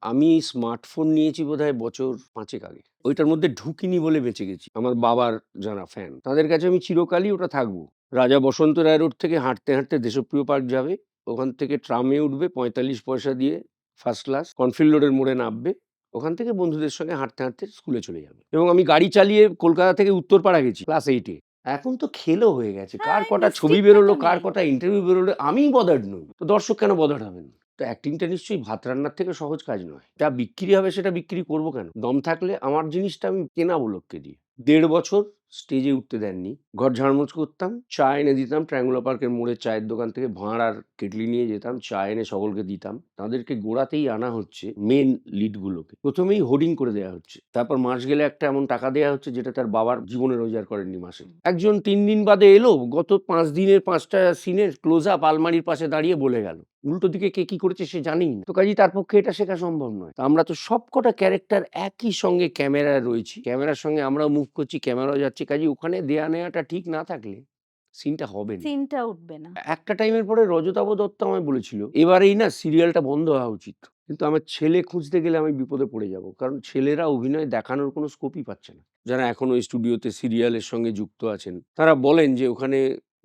আমি স্মার্টফোন নিয়েছি বোধহয় বছর ৫ আগে। ওইটার মধ্যে ঢুকিনি বলে বেঁচে গেছি। আমার বাবার যারা ফ্যান, তাদের কাছে আমি চিরকালই ওটা থাকবো। রাজা বসন্ত রায় রোড থেকে হাঁটতে, হাঁটতে দেশপ্রিয় পার্ক যাবে। ওখান থেকে ট্রামে উঠবে ৪৫ পয়সা দিয়ে ফার্স্ট ক্লাস। কর্নফিল্ড রোডের মোড়ে নামবে। ওখান থেকে বন্ধুদের সঙ্গে হাঁটতে, হাঁটতে স্কুলে চলে যাবে। এবং আমি গাড়ি চালিয়ে কলকাতা থেকে উত্তরপাড়া গেছি ক্লাস 8 এ। এখন তো খেলো হয়ে গেছে। হ্যাঁ, কার এই কটা ছবি মিস্টিকটা বেরোলো, তো কার নেই। কটা ইন্টারভিউ বেরোলো, আমিই বদার্ড নই। তো দর্শক কেন বদার্ড হবেন? তো অ্যাক্টিংটা নিশ্চয়ই ভাত রান্নার থেকে সহজ কাজ নয়। যা বিক্রি হবে সেটা বিক্রি করব কেন? দম থাকলে আমার জিনিসটা আমি কেনাবো লোককে দিয়ে। ১.৫ বছর স্টেজে উঠতে দেননি। ঘর ঝাড়মোছ করতাম, চা এনে দিতাম ট্রায়াঙ্গুলার পার্কের মোড়ে চায়ের দোকান থেকে ভাঁড় আর কেটলি নিয়ে যেতাম, চা এনে সকলকে দিতাম। তাদেরকে গোড়াতেই আনা হচ্ছে মেন লিডগুলোকে। ১ম এই হোর্ডিং করে দেয়া হচ্ছে। তারপর মাস গেলে একটা এমন টাকা দেয়া হচ্ছে যেটা তার বাবার জীবনে রোজগার করেননি মাসে। একজন ৩ দিন বাদে এলো, গত ৫ দিনের ৫ টা সিনের ক্লোজ আপ আলমারির পাশে দাঁড়িয়ে বলে গেল। উল্টো দিকে কে কি করেছে সে জানেই না। তো কাজেই তার পক্ষে এটা শেখা সম্ভব নয়। তো আমরা তো সবকটা ক্যারেক্টার একই সঙ্গে ক্যামেরায় রয়েছি। ক্যামেরার সঙ্গে আমরাও মুভ করছি, ক্যামেরাও যাচ্ছে। কাজেই ওখানে দেয়া নেয়াটা ঠিক না থাকলে সিনটা হবে না। সিনটা উঠবে না। একটা টাইমের পরে রজতাভ দত্ত আমায় বলেছিল, "এবারেই না সিরিয়ালটা বন্ধ হওয়া উচিত।" কিন্তু আমার ছেলে খুঁজতে গেলে আমি বিপদে পড়ে যাব। কারণ ছেলেরা অভিনয় দেখানোর কোনো স্কোপই পাচ্ছে না। যারা এখনো এই স্টুডিওতে সিরিয়ালের সঙ্গে যুক্ত আছেন, তারা বলেন যে ওখানে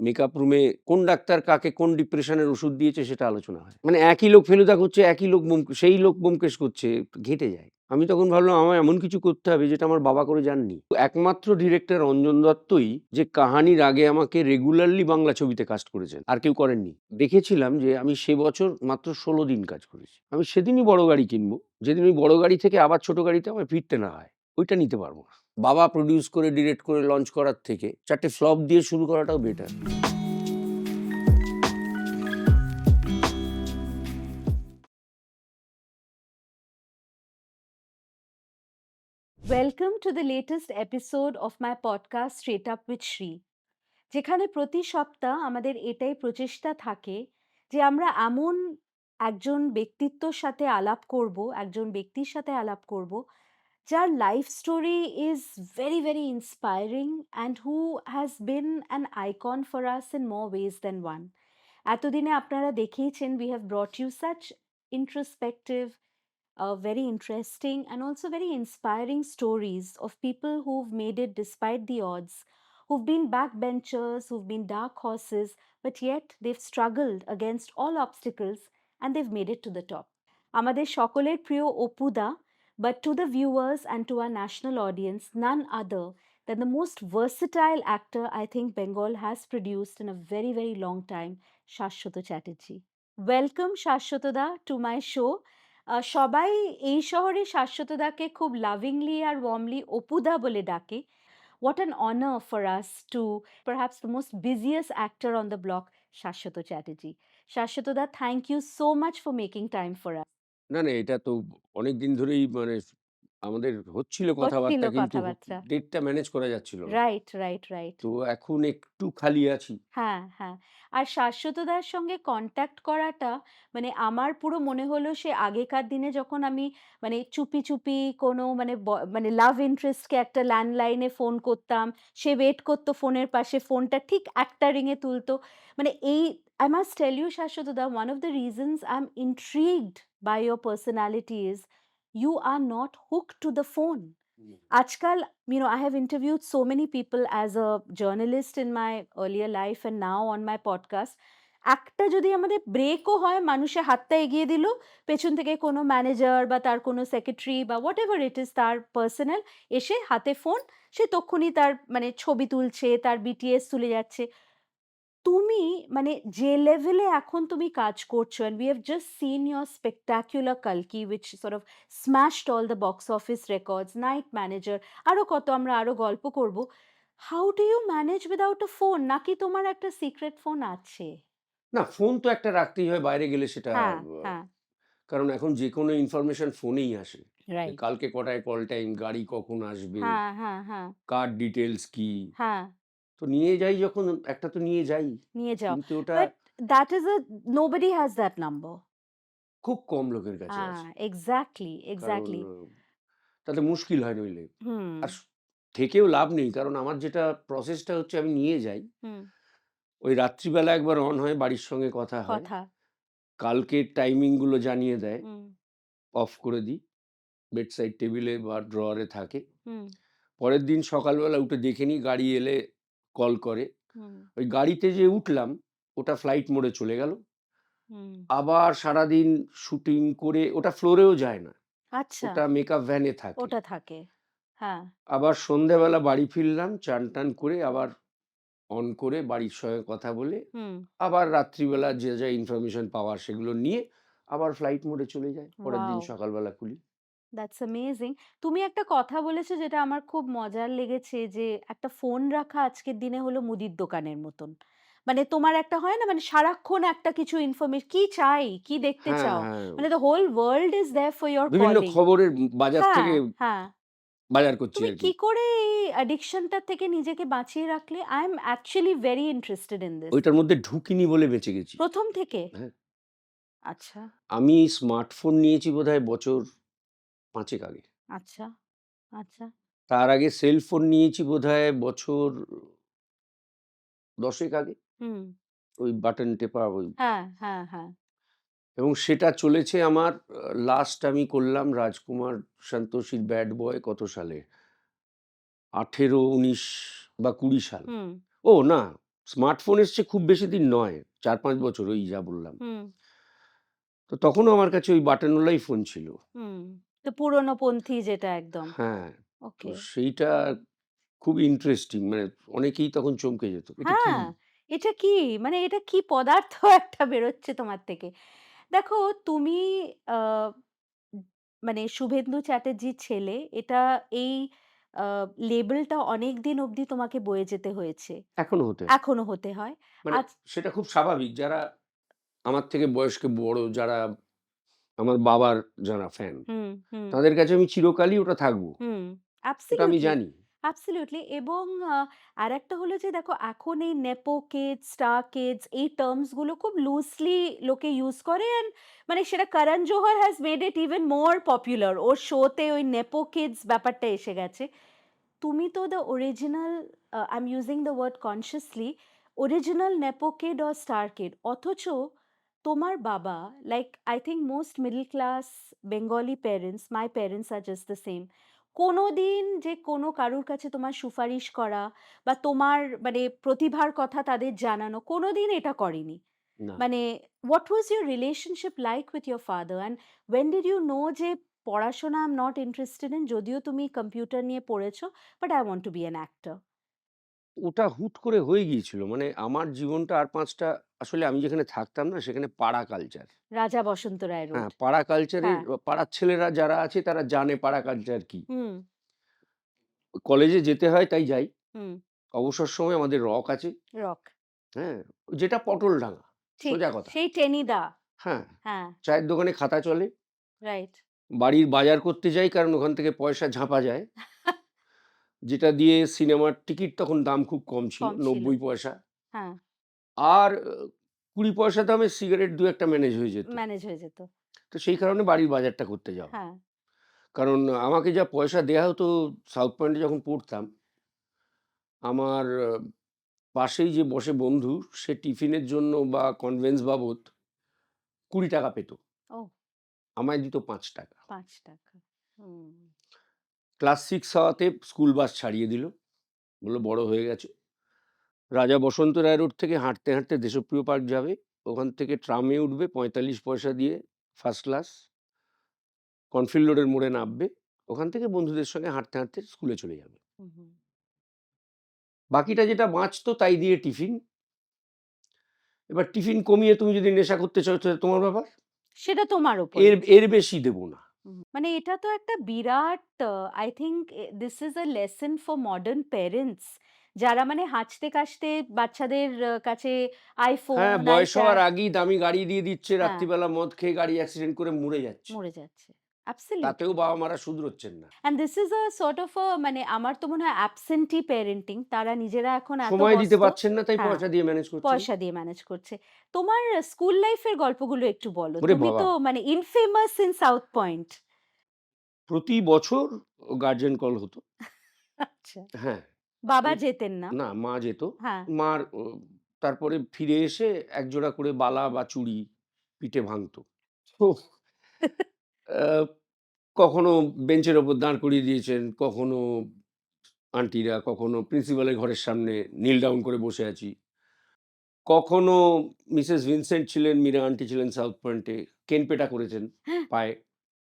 মেকআপ রুমে কোন ডাক্তার কাকে কোন ডিপ্রেশনের ওষুধ দিয়েছে সেটা আলোচনা হয়। মানে একই লোক ফেলুদা করছে, একই লোক সেই লোক ব্যোমকেশ করছে, ঘেঁটে যায়। আমি তখন ভাবলাম আমার এমন কিছু করতে হবে যেটা আমার বাবা করে যাননি। একমাত্র ডিরেক্টর অঞ্জন দত্তই যে কাহানির আগে আমাকে রেগুলারলি বাংলা ছবিতে কাস্ট করেছেন, আর কেউ করেননি। দেখেছিলাম যে আমি সে বছর মাত্র ১৬ দিন কাজ করেছি। আমি সেদিনই বড় গাড়ি কিনবো, যেদিন ওই বড় গাড়ি থেকে আবার ছোট গাড়িতে আমায় ফিরতে না হয়। ওইটা নিতে পারবো না। বাবা প্রডিউস করে ডিরেক্ট করে লঞ্চ করার থেকে ৪টে ফ্লপ দিয়ে শুরু করাটাও better. Welcome to the latest episode of my podcast straight up with Shri, যেখানে প্রতি সপ্তাহ আমাদের এটাই প্রচেষ্টা থাকে যে আমরা এমন একজন ব্যক্তিত্বর সাথে আলাপ করব, একজন ব্যক্তির সাথে আলাপ করব যার life story is very very inspiring and who has been an icon for us in more ways than one. এতদিনে আপনারা দেখেইছেন we have brought you such introspective, very interesting and also very inspiring stories of people who've made it despite the odds, who've been backbenchers, who've been dark horses, but yet they've struggled against all obstacles and they've made it to the top. আমাদের সকলের প্রিয় অপুদা, but to the viewers and to our national audience, none other than the most versatile actor I think Bengal has produced in a very, very long time, Saswata Chatterjee. Welcome Saswata to my show. সবাই এই শহরে শাশ্বতদাকে খুব লাভিংলি আর warmly অপুদা বলে ডাকে। What an honor for us to perhaps the most busiest actor on the block, Saswata Chatterjee. Saswata, thank you so much for making time for us. না, না, এটা তো অনেকদিন ধরেই মানে আমাদের হচ্ছিল হচ্ছিল কথাবার্তা, কিন্তু কথাবার্তা। ডেটটা ম্যানেজ করা যাচ্ছিল না। Right, right, right. তো এখন একটু খালি আছি। হ্যাঁ, হ্যাঁ। আর শাশ্বতদার সঙ্গে কনট্যাক্ট করাটা মানে আমার পুরো মনে হলো সে আগেকার দিনে যখন আমি মানে চুপি, চুপি কোনো মানে মানে লাভ ইন্টারেস্টকে একটা ল্যান্ডলাইনে ফোন করতাম। সে ওয়েট করতো ফোনের পাশে, ফোনটা ঠিক একটা রিংয়ে তুলতো। মানে এই I must tell you শাশ্বতদা, one of the reasons I'm intrigued by your personality is you are not hooked to the phone. Ajkal, I have interviewed so many people as a journalist in my earlier life and now on my podcast. একটা যদি আমাদের ব্রেকও হয়, মানুষের হাতটা এগিয়ে দিল, পেছন থেকে কোনো ম্যানেজার বা তার কোনো সেক্রেটারি বা হোয়াট এভার ইট ইজ তার পার্সোনাল, এসে হাতে ফোন, সে তক্ষুনি তার মানে ছবি তুলছে, তার বিটিএস তুলে যাচ্ছে। তুমি মানে যে লেভেলে এখন তুমি কাজ করছো, and we have just seen your spectacular Kalki which sort of smashed all the box office records, Night Manager, আরো কত আমরা আরো গল্প করব। How do you manage without a phone? নাকি তোমার একটা সিক্রেট ফোন আছে? না, ফোন তো একটা রাখতেই হয়, বাইরে গেলে সেটা হ্যাঁ, হ্যাঁ, কারণ এখন যেকোনো ইনফরমেশন ফোনেই আসে। যে রাইট। কালকে কটায় কল টাইম, গাড়ি কখন আসবে, হ্যাঁ, হ্যাঁ, হ্যাঁ, কার ডিটেইলস কি। হ্যাঁ, তো নিয়ে যাই যখন, একটা তো নিয়ে যাই। নিয়ে যাও। কিন্তু ওটা but that is a nobody has that number. খুব কম লোকের কাছে হ্যাঁ, আছে। এক্সাক্টলি, কারণ এক্সাক্টলি। তাতে মুশকিল হয় নইলে। হুম, আর থেকেও লাভ নেই। কারণ আমার যেটা প্রসেসটা হচ্ছে আমি নিয়ে যাই। হুম, ওই রাত্রিবেলা একবার অন হয়, বাড়ির সঙ্গে কথা হয়। কথা। কালকের টাইমিং গুলো জানিয়ে দেয়। হুম, অফ করে দিই। বেডসাইড টেবিলে বা ড্রয়ারে থাকে। হুম, পরের দিন সকালবেলা উঠে দেখে নিই, গাড়ি এলে কল করে। হুম, ওই গাড়িতে যে উঠলাম, ওটা ফ্লাইট মোডে চলে গেল। হুম। আবার সারাদিন শুটিং করে ওটা ফ্লোরেও যায় না। আচ্ছা, ওটা মেকআপ ভ্যানে থাকে। ওটা থাকে। হ্যাঁ, আবার সন্ধ্যাবেলা বাড়ি ফিরলাম, চান-টান করে আবার অন করে বাড়ির সঙ্গে কথা বলে, হুম। আবার রাত্রিবেলা যে যা ইনফরমেশন পাওয়ার সেগুলো নিয়ে আবার ফ্লাইট মোডে চলে যাই। পরের দিন ওয়াও! সকালবেলা খুলি। That's amazing. তুমি একটা কথা বলেছো যেটা আমার খুব মজার লেগেছে যে, একটা ফোন রাখা আজকের দিনে হলো মুদির দোকানের মতন। মানে তোমার একটা হয় না মানে সারাক্ষণ একটা কিছু কি চাই? কি দেখতে হ্যাঁ, চাও? হ্যাঁ। মানে the whole world is there for your বিভিন্ন কলিং। খবরের বাজার হ্যাঁ, থেকে হ্যাঁ। বাজার করছি তুমি আরকি। কি করে এই অ্যাডিকশন টা থেকে নিজেকে বাঁচিয়ে রাখলে? I am actually very interested in this. ওইটার মধ্যে ঢুকিনি বলে বেঁচে গেছি। ১ম থেকে? হ্যাঁ। আচ্ছা, আমি স্মার্টফোন নিয়েছি বোধহয় বছর ৫ এক আগে। আচ্ছা, আচ্ছা। তার আগে সেল ফোন নিয়েছি বোধহয় বছর ১০ এক আগে। হুম। ওই বাটন টেপা ওই, হ্যাঁ, হ্যাঁ, হ্যাঁ। এবং সেটা চলেছে আমার লাস্ট আমি করলাম রাজকুমার সন্তোষীর ব্যাড বয় কত সালে? ১৮, ১৯ বা ২০ সাল। হুম, ও না, স্মার্টফোন এসছে খুব বেশি দিন নয়। ৪-৫ বছর ওই যা বললাম। হুম, তো তখনও আমার কাছে ওই বাটনওয়ালাই ফোন ছিল। হুম। তো পুরনোপন্থী যেটা একদম। হ্যাঁ, তো ওকে। সেইটা খুব ইন্টারেস্টিং, মানে অনেকেই তখন চমকে যেত। এটা কি? হ্যাঁ, এটা কি? মানে এটা কি পদার্থ একটা বেরোচ্ছে তোমার থেকে? দেখো তুমি আ মানে শুভেন্দু চ্যাটার্জির ছেলে এটা এই আ লেবেলটা অনেকদিন অবধি তোমাকে বয়ে যেতে হয়েছে। এখনো হতে হয়। এখনো হতে হয়। মানে আজ সেটা খুব স্বাভাবিক। যারা আমার থেকে বয়স্কে বড়, যারা আমার বাবার যারা ফ্যান, হুম, হুম, তাদের কাছে আমি চিরকালই ওটা থাকবো। হুম। ওটা আমি অ্যাবসোলিউটলি, জানি। অ্যাবসোলিউটলি এবং আরেকটা হলো যে দেখো এখন এই নেপো কিডস, স্টার কিডস এই টার্মস গুলো খুব লুজলি লোকে ইউজ করে অ্যান্ড মানে সেটা Karan Johar has made it even more popular. ওর শোতে ওই নেপো কিডস ব্যাপারটা এসে গেছে। তুমি তো the original I am using the word consciously original nepo kid or star kid অথচ তোমার বাবা like I think most middle class Bengali parents my parents are just the same কোনোদিন যে কোনো কারুর কাছে তোমার সুপারিশ করা বা তোমার মানে প্রতিভার কথা তাদের জানানো কোনোদিন এটা করেনি না, মানে what was your relationship like with your father and when did you know যে পড়াশোনা I am not interested in যদিও তুমি কম্পিউটার নিয়ে পড়েছো but I want to be an actor ওটা হুট করে হয়ে গিয়েছিল। মানে আমার জীবনটা আর ৫ টা, আসলে আমি যেখানে থাকতাম না সেখানে পাড়া কালচার। রাজা বসন্ত রায় রোড হ্যাঁ, পাড়া কালচারের হ্যাঁ পাড়ার ছেলেরা যারা আছে তারা জানে পাড়া কালচার কি। হুম কলেজে যেতে হয় তাই যাই। হুম অবসর সময় আমাদের রক আছে। রক হ্যাঁ? যেটা পটলডাঙা। ঠিক সোজা কথা। সেই টেনিদা হ্যাঁ, হ্যাঁ চায়ের দোকানে খাতা চলে। রাইট বাড়ির বাজার করতে যাই কারণ ওখান থেকে পয়সা ঝাঁপা যায়। যেটা দিয়ে সিনেমার টিকিট তখন দাম খুব কম ছিল, কম ছিল ৯০ পয়সা। হ্যাঁ আর ২০ পয়সা দামে সিগারেট ২ ১ টা ম্যানেজ হয়ে যেত। ম্যানেজ হয়ে যেত তো সেই কারণে বাড়ির বাজারটা করতে যাওয়া। হ্যাঁ কারণ আমাকে যা পয়সা দেয়া হতো সাউথ পয়েন্টে যখন পড়তাম, আমার পাশেই যে বসে বন্ধু, সে টিফিনের জন্য বা কনভেন্স বাবদ ৳২০ পেত। ও আমায় দিত ৳৫। ৫ টাকা হুম ক্লাস ৬ হওয়াতে স্কুল বাস ছাড়িয়ে দিল। বলল, "বড় হয়ে গেছো।" রাজা বসন্ত রায় রোড থেকে হাঁটতে, হাঁটতে দেশপ্রিয় পার্ক যাবে। ওখান থেকে ট্রামে উঠবে ৪৫ পয়সা দিয়ে ফার্স্ট ক্লাস। কর্নফিল্ড রোডের মোড়ে নামবে। ওখান থেকে বন্ধুদের সঙ্গে হাঁটতে, হাঁটতে স্কুলে চলে যাবে। হুম হুম। বাকিটা যেটা বাঁচত তাই দিয়ে টিফিন। এবার টিফিন কমিয়ে তুমি যদি নেশা করতে চাও তাহলে তোমার ব্যাপার। সেটা তোমার উপরে এর বেশি দেব না। মানে এটা তো একটা বিরাট I think this is a lesson for modern parents যারা মানে হাঁচতে কাশতে বাচ্চাদের কাছে হ্যাঁ, আইফোন বয়স আইপ্যাড হওয়ার আগেই দামি গাড়ি দিয়ে দিচ্ছে, হ্যাঁ রাত্রিবেলা মদ খেয়ে গাড়ি অ্যাক্সিডেন্ট করে মরে যাচ্ছে। মরে যাচ্ছে তাতেও অ্যাবসলিউটলি বাবা-মারা শুধরোচ্ছেন না। And this is a sort of a মানে আমার তো মনে হয় অ্যাবসেন্টি প্যারেন্টিং তারা নিজেরা এখন এত সময় দিতে ব্যস্ত পারছেন না তাই হ্যাঁ পয়সা দিয়ে ম্যানেজ করছেন। পয়সা দিয়ে ম্যানেজ করছে তোমার স্কুল লাইফের গল্পগুলো একটু বলো ওরে তুমি বাবা! তো মানে ইনফেমাস ইন সাউথ পয়েন্ট প্রতি বছর গার্ডিয়ান কল হতো। আচ্ছা হ্যাঁ, বাবা ওই যেতেন না না, মা যেত। হ্যাঁ মার তারপরে ফিরে এসে এক জোড়া করে বালা বা চুড়ি পিঠে ভাঙত। তো আহ, কখনো বেঞ্চের ওপর দাঁড় করিয়ে দিয়েছেন, কখনো আন্টিরা, কখনো প্রিন্সিপালের ঘরের সামনে নীল ডাউন করে বসে আছি, কখনো মিসেস ভিনসেন্ট ছিলেন, মীরা আন্টি ছিলেন সাউথ পয়েন্টে, কেনপেটা করেছেন পায়ে।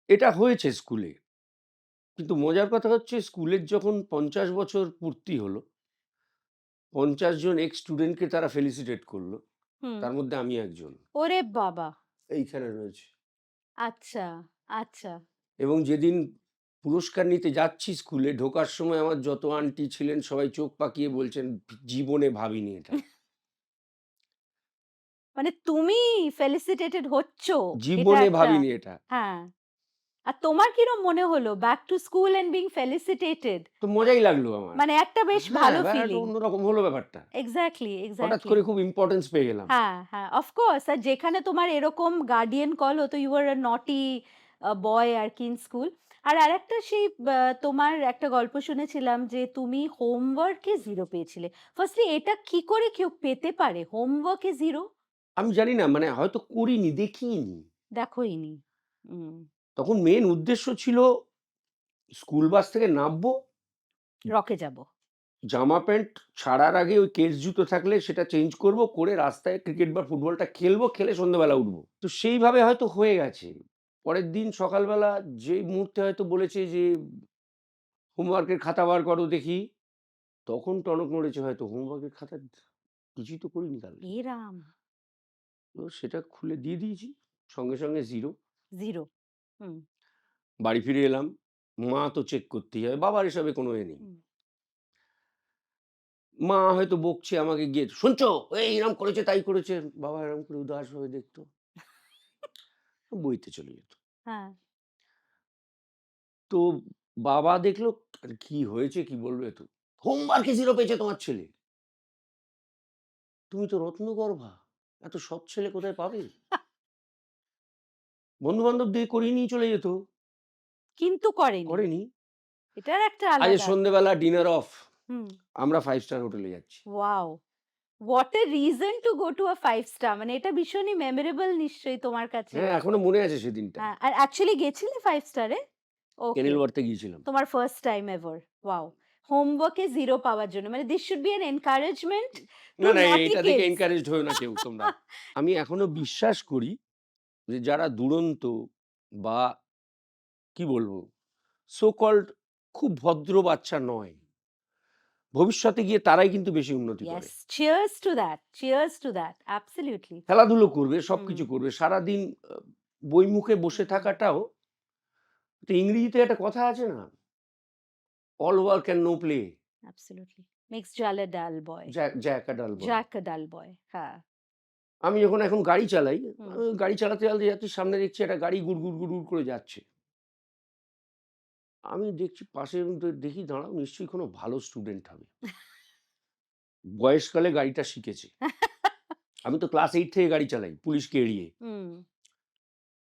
এটা হয়েছে স্কুলে। কিন্তু মজার কথা হচ্ছে স্কুলের যখন 50 বছর পূর্তি হলো, 50 জন এক্স স্টুডেন্টকে তারা ফেলিসিটেট করলো, হুম। তার মধ্যে আমি একজন ওরে বাবা! এইখানে রয়েছে। আচ্ছা, আচ্ছা। এবং যেদিন পুরস্কার নিতে যাচ্ছি স্কুলে, ঢোকার সময় আমার যত আন্টি ছিলেন সবাই চোখ পাকিয়ে বলছেন, জীবনে ভাবিনি এটা, মানে তুমি ফেলিসিটেটেড হচ্ছ, এটা জীবনে একটা। ভাবিনি এটা। হ্যাঁ। আর তোমার কিরম মনে হলো back to school and being felicitated? তো মজাই লাগলো আমার। মানে একটা বেশ হ্যাঁ, ভালো একটা ফিলিং। অন্যরকম হলো ব্যাপারটা। এক্সাক্টলি, হঠাৎ এক্সাক্টলি। করে খুব ইম্পর্টেন্স পেয়ে গেলাম। হ্যাঁ, হ্যাঁ, অফ কোর্স। আর যেখানে তোমার এরকম গার্ডিয়ান কল হতো, ইউ আর আ নটি বয় আরকি ইন স্কুল। আর আরেকটা সেই তোমার একটা গল্প শুনেছিলাম যে তুমি হোমওয়ার্কে 0 পেয়েছিলে। ফার্স্টলি এটা কি করে কেউ পেতে পারে? হোমওয়ার্কে 0? আমি জানি না, মানে হয়তো করিনি, দেখিনি। দেখোইনি। হুম। তখন মেন উদ্দেশ্য ছিল স্কুল বাস থেকে নামবো, রকে যাব। জামা প্যান্ট ছাড়ার আগে ওই কেস জুতো থাকলে সেটা চেঞ্জ করব, করে রাস্তায় ক্রিকেট বা ফুটবলটা খেলবো, খেলে সন্ধ্যেবেলা উঠবো। তো সেইভাবে হয়তো হয়ে গেছে। পরের দিন সকালবেলা যেই মুহূর্তে হয়তো বলেছে যে হোমওয়ার্কের খাতা বার করো দেখি, তখন টনক নড়েছে, হয়তো হোমওয়ার্কের খাতা কিছুই তো করিনি কালকে। এ রাম! তো সেটা খুলে দিয়ে দিয়েছি, সঙ্গে সঙ্গে 0। 0। হুম, বাড়ি ফিরে এলাম। মা তো চেক করতেই হবে, বাবার এসবে কোনো নেই। হুম। মা হয়তো বকছে আমাকে গিয়ে, শুনছো এই এরম করেছে তাই করেছে। বাবা এরম করে উদাস হয়ে দেখতো, বইতে চলে যেত। হ্যাঁ। তো বাবা দেখলো, আরে কি হয়েছে কি বলবে তো, হোমওয়ার্কে 0 পেয়েছে তোমার ছেলে, তুমি তো রত্নগর্ভা, এত সৎ ছেলে কোথায় পাবে? বন্ধু বান্ধব দিয়ে করিয়ে নিয়ে চলে যেত, কিন্তু করেনি। করেনি। এটার একটা আজ আলাদা। সন্ধ্যেবেলা ডিনার অফ, হুম। আমরা 5 স্টার হোটেলে যাচ্ছি। Wow! What a reason to go to a 5 star. মানে এটা ভীষণই মেমোরেবল নিশ্চয়ই তোমার কাছে। হ্যাঁ, এখনো মনে আছে সেদিনটা। হ্যাঁ, আর অ্যাকচুয়ালি গেছিলে 5 স্টারে? ওকে। কেনিলওয়ার্থে গিয়েছিলাম। তোমার ফার্স্ট টাইম এভার। ওয়াও! হোমওয়ার্কে 0 পাওয়ার জন্য। মানে this should be an encouragement to না, না, নটি এইটা দেখে কিডস। এনকারেজড হয়ো না কেউ তোমরা। আমি এখনো বিশ্বাস করি যে যারা দুরন্ত বা কি বলবো, সো কল্ড খুব ভদ্র বাচ্চা নয়, ভবিষ্যতে গিয়ে তারাই কিন্তু বেশি উন্নতি করে। Yes, cheers to that, cheers to that. Absolutely. খেলাধুলো করবে, হুম, সবকিছু করবে। সারাদিন বই মুখে বসে হুম। থাকাটাও, তো ইংরেজিতে একটা কথা আছে না? All work and no play. Absolutely. Makes Jack a ডাল বয়। জ্যাক আ ডাল বয়। জ্যাক আ ডাল বয়। হ্যাঁ। আমি যখন এখন গাড়ি চালাই, হুম। গাড়ি চালাতে, চালাতে যাচ্ছি, সামনে দেখছি একটা গাড়ি গুড়, গুড়, গুড়, গুড় করে যাচ্ছে। আমি দেখছি পাশে, দেখি দাঁড়াও, নিশ্চয়ই কোনো ভালো স্টুডেন্ট হবে। বয়সকালে গাড়িটা শিখেছে। আমি তো ক্লাস 8 থেকে গাড়ি চালাই পুলিশকে এড়িয়ে। হুম।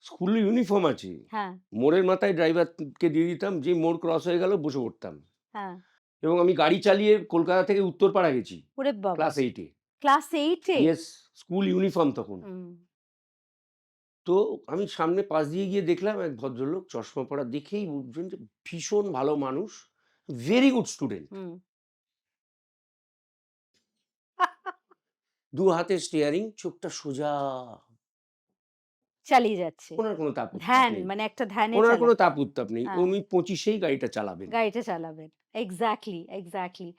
স্কুল ইউনিফর্ম আছে। হ্যাঁ, মোড়ের মাথায় ড্রাইভারকে দিয়ে দিতাম, যেই মোড় ক্রস হয়ে গেল বসে পড়তাম। হ্যাঁ। এবং আমি গাড়ি চালিয়ে কলকাতা থেকে উত্তরপাড়া গেছি ওরে বাবা! ক্লাস 8 এ। ক্লাস 8 এ? ইয়েস, স্কুল ইউনিফর্ম তখন। হুম। তো আমি সামনে পাশ দিয়ে গিয়ে দেখলাম এক ভদ্রলোক চশমা পরা, দেখেই বুঝবেন যে ভীষণ ভালো মানুষ, ভেরি গুড স্টুডেন্ট। হুম। 2 হাতে স্টিয়ারিং, চোখটা সোজা। চালিয়ে যাচ্ছে। ওনার কোনো তাপ উত্তাপ ধ্যান, নেই। মানে একটা ধ্যানে ওনার কোনো চালাচ্ছে। তাপ উত্তাপ নেই। হ্যাঁ, উনি 25 এই গাড়িটা চালাবেন। গাড়িটা চালাবেন। Exactly, exactly.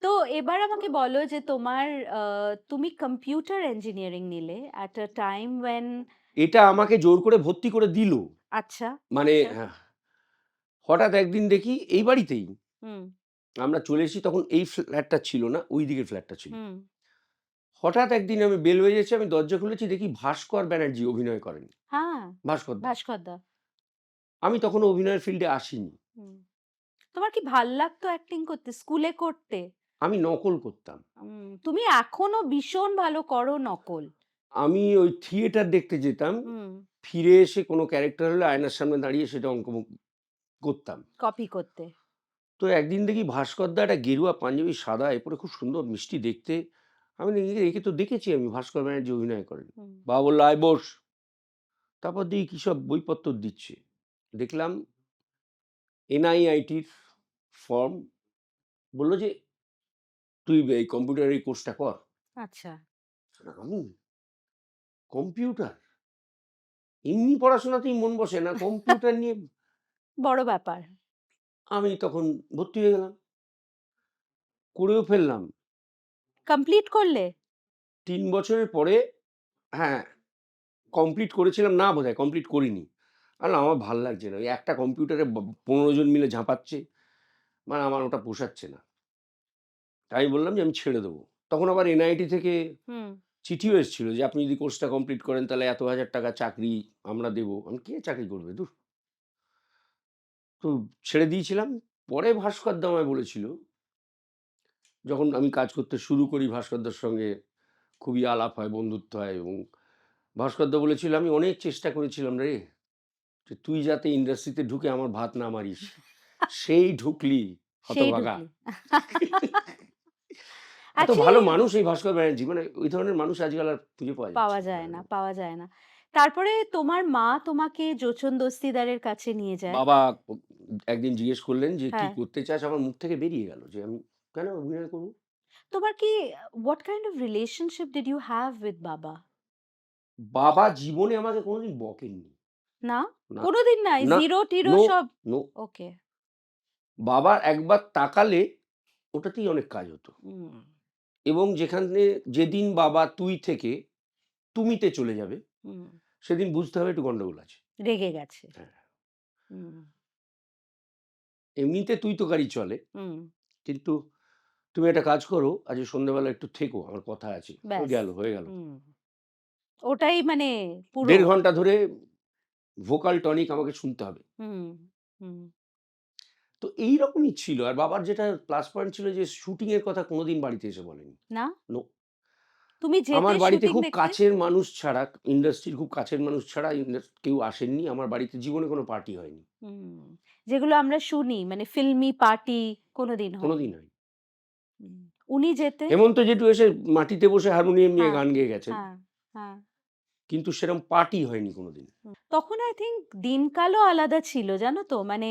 তো এবার আমাকে বলো যে তোমার আ তুমি কম্পিউটার ইঞ্জিনিয়ারিং নিলে এট আ টাইম ওয়েন। এটা আমাকে জোর করে ভর্তি করে দিল। আচ্ছা, মানে আচ্ছা। হঠাৎ একদিন দেখি এই বাড়িতেই হুম, আমরা চলে এসেছি, তখন এই ফ্ল্যাটটা ছিল না, ওই দিকের ফ্ল্যাটটা ছিল। হুম। হঠাৎ একদিন আমি বেল বেজেছে, আমি দরজা খুলেছি, দেখি ভাস্কর ব্যানার্জি অভিনয় করেন। হ্যাঁ, ভাস্কর দা। ভাস্করদা। আমি তখনও অভিনয়ের ফিল্ডে আসিনি। হুম। তোমার কি ভাল লাগতো অ্যাক্টিং করতে? স্কুলে করতে? আমি নকল করতাম। তুমি এখনো ভীষণ ভালো করো নকল। আমি ওই থিয়েটার দেখতে যেতাম। হুম। ফিরে এসে কোনো ক্যারেক্টার হলে আয়নার সামনে দাঁড়িয়ে সেটা করতাম। কপি করতে। তো একদিন দেখি ভাস্কর দা একটা গেরুয়া পাঞ্জাবি, সাদা এ পরে, খুব সুন্দর মিষ্টি দেখতে। আমি দেখি একে তো দেখেছি আমি, ভাস্কর ব্যানার্জি অভিনয় করেন। হুম। বাবা বলল, "আয় বস।" তারপর দেখি কী সব বইপত্র দিচ্ছে। দেখলাম এনআইআইটির ফর্ম, বলল যে, "তুই এই কম্পিউটার এই কোর্সটা কর।" আচ্ছা। আমি কম্পিউটার? এমনি পড়াশোনাতেই মন বসে না, কম্পিউটার নিয়ে? বড় ব্যাপার। আমি তখন ভর্তি হয়ে গেলাম। করেও ফেললাম। কমপ্লিট করলে? ৩ বছরের পরে, হ্যাঁ, কমপ্লিট করেছিলাম না বোধহয়, কমপ্লিট করিনি। আমার ভাল লাগছে না। ওই একটা কম্পিউটারে ১৫ জন মিলে ঝাঁপাচ্ছে। মানে আমার ওটা পোষাচ্ছে না। তাই আমি বললাম যে আমি ছেড়ে দেবো। তখন আবার এনআইটি থেকে হুম। চিঠিও এসেছিল যে আপনি যদি কোর্সটা কমপ্লিট করেন তাহলে এত হাজার টাকা চাকরি আমরা দেবো। কে চাকরি করবে? ধুর! তো ছেড়ে দিয়েছিলাম। পরে ভাস্করদা আমায় বলেছিল, যখন আমি কাজ করতে শুরু করি ভাস্করদার সঙ্গে খুবই আলাপ হয়, বন্ধুত্ব হয়, এবং ভাস্করদা বলেছিল, "আমি অনেক চেষ্টা করেছিলাম রে, যে তুই যাতে ইন্ডাস্ট্রিতে ঢুকে আমার ভাত না মারিস। সেই ঢুকলি সেই হতভাগা।" ঢুকলি। এত ভালো অ্যাকচুয়ালি মানুষ এই ভাস্কর ব্যানার্জী, মানে ওই ধরনের মানুষ আজকাল আর খুঁজে পাওয়া যাচ্ছে পাওয়া না। যায় না, পাওয়া যায় না। তারপরে তোমার মা তোমাকে যোচন দস্তিদারের কাছে নিয়ে যায়। বাবা একদিন জিজ্ঞেস করলেন যে, "কি হ্যাঁ। করতে চাস?" আমার মুখ থেকে বেরিয়ে গেল যে, আমি কেন অভিনয় করব? তোমার কি what kind of relationship did you have with বাবা? বাবা জীবনে আমাকে কোনোদিন বকেননি। না? না, কোনদিন নাই? না, 0-টিরো নো, সব? নো। ওকে। বাবা একবার তাকালে ওটাতেই অনেক কাজ হতো। হুম, এবং যেখানে, যেদিন বাবা তুই থেকে তুমিতে চলে যাবে, হুম। সেদিন বুঝতে হবে একটু গন্ডগোল আছে। রেগে গেছে। হ্যাঁ। হুম, এমনিতে তুই তোকারি চলে। হুম। কিন্তু তুমি একটা কাজ করো, আজকে সন্ধ্যাবেলা একটু থেকো, আমার কথা আছে। ব্যাস। গেল, হয়ে গেল। হুম। ওটাই মানে পুরো। ১.৫ ঘন্টা ধরে ভোকাল টনিক আমাকে শুনতে হবে। হুম, হুম। তো এইরকমই ছিল। আর বাবার যেটা প্লাস পয়েন্ট ছিল যে শুটিং এর কথা কোনোদিন বাড়িতে এসে বলেনি। না? নো। তুমি যেতে আমার বাড়িতে শুটিং খুব দেখতে? কাছের মানুষ ছাড়া, ইন্ডাস্ট্রির খুব কাছের মানুষ ছাড়া কেউ আসেননি। আমার বাড়িতে জীবনে কোনো পার্টি হয়নি। হুম। যেগুলো আমরা শুনি মানে ফিল্মি পার্টি কোনদিন হয়নি। কোনোদিন হয়নি। হুম। উনি যেতে? হেমন্ত জেঠু এসে মাটিতে বসে হারমোনিয়াম নিয়ে হ্যাঁ, গান গেয়ে গেছেন। হ্যাঁ, হ্যাঁ। কিন্তু সেরকম পার্টি হয়নি কোনোদিন। তখন আই থিংক দিনকালও আলাদা ছিল জানো তো? মানে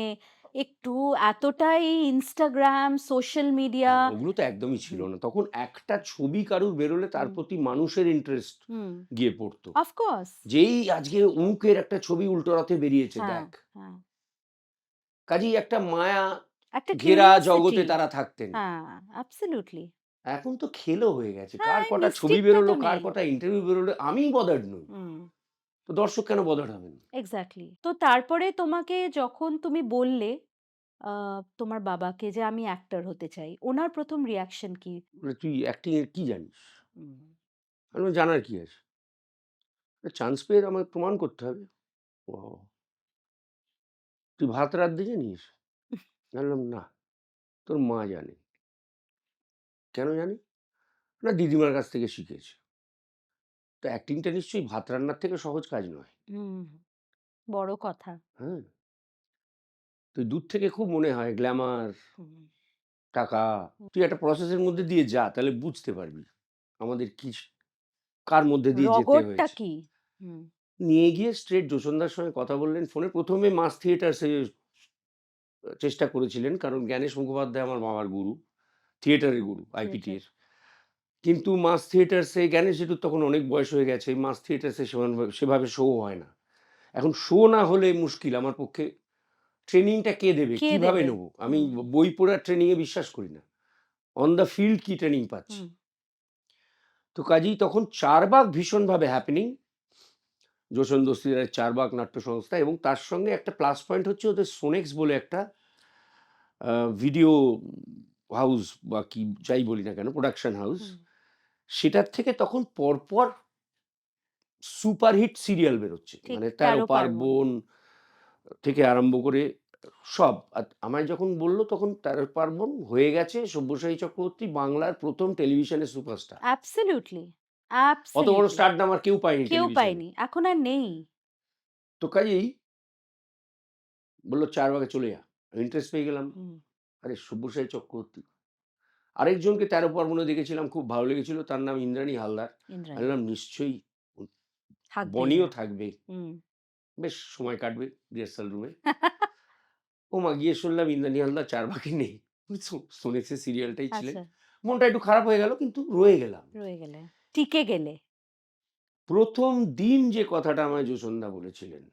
একটু এতটাই Instagram, সোশ্যাল মিডিয়া। হ্যাঁ, ওগুলো তো একদমই ছিল হুম, না। তখন একটা ছবি কারুর বেরোলে তার হুম, প্রতি মানুষের ইন্টারেস্ট হুম। গিয়ে পড়তো। Of course. যেই আজকে অমুকের একটা ছবি উল্টোরথে বেরিয়েছে হ্যাঁ, দেখ। হ্যাঁ। কাজেই একটা মায়া একটা ঘেরা জগতে কিউরিওসিটি। তারা থাকতেন। হ্যাঁ, অ্যাবসোলিউটলি। এখন তো খেলো হয়ে গেছে। হ্যাঁ, কার এই কটা ছবি মিস্ট্রিকটা বেরোলো, তো কার নেই। কটা ইন্টারভিউ বেরোলো, আমিই বদার্ড নই। হুম, তো দর্শক কেন বদার্ড হবেন? এক্সাক্টলি। তো তারপরে তোমাকে যখন তুমি বললে আ তোমার বাবাকে যে আমি অ্যাক্টর হতে চাই, উনার ১ম রিঅ্যাকশন কি? বলে, "তুই অ্যাক্টিং এর কি জানিস?" হুম, আমি বললাম, "জানার কি আছে? চান্স পেয়ে আমাকে প্রমাণ করতে হবে।" "ও, তুই ভাত রাঁধতে জানিস?" আমি বললাম, "না, তোর মা জানে।" "কেন জানে?" "না, দিদিমার কাছ থেকে শিখেছে।" তো অ্যাক্টিংটা নিশ্চয়ই ভাত রান্নার থেকে সহজ কাজ নয়। হুম, বড় কথা। হ্যাঁ? তো দূর থেকে খুব মনে হয় গ্ল্যামার, হুম, টাকা। হুম। তুই একটা প্রসেস এর মধ্যে দিয়ে যা, তাহলে বুঝতে পারবি আমাদের কি, কার মধ্যে দিয়ে যেতে রগরটা হয়েছে। কি? হুম, নিয়ে গিয়ে স্ট্রেট জোসনদার সঙ্গে কথা বললেন ফোনে। ১ম এ মাস থিয়েটার্স এ চেষ্টা করেছিলেন। কারণ জ্ঞানেশ মুখোপাধ্যায় আমার বাবার গুরু, থিয়েটারের গুরু আইপিটি থিয়েটার। এর। কিন্তু মাস থিয়েটার্স এ জ্ঞানেশ জেঠুর তখন অনেক বয়স হয়ে গেছে। মাস থিয়েটার্স এ সেভাবে শো হয় না। এখন শো না হলে মুশকিল আমার পক্ষে। ট্রেনিংটা কে দেবে? কে কিভাবে দেবে? নেব? আমি হুম, বই পড়ে আর ট্রেনিং এ বিশ্বাস করি না। অন দ্য ফিল্ড কি ট্রেনিং পাচ্ছি। হুম। তো কাজেই তখন 'চারবাগ' ভীষণভাবে হ্যাপেনিং। যোশন দস্তিদারের 'চারবাগ' নাট্য সংস্থা, এবং তার সঙ্গে একটা প্লাস পয়েন্ট হচ্ছে ওদের সোনেক্স বলে একটা ভিডিও হাউস বা কি যাই বলি না কেন, প্রোডাকশন হাউস। হুম, সেটার থেকে তখন পরপর সুপারহিট সিরিয়াল বেরোচ্ছে। ঠিক মানে 'তেরো ১৩ পার্বণ। পার্বণ' থেকে আরম্ভ করে সব। আর আমায় যখন বলল তখন 'তেরো পার্বণ' হয়ে গেছে সব্যসাচী চক্রবর্তী বাংলার ১ম টেলিভিশনের সুপারস্টার। অ্যাবসোলিউটলি, অত বড় অ্যাবসোলিউটলি। স্টারডাম আর কেউ পায়নি কেউ টেলিভিশনে। পায়নি। এখন আর নেই। তো কাজেই বলল 'চারবাগে চলে যা।' ইন্টারেস্ট পেয়ে গেলাম। হুম, আরে সব্যসাচী চক্রবর্তী। আরেকজনকে 'তেরো পার্বণে' দেখেছিলাম, খুব ভালো লেগেছিল। তার নাম ইন্দ্রাণী হালদার। আমি ইন্দ্রাণী। বললাম নিশ্চয়ই থাকবেই বনিও এরা। থাকবে। হুম, বেশ সময় কাটবে রিহার্সাল রুমে। ওমা! গিয়ে শুনলাম ইন্দ্রাণী হালদার ৪ ভাগে নেই। সোনেক্সের সিরিয়ালটাই ছিলেন। আচ্ছা, মনটা একটু খারাপ হয়ে গেল কিন্তু রয়ে গেলাম। রয়ে গেলে। টিকে গেলে। ১ম দিন যে কথাটা আমায় জোছনদা বলেছিলেন,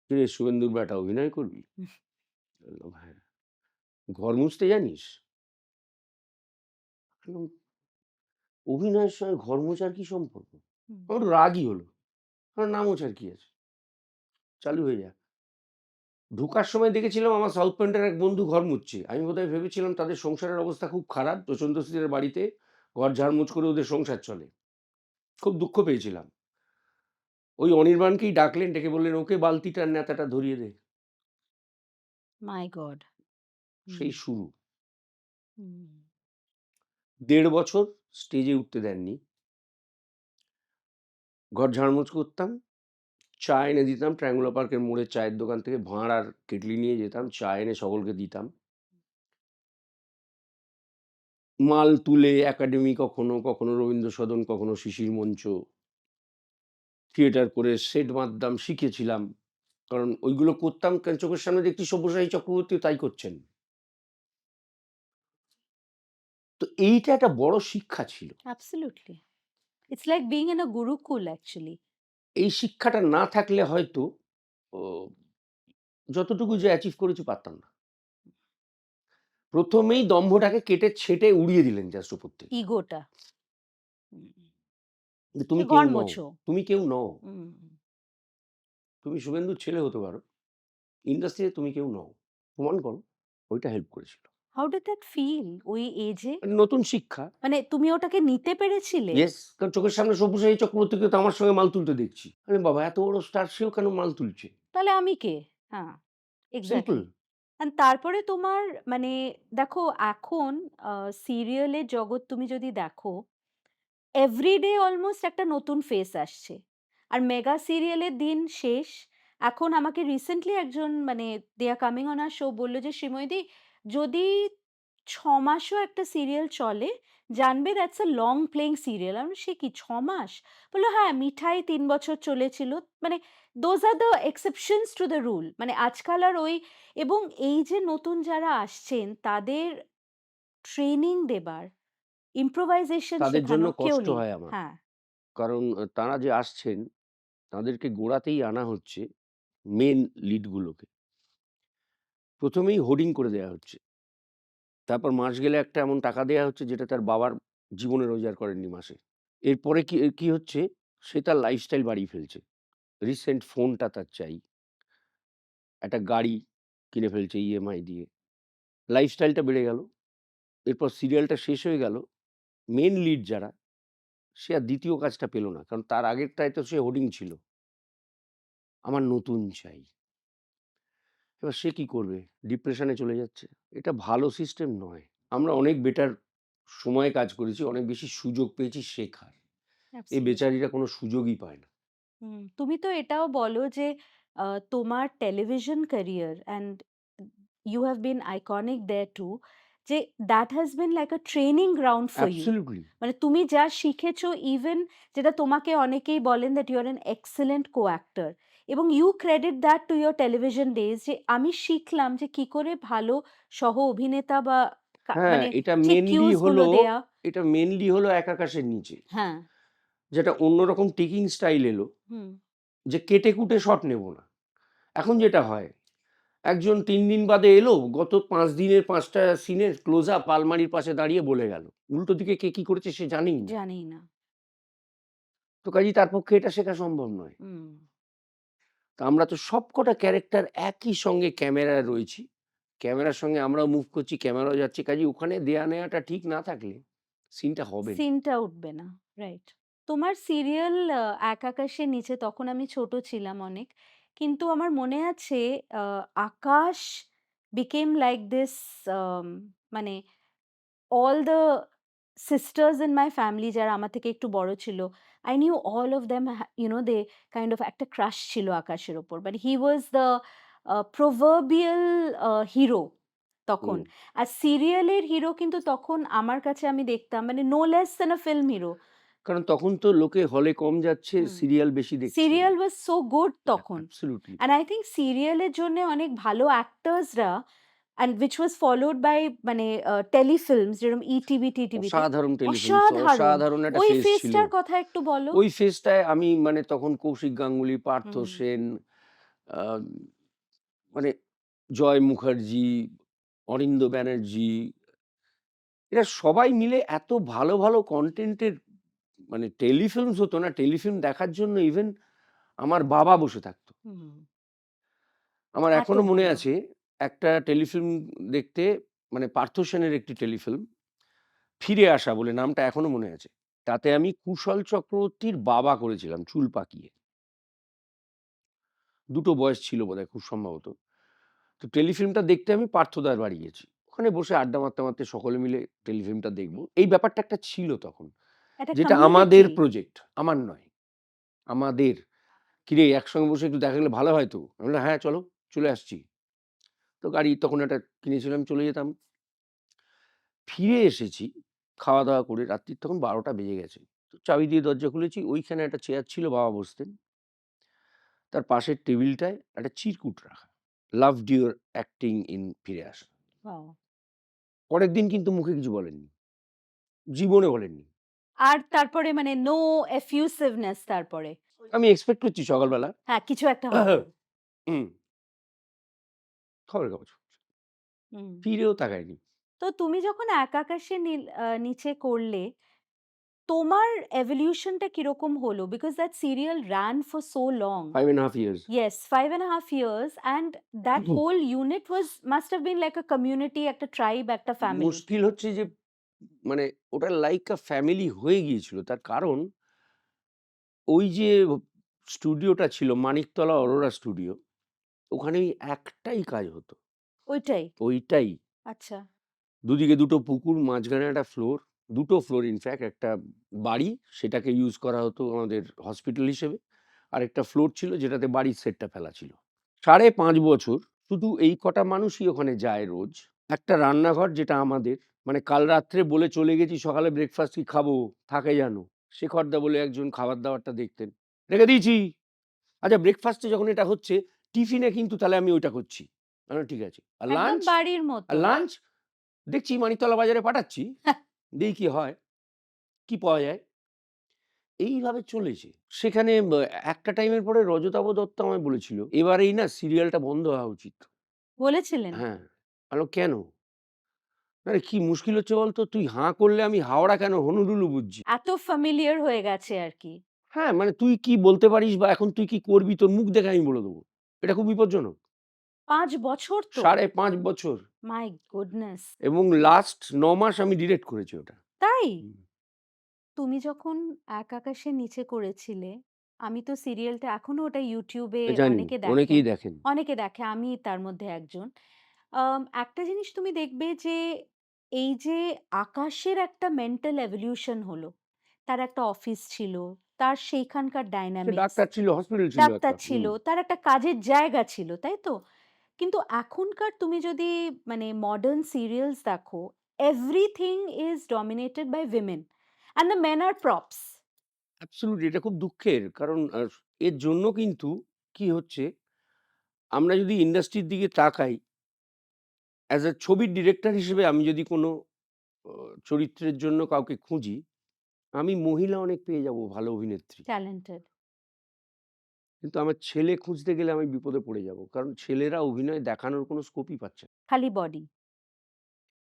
"কিরে শুভেন্দুর বেটা অভিনয় করবি?" হুম, বললাম, "হ্যাঁ।" "ঘর মুছতে জানিস?" বললাম, "অভিনয়ের সঙ্গে ঘর মোছার কি সম্পর্ক?" হুম। আমার একটু রাগই হলো। না মোছার কি আছে? চালু হয়ে যা। ঢোকার সময় দেখেছিলাম আমার সাউথ পয়েন্টের এক বন্ধু ঘর মুছছে। আমি বোধহয় ভেবেছিলাম তাদের সংসারের অবস্থা খুব খারাপ। প্রচণ্ড শীতের বাড়িতে ঘর ঝাড়মুছ করে ওদের সংসার চলে। খুব দুঃখ পেয়েছিলাম। ওই অনির্বাণকেই ডাকলেন, ডেকে বললেন, "ওকে বালতিটার ন্যাতাটা ধরিয়ে দে।" মাই গড! হুম, সেই শুরু। হুম। ১.৫ বছর স্টেজে উঠতে দেননি। ঘর ঝাড়মুছ করতাম। চা এনে দিতাম ট্রায়াঙ্গুলার পার্কের মোড়ের চায়ের দোকান থেকে ভাঁড় আর কেটলি নিয়ে যেতাম। চা এনে সকলকে দিতাম। মাল তুলে একাডেমি কখনো, কখনো রবীন্দ্র সদন, কখনো শিশির মঞ্চ, থিয়েটার করে সেট বাঁধতাম, শিখেছিলাম। কারণ ওইগুলো করতাম কারণ চোখের সামনে দেখছি সব্যসাচী চক্রবর্তীও তাই করছেন। তো এইটা একটা বড় শিক্ষা ছিল। Absolutely. It's like being in a Gurukul actually. এই শিক্ষাটা না থাকলে হয়তো ও যতটুকু যে অ্যাচিভ করেছি পারতাম না। ১ম এই দম্ভটাকে কেটে ছেঁটে উড়িয়ে দিলেন জাস্ট উপর থেকে। ইগোটা। হুম। যে তুমি কেউ ঘর নও, মোছো। তুমি কেউ নও। হুম। তুমি শুভেন্দুর ছেলে হতে পারো। ইন্ডাস্ট্রিতে তুমি কেউ নও। প্রমাণ করো। ওইটা হেল্প করেছিল। How did that feel ওই এজে? মানে নতুন শিক্ষা। মানে তুমি ওটাকে নিতে পেরেছিলে? ইয়েস, কারণ চোখের সামনে সব্যসাচী চক্রবর্তীকে তো আমার সঙ্গে মাল তুলতে দেখছি। আরে বাবা এত বড় স্টার সেও কেন মাল তুলছে? তাহলে আমি কে? হ্যাঁ, সিম্পল। এক্সাক্টলি। অ্যান্ড তারপরে তোমার মানে দেখো এখন আ সিরিয়ালের জগৎ তুমি যদি দেখো এভরিডে অলমোস্ট একটা নতুন ফেস আসছে। আর মেগা সিরিয়ালের দিন শেষ। এখন আমাকে রিসেন্টলি একজন মানে they are coming on our show বলল যে, "শ্রীময়ীদি যদি ৬ মাসও একটা সিরিয়াল চলে, জানবে that's a long playing serial." আমি বললাম, "সে কি ৬ মাস?" বলল, "হ্যাঁ, মিঠাই ৩ বছর চলেছিল।" মানে those are the exceptions to the rule. মানে আজকাল আর ওই এবং এই যে নতুন যারা আসছেন তাদের ট্রেনিং দেবার ইম্প্রোভাইজেশন তাদের জন্য শেখানোর কেউ কষ্ট নেই। হয় আমার। হ্যাঁ, কারণ তারা যে আসছেন তাদেরকে গোড়াতেই আনা হচ্ছে মেইন লিড গুলোকে। ১ম এই হোর্ডিং করে দেয়া হচ্ছে। তারপর মাস গেলে একটা এমন টাকা দেয়া হচ্ছে যেটা তার বাবার জীবনে রোজগার করেননি মাসে। এরপরে কি হচ্ছে? সে তার লাইফস্টাইল বাড়িয়ে ফেলছে। রিসেন্ট ফোনটা তার চাই। একটা গাড়ি কিনে ফেলছে ইএমআই দিয়ে। লাইফস্টাইলটা বেড়ে গেল। এরপর সিরিয়ালটা শেষ হয়ে গেল। মেইন লিড যারা, সে আর ২য় কাজটা পেল না। কারণ তার আগেরটায় তো সে হোর্ডিং ছিল। আমার নতুন চাই। এবার সে কি করবে? ডিপ্রেশনে চলে যাচ্ছে। এটা ভালো সিস্টেম নয়। আমরা অনেক বেটার সময়ে কাজ করেছি, অনেক বেশি সুযোগ পেয়েছি শেখার। এই অ্যাবসোলিউটলি। বেচারীরা কোনো সুযোগই পায় না। হুম, তুমি তো এটাও বলো যে তোমার television career and you have been iconic there too যে that has been like a training ground for you. Absolutely. মানে তুমি যা শিখেছো ইভেন যেটা তোমাকে অনেকেই বলেন that you are an excellent co actor এবং you credit that to your television days যে আমি শিখলাম যে কি করে ভালো সহ অভিনেতা বা হ্যাঁ, মানে যে কিউজ গুলো দেয়া। এটা মেইনলি হলো এক আকাশের নিচে। হ্যাঁ। যেটা অন্যরকম টেকিং স্টাইল এলো হুম। যে কেটে-কুটে শট নেব না। এখন যেটা হয়, একজন ৩ দিন বাদে এলো, গত ৫ দিনের ৫ টা সিনের ক্লোজ আপ আলমারির পাশে দাঁড়িয়ে বলে গেল। উল্টো দিকে কে কি করেছে সে জানেই না। জানি না। তো কাজেই তার পক্ষে এটা শেখা সম্ভব নয়। হুম। তো আমরা তো সবকটা ক্যারেক্টার একই সঙ্গে ক্যামেরায় রয়েছি। ক্যামেরার সঙ্গে আমরাও মুভ করছি, ক্যামেরাও যাচ্ছে। কাজেই ওখানে দেয়া নেয়াটা ঠিক না থাকলে সিনটা হবে না। সিনটা উঠবে না। রাইট। তোমার সিরিয়াল 'এক আকাশের নিচে' তখন আমি ছোট ছিলাম অনেক। কিন্তু আমার মনে আছে আ আকাশ became like this মানে all the sisters in my family যারা আমার থেকে একটু বড় ছিল, I knew all of them you know they kind of একটা ক্রাশ ছিল আকাশের উপর। But he was the proverbial hero তখন। হুম। আর সিরিয়ালের হিরো কিন্তু তখন আমার কাছে আমি দেখতাম মানে no less than a film hero কারণ তখন তো লোকে হলে কম যাচ্ছে, হুম। সিরিয়াল বেশি দেখছে। সিরিয়াল ওয়াজ সো গুড তখন। অ্যাবসোলিউটলি। অ্যান্ড আই থিংক সিরিয়ালের জন্যে অনেক ভালো অ্যাক্টর্সরা and which was followed by মানে টেলিফিল্মস যেরকম ইটিভিতে অসাধারণ টেলিফিল্মস, অসাধারণ। অসাধারণ একটা ওই ফেজ ছিল। ফেজটার কথা একটু বলো? ওই ফেজটায় আমি মানে তখন কৌশিক গাঙ্গুলি, পার্থ হুম। সেন, আ মানে জয় মুখার্জি, অরিন্দ্য ব্যানার্জি, এরা সবাই মিলে এত ভালো, ভালো কনটেন্টের মানে টেলিফিল্মস হতো না, টেলিফিল্ম দেখার জন্য ইভেন আমার বাবা বসে থাকতো। হুম। আমার এত এখনো মনে ভালো। আছে একটা টেলিফিল্ম দেখতে, মানে পার্থ সেনের একটি টেলিফিল্ম, 'ফিরে আসা' বলে, নামটা এখনো মনে আছে। তাতে আমি কুশল চক্রবর্তীর বাবা করেছিলাম চুল পাকিয়ে। ২ টো বয়স ছিল বোধহয় খুব সম্ভবত। তো টেলিফিল্মটা দেখতে আমি পার্থদার বাড়ি গেছি। ওখানে বসে আড্ডা মারতে, মারতে সকলে মিলে টেলিফিল্মটা দেখব। এই ব্যাপারটা একটা ছিল তখন। একটা যেটা আমাদের কমিউনিটি। প্রজেক্ট, আমার নয়। আমাদের। "কিরে একসঙ্গে বসে একটু দেখা গেলে ভালো হয় তো?" আমি বললাম, "হ্যাঁ, চলো, চলে আসছি।" তো গাড়ি তখন একটা কিনেছিলাম, চলে যেতাম। ফিরে এসেছি খাওয়া-দাওয়া করে, রাত্রির তখন ১২টা বেজে গেছে। তো চাবি দিয়ে দরজা খুলেছি, ওইখানে একটা চেয়ার ছিল, বাবা বসতেন। তার পাশের টেবিলটায় একটা চিরকুট রাখা। "লাভড ইউর অ্যাক্টিং ইন 'ফিরে আসা'।" ওয়াও! পরের দিন কিন্তু মুখে কিছু বলেননি। জীবনে বলেননি। আর তারপরে মানে নো এফিউসিভনেস তারপরে। আমি এক্সপেক্ট করছি সকালবেলা হ্যাঁ, কিছু একটা হবে। হুম, খবরের কাগজ। হুম। ফিরেও তাকায়নি। তো তুমি যখন এক আকাশের নিচে করলে, তোমার এভলিউশনটা কিরকম হলো? Because that serial ran for so long. 5 1/2 years. Yes, 5.5 years and that whole unit was must have been like a community, একটা tribe, একটা family. মুশকিল হচ্ছে যে মানে ওটা লাইক আ ফ্যামিলি হয়ে গিয়েছিল। তার কারণ ওই যে স্টুডিওটা ছিল মানিকতলা অরোরা স্টুডিও, ওখানে ওই একটাই কাজ হতো। ওইটাই। ওইটাই। আচ্ছা। দুদিকে ২ টো পুকুর, মাঝখানে একটা ফ্লোর, ২ টো ফ্লোর ইনফ্যাক্ট, একটা বাড়ি, সেটাকে ইউজ করা হতো আমাদের হসপিটাল হিসেবে। আরেকটা ফ্লোর ছিল যেটাতে বাড়ির সেটটা ফেলা ছিল। ৫.৫ বছর শুধু এই কটা মানুষই ওখানে যায় রোজ। একটা রান্নাঘর যেটা আমাদের, মানে কাল রাত্রে বলে চলে গেছি সকালে ব্রেকফাস্ট কি খাবো? থাকে যেন। শেখরদা বলে একজন খাবার-দাবারটা দেখতেন। রেখে দিয়েছি। আচ্ছা ব্রেকফাস্টে যখন এটা হচ্ছে, টিফিনে কিন্তু তাহলে আমি ওইটা করছি। আমি বললাম ঠিক আছে। আর একদম লাঞ্চ? বাড়ির আর মতো। লাঞ্চ? দেখছি মানিকতলা বাজারে পাঠাচ্ছি। দেখি কি হয়, কি পাওয়া যায়। এইভাবে চলেছে। সেখানে একটা টাইমের পরে রজতাভ দত্ত আমায় বলেছিল, "এবার এই না সিরিয়ালটা বন্ধ হওয়া উচিত।" বলেছিলেন? হ্যাঁ। আমি বললাম, "কেন?" আরে কি মুশকিল হচ্ছে বলতো? তুই হাঁ করলে আমি হাওড়া কেন হনুলুলু বুঝছি। এত ফ্যামিলিয়ার হয়ে গেছে আরকি। হ্যাঁ, মানে তুই কি বলতে পারিস বা এখন তুই কি করবি তোর মুখ দেখে আমি বলে দেবো। এটা খুব বিপজ্জনক। ৫ বছর তো। ৫.৫ বছর মাই গুডনেস! এবং লাস্ট ৯ মাস আমি ডিরেক্ট করেছি ওটা। তাই? হুম। তুমি যখন 'এক আকাশের নিচে' করেছিলে, আমি তো সিরিয়ালটা এখনো ওটা YouTube এ জানি অনেকে দেখেন। অনেকেই দেখেন। অনেকে দেখে, আমি তার মধ্যে একজন। একটা জিনিস তুমি দেখবে যে, এই যে আকাশের একটা মেন্টাল এভলিউশন হলো। তার একটা অফিস ছিল, তার সেইখানকার সে ডায়নামিক্স, ডাক্তার ছিল, হসপিটাল ছিল ডাক্তার একটা। ছিল, তার একটা কাজের জায়গা ছিল, তাই তো? কিন্তু এখনকার তুমি যদি মানে মডার্ন সিরিয়ালস দেখো, everything is dominated by women and the men are props. Absolutely এটা খুব দুঃখের। কারণ এর জন্য কিন্তু কি হচ্ছে, আমরা যদি ইন্ডাস্ট্রির দিকে তাকাই, অ্যাজ আ ছবির ডিরেক্টর হিসেবে আমি যদি কোনো অ চরিত্রের জন্য কাউকে খুঁজি, আমি মহিলা অনেক পেয়ে যাবো ভালো অভিনেত্রী। ট্যালেন্টেড। কিন্তু আমার ছেলে খুঁজতে গেলে আমি বিপদে পড়ে যাবো। কারণ ছেলেরা অভিনয় দেখানোর কোনো স্কোপই পাচ্ছে না। খালি বডি।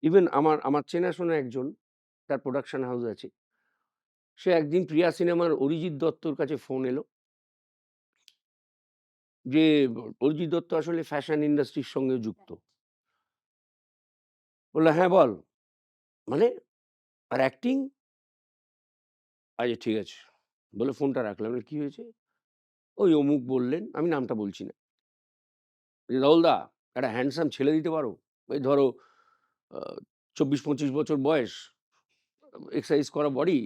ইভেন আমার চেনাশোনা একজন, তার প্রোডাকশন হাউস আছে। সে একদিন প্রিয়া সিনেমার অরিজিৎ দত্তর কাছে ফোন এলো যে, অরিজিৎ দত্ত আসলে ফ্যাশন ইন্ডাস্ট্রির সঙ্গে যুক্ত। বলল, "হ্যাঁ, বল।" "মানে? আর অ্যাক্টিং?" আচ্ছা ঠিক আছে। বলে ফোনটা রাখলাম। আমি বললাম, "কি হয়েছে?" "ওই অমুক বললেন।" আমি নামটা বলছি না। "রাহুলদা, একটা হ্যান্ডসাম ছেলে দিতে পারো? এই ধরো আ ২৪-২৫ বছর বয়স, এক্সারসাইজ করা বডি,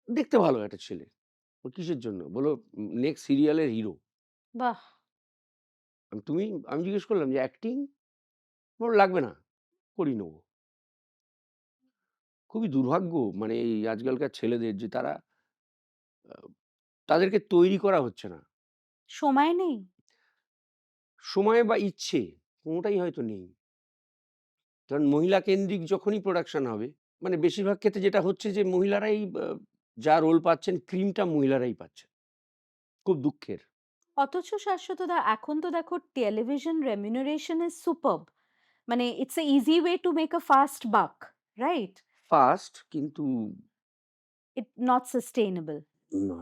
দেখতে ভালো একটা ছেলে।" "কিসের জন্য?" বলল, নেক্সট সিরিয়ালের হিরো।" বাহ! তুমি? আমি জিজ্ঞেস করলাম যে, "অ্যাক্টিং?" বলল, "লাগবে না, করিয়ে নেবো।" খুবই দুর্ভাগ্য মানে এই আজকালকার ছেলেদের যে তারা আ তাদেরকে তৈরি করা হচ্ছে না। সময় নেই? সময় বা ইচ্ছে কোনটাই হয়তো নেই। কারণ মহিলা কেন্দ্রিক যখনই প্রোডাকশন হবে, মানে বেশিরভাগ ক্ষেত্রে যেটা হচ্ছে যে মহিলারাই যা রোল পাচ্ছেন ক্রিমটা মহিলারাই পাচ্ছেন। খুব দুঃখের। অথচ শাশ্বতদা এখন তো দেখো টেলিভিশন রেমিউনারেশন ইজ সুপারব। মানে it's a easy way to make a fast buck, right? Fast কিন্তু ইট নট সাস্টেইনেবল। না।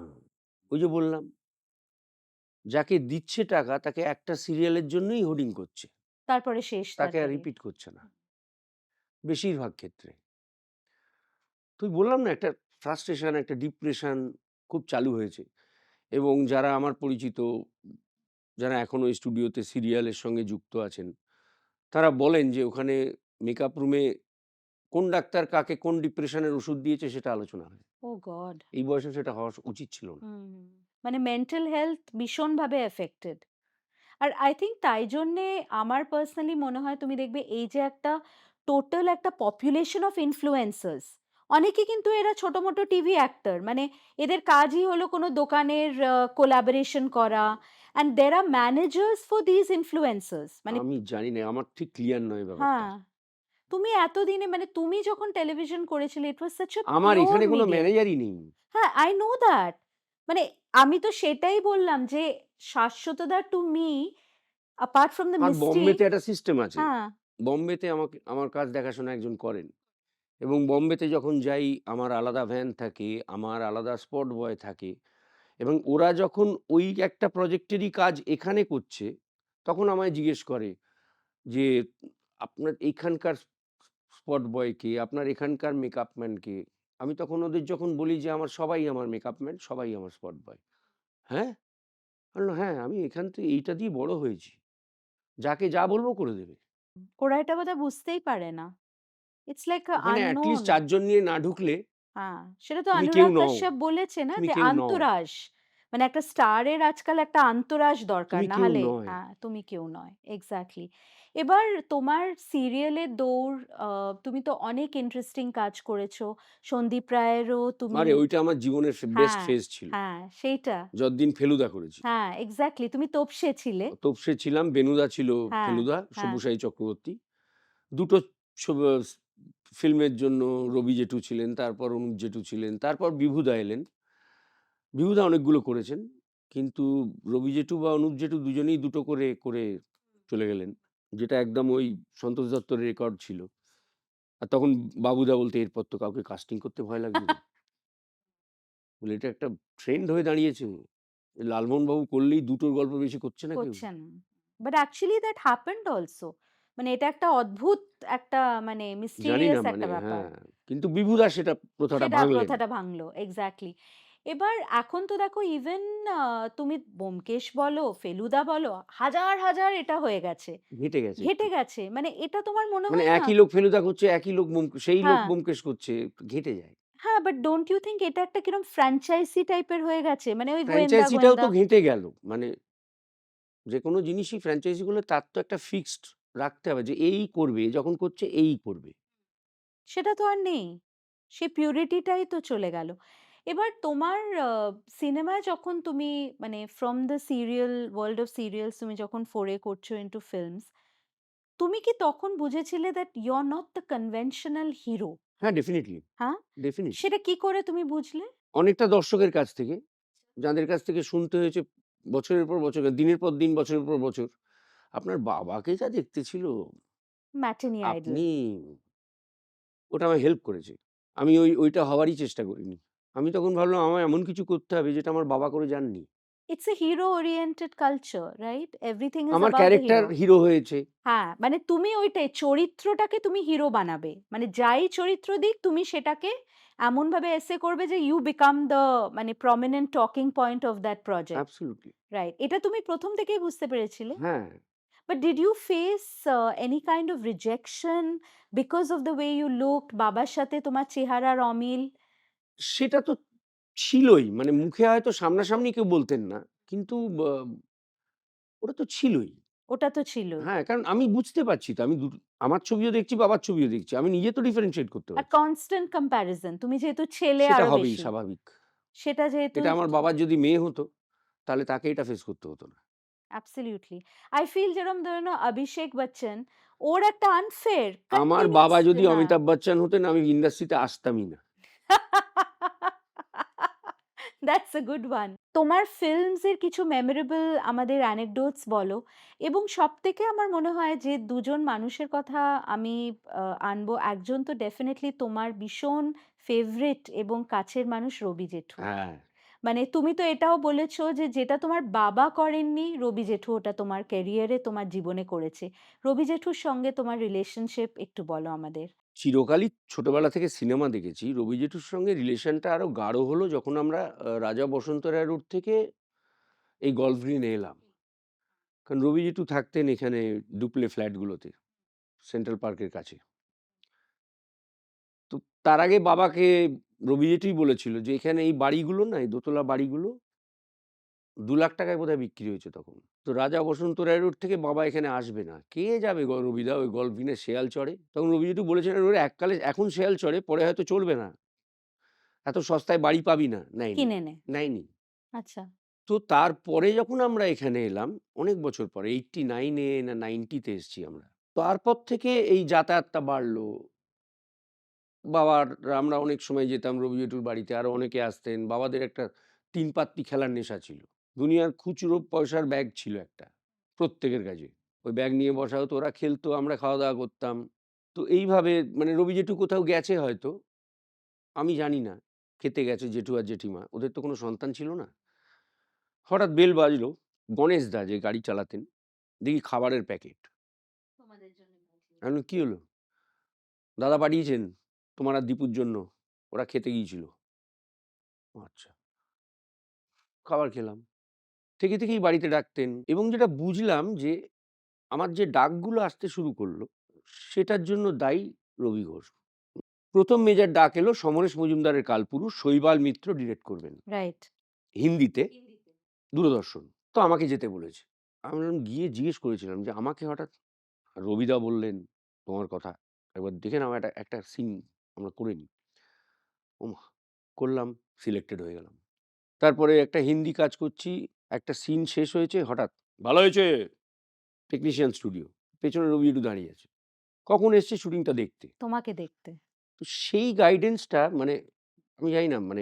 ওই যে বললাম, যাকে দিচ্ছে টাকা তাকে একটা সিরিয়ালের জন্যই হোর্ডিং করছে। তারপরে শেষ তাকে আর তাড়াতাড়ি। রিপিট করছে না। বেশিরভাগ ক্ষেত্রে। তো ওই বললাম না একটা ফ্রাস্ট্রেশন, একটা ডিপ্রেশন খুব চালু হয়েছে। এবং যারা আমার পরিচিত, যারা এখনো স্টুডিওতে সিরিয়ালের সঙ্গে যুক্ত আছেন, তারা বলেন যে ওখানে মেকআপ রুমে কোন ডাক্তার কাকে কোন ডিপ্রেশনের ওষুধ দিয়েছে সেটা আলোচনা হয়। ওহ গড! এই বয়সে সেটা হওয়া উচিত ছিল না। হুম। মানে মেন্টাল হেলথ ভীষণভাবে এফেক্টেড। আর আই থিংক তাই জন্যে আমার পার্সোনালি মনে হয় তুমি দেখবে এই যে একটা টোটাল একটা পপুলেশন অফ ইনফ্লুয়েন্সার্স, অনেকে কিন্তু এরা ছোট-মোটো টিভি অ্যাক্টর। মানে এদের কাজই হলো কোনো দোকানের কোলাবোরেশন করা and there are managers for this influencers. মানে আমি জানি না, আমার ঠিক ক্লিয়ার নয় ব্যাপারটা। হ্যাঁ, তুমি এতদিনে মানে তুমি যখন টেলিভিশন করেছিলে ইট ওয়াজ সাচ আ আমার পিওর এখানে কোনো মিডিয়াম। ম্যানেজারই নেই। হ্যাঁ, I know that. মানে আমি তো সেটাই বললাম যে শাশ্বতদা to me apart from the আমার mystique। বম্বেতে একটা সিস্টেম আছে। হ্যাঁ, বম্বেতে আমার কাজ দেখাশোনা একজন করেন। এবং বম্বেতে যখন যাই আমার আলাদা ভ্যান থাকে, আমার আলাদা স্পট বয় থাকে এবং ওরা যখন ওই একটা প্রজেক্টেরই কাজ এখানে করছে, তখন আমায় জিজ্ঞেস করে যে, "আপনার এইখানকার স্পট বয় কে? আপনার এখানকার মেকআপ ম্যান কে?" আমি তখন ওদের যখন বলি যে, "আমার সবাই আমার মেকআপ ম্যান, সবাই আমার স্পট বয়।" "হ্যাঁ?" আমি বললাম, "হ্যাঁ, আমি এখান থেকে এইটা দিয়ে বড় হয়েছি। যাকে যা বলব করে দেবে। ওরা এটা বোধহয় বুঝতেই পারে না। ইটস লাইক আ ওখানে এট আননোন। লিস্ট ৪ জন নিয়ে না ঢুকলে হ্যাঁ, সেটা তো তুমি কেউ অনুরাগ নও, কাশ্যপ বলেছে না তুমি যে কেউ নও, আন্তরাজ। মানে একটা স্টারের আজকাল একটা আন্তরাজ দরকার। তুমি না কেউ হলে নয়।" হ্যাঁ, তুমি কেউ নয়। এক্সাক্টলি। এবার তোমার সিরিয়ালের দৌড়, তুমি তো অনেক ইন্টারেস্টিং কাজ করেছো। সন্দীপ রায়েরও তুমি। আরে ওইটা আমার জীবনের বেস্ট হ্যাঁ, ফেজ ছিল। হ্যাঁ, সেইটা। যতদিন ফেলুদা করেছি। হ্যাঁ, এক্সাক্টলি তুমি তোপসে ছিলে। তোপসে ছিলাম, বেনুদা ছিল হ্যাঁ, ফেলুদা, হ্যাঁ। সব্যসাচী চক্রবর্তী। ২ টো ছব ফিল্মের জন্য রবি জেঠু ছিলেন, তারপর অনুপ জেঠু ছিলেন, তারপর বিভুদা এলেন। বিভুদা অনেকগুলো করেছেন। কিন্তু রবি জেঠু বা অনুপ জেঠু দুজনেই ২ টো করে চলে গেলেন। যেটা একদম ওই সন্তোষ দত্তের রেকর্ড ছিল। আর তখন বাবুদা বলতো, "এরপর তো কাউকে কাস্টিং করতে ভয় লাগবে রে।" বলি, "এটা একটা ট্রেন্ড হয়ে দাঁড়িয়েছে। লালমোহনবাবু করলেই ২ টোর গল্প বেশি করছে না কেউ।" করছে না। But actually that happened also. মানে এটা একটা অদ্ভুত একটা মানে জানি না মিস্টেরিয়াস একটা মানে ব্যাপার। হ্যাঁ, কিন্তু বিভুদা সেটা প্রথাটা সেটা ভাঙলেন। প্রথাটা ভাঙলো। এক্সাক্টলি। এবার এখন তো দেখো ইভেন আ তুমি ব্যোমকেশ বলো, ফেলুদা বলো, হাজার, হাজার এটা হয়ে গেছে। ঘেঁটে গেছে একটু। ঘেঁটে গেছে। মানে এটা তোমার মনে মানে হয় না? একই লোক ফেলুদা করছে, একই লোক সেই লোক হ্যাঁ, ব্যোমকেশ করছে, ঘেঁটে যায়। হ্যাঁ, বাট ডোন্ট ইউ থিংক এটা একটা কিরম ফ্র্যাঞ্চাইজি টাইপের হয়ে গেছে? মানে ওই গোয়েন্দা, ফ্র্যাঞ্চাইজিটাও তো গোয়েন্দা। ঘেঁটে গেল। মানে যেকোনো জিনিসই ফ্র্যাঞ্চাইজি করলে তার তো একটা ফিক্সড রাখতে হবে যে এই করবে, এ যখন করছে এই করবে। সেটা তো আর নেই। সেই পিউরিটিটাই তো চলে গেল। এবার তোমার সিনেমায় যখন তুমি মানে from the serial world of serials তুমি যখন ফোরে করছো ইন্টু ফিল্মস, তুমি কি তখন বুঝেছিলে that you are not the conventional hero? হ্যাঁ, ডেফিনিটলি, হ্যাঁ? ডেফিনিটলি। সেটা কি করে তুমি বুঝলে? অনেকটা দর্শকের কাছ থেকে, যাদের কাছ থেকে শুনতে হয়েছে বছরের পর বছর, দিনের পর দিন, বছরের পর বছর। আপনার বাবাকে যা দেখতে ছিল, ম্যাটিনি আইডল। আপনি ওটা আমায় হেল্প করেছে। আমি ওইটা হওয়ারই চেষ্টা করিনি। আমি তখন ভাবলাম আমায় এমন কিছু করতে হবে যেটা আমার বাবা করে যাননি। It's a hero oriented culture, right? Everything is আমার about the character hero. Hero হয়েছে। হ্যাঁ, মানে তুমি ওইটাই চরিত্রটাকে তুমি হিরো বানাবে। মানে যাই চরিত্র দিক তুমি সেটাকে এমনভাবে এসে করবে যে ইউ বিকাম দ্য মানে prominent talking point of that project. Absolutely. Right. এটা তুমি ১ম থেকেই বুঝতে পেরেছিলে? হ্যাঁ, but did you face any kind of rejection because of the way you looked? বাবার সাথে তোমার চেহারার অমিল? সেটা তো ছিলই। মানে মুখে হয়তো সামনাসামনি কেউ বলতেন না। কিন্তু ওটা তো ছিলই। ওটা তো ছিলই। হ্যাঁ, কারণ আমি বুঝতে পারছি তো। আমি আমার ছবিও দেখছি, বাবার ছবিও দেখছি। আমি নিজে তো ডিফারেনশিয়েট করতে আর পারছি। Constant comparison. তুমি যেহেতু ছেলে সেটা আরো হবেই বেশি। স্বাভাবিক। সেটা যেহেতু এটা আমার বাবার যদি মেয়ে হতো, তাহলে তাকে এটা ফেস করতে হতো না। অ্যাবসোলিউটলি। আই ফিল যেরকম ধরে নাও অভিষেক বচ্চন, ওর একটা আনফেয়ার আমার কন্টিনিউয়াস বাবা যদি হ্যাঁ। অমিতাভ বচ্চন হতেন, আমি ইন্ডাস্ট্রিতে আসতামই না। That's a good one. তোমার ফিল্মস এর কিছু মেমোরেবল আমাদের অ্যানেকডোটস বলো এবং সবথেকে আমার মনে হয় যে ২ জন মানুষের কথা আমি আনবো। একজন তো ডেফিনিটলি তোমার ভীষণ ফেভারিট এবং কাছের মানুষ রবি জেঠু। হ্যাঁ, মানে তুমি তো এটাও বলেছ যে যেটা তোমার বাবা করেননি, রবি জেঠু ওটা তোমার ক্যারিয়ারে, তোমার জীবনে করেছে। রবি জেঠুর সঙ্গে তোমার রিলেশনশিপ একটু বলো আমাদের। চিরকালই ছোটবেলা থেকে সিনেমা দেখেছি। রবি জেঠুর সঙ্গে রিলেশনটা আরো গাঢ় হলো যখন আমরা রাজা বসন্ত রায় রোড থেকে এই গল্ফ গ্রিনে এলাম। কারণ রবি জেঠু থাকতেন এখানে ডুপ্লে ফ্ল্যাটগুলোতে, সেন্ট্রাল পার্কের কাছে। তো তার আগে বাবাকে রবি জেঠুই বলেছিল যে, "এখানে এই বাড়িগুলো না, এই দোতলা বাড়িগুলো ৳2,00,000 য় বোধহয় বিক্রি হয়েছে তখন।" তো রাজা বসন্ত রায় রোড থেকে বাবা এখানে আসবে না। কে যাবে রবিদা ওই গল্ফ গ্রিনে শেয়াল চড়ে? তখন রবি জেঠু বলেছিলেন, "ওরে এককালে এখন শেয়াল চড়ে, পরে হয়তো চড়বে না। এত সস্তায় বাড়ি পাবি না।" নেয়নি, কিনে নে। নেয়নি। আচ্ছা। তো তারপরে যখন আমরা এখানে এলাম, অনেক বছর পরে 89 এ না 90 তে এসছি আমরা। তারপর থেকে এই যাতায়াতটা বাড়লো। বাবার আমরা অনেক সময় যেতাম রবি জেঠুর বাড়িতে। আরো অনেকে আসতেন। বাবাদের একটা ৩ পাত্তি খেলার নেশা ছিল। দুনিয়ার খুচরো পয়সার ব্যাগ ছিল একটা, প্রত্যেকের কাছে। ওই ব্যাগ নিয়ে বসা হতো, ওরা খেলতো, আমরা খাওয়া-দাওয়া করতাম। তো এইভাবে মানে রবি জেঠু কোথাও গেছে হয়তো, আমি জানি না। খেতে গেছে জেঠু আর জেঠিমা। ওদের তো কোনো সন্তান ছিল না। হঠাৎ বেল বাজলো। গণেশদা যে গাড়ি চালাতেন, দেখি খাবারের প্যাকেট। তোমাদের জন্য পাঠিয়েছি। আমি বললাম, "কি হলো?" "দাদা পাঠিয়েছেন, তোমার আর দীপুর জন্য। ওরা খেতে গিয়েছিল।" আচ্ছা। খাবার খেলাম। থেকেই বাড়িতে ডাকতেন এবং যেটা বুঝলাম যে আমার যে ডাকগুলো আসতে শুরু করলো, সেটার জন্য দায়ী রবি ঘোষ। ১ম মেজার ডাক এলো সমরেশ মজুমদারের 'কালপুরুষ', শৈবাল মিত্র ডিরেক্ট করবেন। রাইট। হিন্দিতে, দূরদর্শন। তো আমাকে যেতে বলেছে। আমি বললাম গিয়ে জিজ্ঞেস করেছিলাম যে, "আমাকে হঠাৎ" রবিদা বললেন, "তোমার কথা একবার দেখে নাও একটা একটা সিন আমরা করে নিই।" ওমা! করলাম, সিলেক্টেড হয়ে গেলাম। তারপরে একটা হিন্দি কাজ করছি, একটা সিন শেষ হয়েছে হঠাৎ, "ভালো হয়েছে।" Technician studio. পেছনে রবি একটু দাঁড়িয়ে আছে। কখন এসছে শুটিংটা দেখতে। তোমাকে দেখতে। তো সেই গাইডেন্সটা মানে আমি জানি না মানে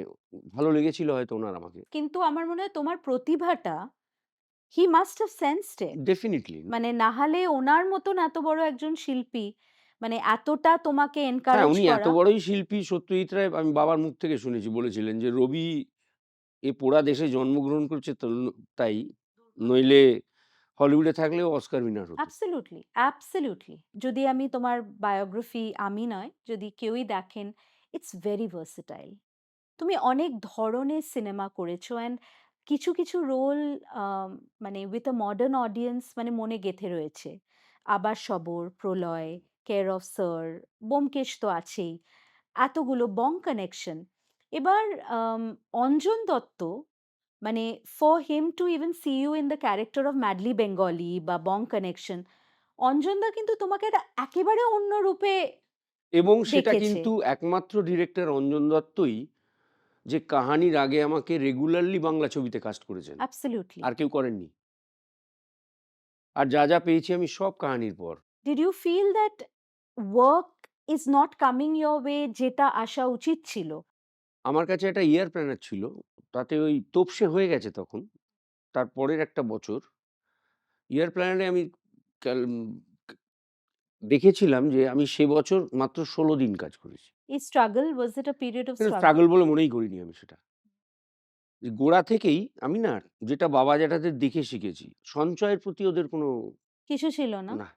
ভালো লেগেছিল হয়তো উনার আমাকে। কিন্তু আমার মনে হয় তোমার প্রতিভাটা he must have sensed it. Definitely. মানে না হলে ওনার মতন এত বড় একজন শিল্পী, মানে এতটা তোমাকে হ্যাঁ, এনকারেজ উনি এত করা বড়ই শিল্পী সত্যজিৎ রায় আমি বাবার মুখ থেকে শুনেছি বলেছিলেন যে, "রবি এ পোড়া দেশে জন্মগ্রহণ করেছে তাই, নইলে হলিউডে থাকলেও অস্কার উইনার হতো।" Absolutely, absolutely. যদি আমি তোমার বায়োগ্রাফি আমি নয়, যদি কেউই দেখেন, ইটস ভেরি ভার্সেটাইল। তুমি অনেক ধরনের সিনেমা করেছো অ্যান্ড কিছু রোল আম মানে উইথ আ মডার্ন অডিয়েন্স মানে মনে গেঁথে রয়েছে। 'Abar Shabar', 'Pralay', 'care of sir', 'Byomkesh' তো আছেই। এতগুলো 'বং কানেকশন'। এবার অঞ্জন দত্ত মানে for him to even see you in the character of 'madly Bengali' বা 'বং কানেকশন' অঞ্জনদা কিন্তু তোমাকে একটা একেবারে অন্য রূপে এবং সেটা দেখেছে। কিন্তু একমাত্র ডিরেক্টর অঞ্জন দত্তই যে 'কাহানির' আগে আমাকে রেগুলারলি বাংলা ছবিতে কাস্ট করেছেন। অ্যাবসোলিউটলি। আর কেউ করেননি। আর যা পেয়েছি আমি সব 'কাহানির' পর। Did you feel that work is not coming your way যেটা আসা উচিত ছিল? আমার কাছে একটা ইয়ার প্ল্যানার ছিল। তাতে ওই তোপসে হয়ে গেছে তখন। তার পরের একটা বছর ইয়ার প্ল্যানারে আমি ক্যাল দেখেছিলাম যে আমি সে বছর মাত্র ১৬ দিন কাজ করেছি। এই struggle was it a period of কিন্তু struggle? স্ট্রাগল বলে মনেই করিনি আমি সেটা। যে গোড়া থেকেই আমি না যেটা বাবা জ্যাঠাদের দেখে শিখেছি, সঞ্চয়ের প্রতি ওদের কোনো কিছু ছিল না? না।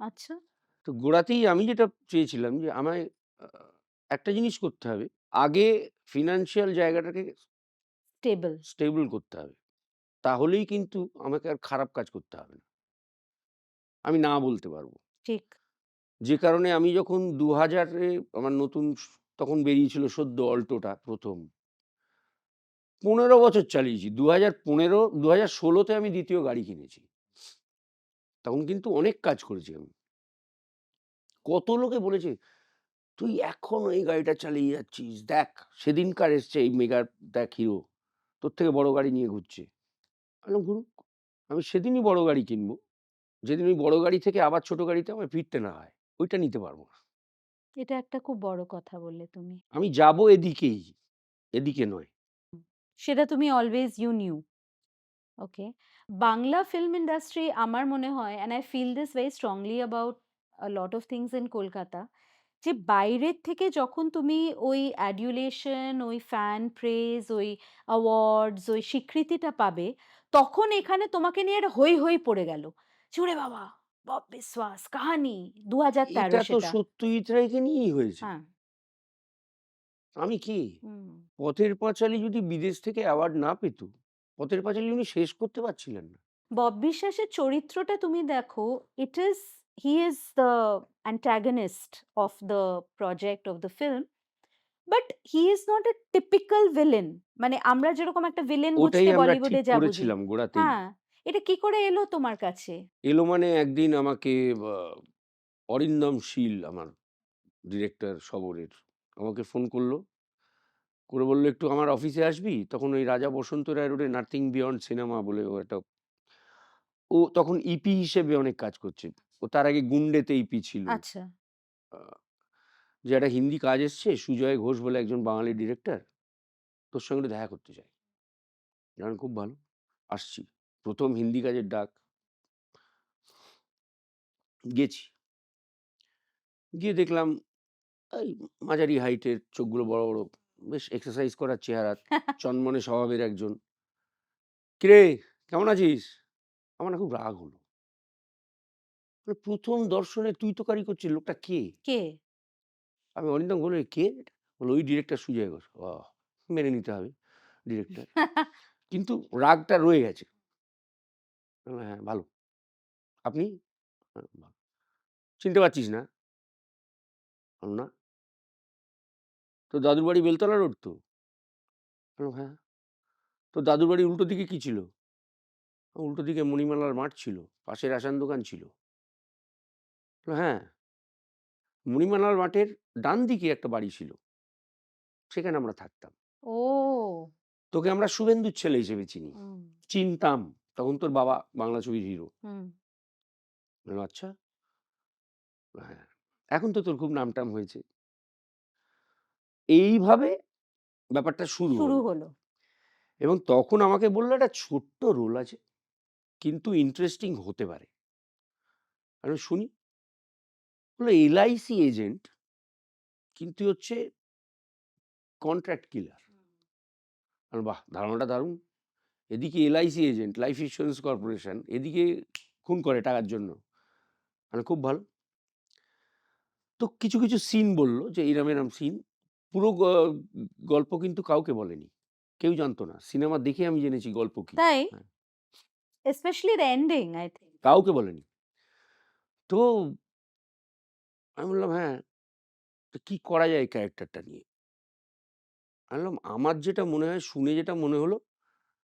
আচ্ছা। তো গোড়াতেই আমি যেটা চেয়েছিলাম যে আমায় আ একটা জিনিস করতে হবে। আগে ফিন্যান্সিয়াল জায়গাটাকে স্টেবল। স্টেবল করতে হবে। তাহলেই কিন্তু আমাকে আর খারাপ কাজ করতে হবে না। আমি না বলতে পারব। ঠিক। যে কারণে আমি যখন ২০০০ এ আমার নতুন তখন বেরিয়েছিল সদ্য অল্টোটা ১ম ১৫ বছর চালিয়েছি। ২০১৫ ২০১৬ তে আমি ২য় গাড়ি কিনেছি। তখন কিন্তু অনেক কাজ করেছি আমি। কত লোকে বলেছে, "তুই এখনো এই গাড়িটা চালিয়ে যাচ্ছিস। দেখ সেদিনকার এসছে এই মেগা দেখ হিরো। তোর থেকে বড় গাড়ি নিয়ে ঘুরছে।" আমি বললাম, "ঘুরুক। আমি সেদিনই বড় গাড়ি কিনবো, যেদিন ওই বড় গাড়ি থেকে আবার ছোট গাড়িতে আমায় ফিরতে না হয়। ওইটা নিতে পারবো না। এটা একটা খুব বড় কথা বললে তুমি। আমি যাবো এদিকেই, এদিকে নয়।" সেটা তুমি always you knew. Okay. Bangla film industry আমার মনে হয় and I feel this very strongly about a lot of things in Kolkata যে বাইরের থেকে যখন তুমি ওই অ্যাডুলেশন, ওই ফ্যান প্রেজ, ওই অ্যাওয়ার্ডস, ওই স্বীকৃতিটা পাবে, তখন এখানে তোমাকে নিয়ে একটা হৈ হৈ পড়ে গেল। যে ওরে বাবা! বব বিশ্বাস, কাহানি ২০১৩ এটা তো সেটা। সত্যজিৎ রায়কে নিয়েই হয়েছে। হ্যাঁ। আমি কি? হুম। পথের পাঁচালী যদি বিদেশ থেকে অ্যাওয়ার্ড না পেত, পথের পাঁচালী উনি শেষ করতে পারছিলেন না। বব বিশ্বাসের চরিত্রটা তুমি দেখো, it is he is the antagonist of the project of the film. But he is not a typical villain. মানে আমরা যেরকম একটা ভিলেন ওটাই বুঝতে আমরা ঠিক বলিউডে যা বুঝি। করেছিলাম গোড়াতেই। হ্যাঁ, এটা কি করে এলো তোমার কাছে? এলো মানে একদিন আমাকে আ অরিন্দম শীল আমার ডিরেক্টর শবরের আমাকে ফোন করল। করে বলল, "একটু আমার অফিসে আসবি?" তখন ওই রাজা বসন্ত রায় রোডে নাথিং বিয়ন্ড সিনেমা বলে ও একটা ও তখন ইপি হিসেবে অনেক কাজ করছে। ও তার আগে গুন্ডেতে ইপি ছিল। আচ্ছা। আ যে একটা হিন্দি কাজ এসছে, সুজয় ঘোষ বলে একজন বাঙালি ডিরেক্টর। তোর সঙ্গে একটু দেখা করতে চাই। আমি বললাম, "খুব ভালো। আসছি।" ১ম হিন্দি কাজের ডাক। গেছি। গিয়ে দেখলাম এই মাঝারি হাইটের, চোখগুলো বড়, বড়, বেশ এক্সারসাইজ করার চেহারা, চনমনে স্বভাবের একজন। "কিরে কেমন আছিস?" আমার না খুব রাগ হলো। ১ম দর্শনে তুই তোকারি করছিস, লোকটা কে? কে? আমি অরিন্দম বললাম, "কে এটা?" বলল, "ওই ডিরেক্টর সুজয় ঘোষ।" মেনে নিতে হবে ডিরেক্টর। কিন্তু রাগটা রয়ে গেছে। আমি বললাম, "হ্যাঁ, ভালো। আপনি?" "ভালো।" "চিনতে পারছিস না?" বললাম, "না।" "তোর দাদুর বাড়ি বেলতলা রোড তো?" বললাম, "হ্যাঁ।" "তোর দাদুর বাড়ির উল্টো দিকে কি ছিল?" "উল্টো দিকে মণিমালার মাঠ ছিল। পাশে রেশন দোকান ছিল।" বললাম, "হ্যাঁ।" মণিমালার মাঠের ডান দিকে একটা বাড়ি ছিল। সেখানে আমরা থাকতাম। ও! তোকে আমরা শুভেন্দুর ছেলে হিসেবে চিনি। হুম, চিনতাম। তখন তোর বাবা বাংলা ছবির হিরো। হুম। বললাম, "আচ্ছা?" হ্যাঁ। "এখন তো তোর খুব নামটাম হয়েছে।" এইভাবে ব্যাপারটা শুরু শুরু হলো। হলো। এবং তখন আমাকে বলল, "একটা ছোট্ট রোল আছে। কিন্তু ইন্টারেস্টিং হতে পারে।" আমি বললাম, "শুনি।" বলল, "এলআইসি এজেন্ট কিন্তু হচ্ছে কন্ট্রাক্ট কিলার।" আমি বললাম, "বাহ! ধারণাটা দারুণ। এদিকে LIC agent, life insurance corporation, এদিকে খুন করে টাকার জন্য। আমি বললাম, খুব ভালো।" তো কিছু, কিছু সিন বলল যে এরম, এরম সিন। পুরো গল্প কিন্তু কাউকে বলেনি। কেউ জানত না। সিনেমা দেখে আমি জেনেছি গল্প কি। তাই? হ্যাঁ, specially the ending I think. কাউকে বলেনি। তো আমি বললাম, "হ্যাঁ, তো কি করা যায় এই ক্যারেক্টারটা নিয়ে?" আমি বললাম, "আমার যেটা মনে হয় শুনে যেটা মনে হলো"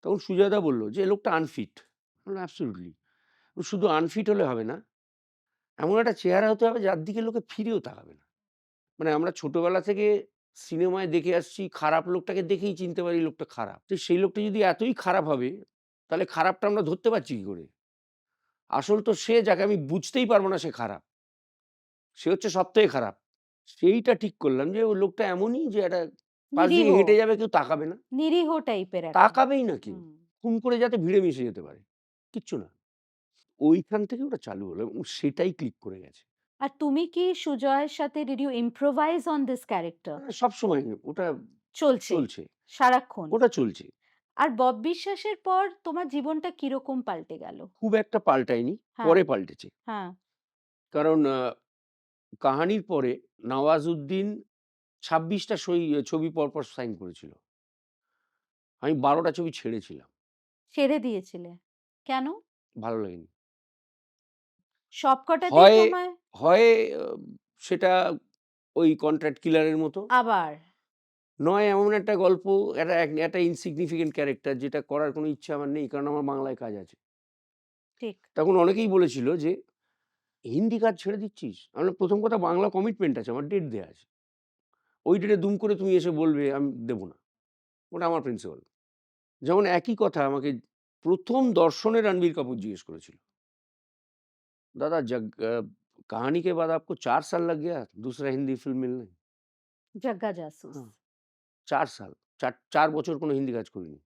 তখন সুজয়দা বলল যে, "এ লোকটা আনফিট।" আমি বললাম, "অ্যাবসোলিউটলি। শুধু আনফিট হলে হবে না। এমন একটা চেহারা হতে হবে যার দিকে লোকে ফিরেও তাকাবে না।" মানে আমরা ছোটবেলা থেকে সিনেমায় দেখে আসছি খারাপ লোকটাকে দেখেই চিনতে পারি লোকটা খারাপ। তো সেই লোকটা যদি এতই খারাপ হবে, তাহলে খারাপটা আমরা ধরতে পারছি কি করে? আসল তো সে যাকে আমি বুঝতেই পারব না সে খারাপ। সে হচ্ছে সবথেকে খারাপ। সেইটা ঠিক করলাম যে ওই লোকটা এমনই যে একটা পাশ দিয়ে নিরীহ, হেঁটে যাবে কেউ তাকাবে না। নিরীহ টাইপের একটা। তাকাবেই না কেউ। হুম। খুন করে যাতে ভিড়ে মিশে যেতে পারে। কিচ্ছু না। ওইখান থেকে ওটা চালু হলো এবং সেটাই ক্লিক করে গেছে। আর তুমি কি সুজয়ের সাথে did you improvise on this character? সবসময় ওটা চলছে, চলছে। সারাক্ষণ। ওটা চলছে। আর বব বিশ্বাসের পর তোমার জীবনটা কিরকম পাল্টে গেল? খুব একটা পাল্টায়নি। হ্যাঁ, পরে পাল্টেছে। হ্যাঁ। কারণ কাহানির পরে নওয়াজুদ্দিন ২৬ টা ছবি পরপর সাইন করেছিল। আমি ১২ টা ছবি ছেড়েছিলাম। ছেড়ে দিয়েছিলে। কেন? ভালো লাগেনি। সবকটাতেই হয় তোমায় হয় আ সেটা ওই কন্ট্রাক্ট কিলার এর মতো, আবার নয় এমন একটা গল্প একটা ইনসিগনিফিকেন্ট ক্যারেক্টার যেটা করার কোনো ইচ্ছা আমার নেই। কারণ আমার বাংলায় কাজ আছে। ঠিক। তখন অনেকেই বলেছিল যে, "হিন্দি কাজ ছেড়ে দিচ্ছিস?" আমি বললাম, "প্রথম কথা বাংলা কমিটমেন্ট আছে, আমার ডেট দেয়া আছে। ওই ডেটে দুম করে তুমি এসে বলবে আমি দেব না।" ওটা আমার প্রিন্সিপাল। যেমন একই কথা আমাকে ১ম দর্শনে রণবীর কাপুর জিজ্ঞেস করেছিল। "दादा कहानी के बाद आपको 4 साल लग गया दूसरा हिंदी फ़िल्म मिलने?" জগ্গা জাসুস। হ্যাঁ, ৪ সাল। ৪ বছর কোনো হিন্দি কাজ করিনি।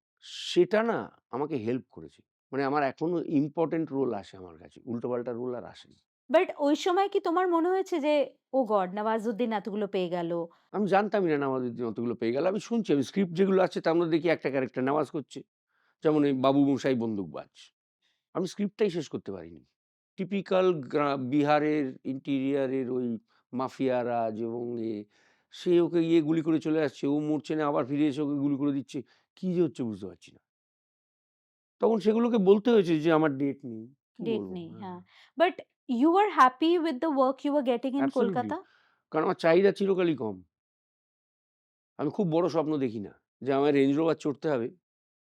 সেটা না আমাকে হেল্প করেছে। মানে আমার এখনো ইম্পোর্টেন্ট রোল আসে আমার কাছে। উল্টোপাল্টা রোল আর আসে না। বাট ওই সময় কি তোমার মনে হয়েছে যে, "ওহ গড! নওয়াজুদ্দিন এতগুলো পেয়ে গেল।" আমি জানতামই না নওয়াজুদ্দিন অতগুলো পেয়ে গেল। আমি শুনছি, আমি স্ক্রিপ্ট যেগুলো আছে তার মধ্যে দেখি একটা ক্যারেক্টার নেওয়াজ করছে। যেমন এই বাবু মশাই বন্দুকবাজ। আমি স্ক্রিপ্টটাই শেষ করতে পারিনি। টিপিক্যাল বিহারের ইন্টেরিয়রের ওই মাফিয়া রাজ এবং সে ওকে গিয়ে গুলি করে চলে আসছে। ও মরছে না, আবার ফিরে এসে ওকে গুলি করে দিচ্ছে। কি যে হচ্ছে বুঝতে পারছি না। তখন সেগুলোকে বলতে হয়েছে যে আমার ডেট নেই। কি ডেট বলব? নেই, হ্যাঁ, হ্যাঁ। But you are happy with the work you are getting in absolutely. Kolkata? কারণ আমার চাহিদা চিরকালই কম। আমি খুব বড় স্বপ্ন দেখি না। যে আমায় রেঞ্জ রোভার চড়তে হবে।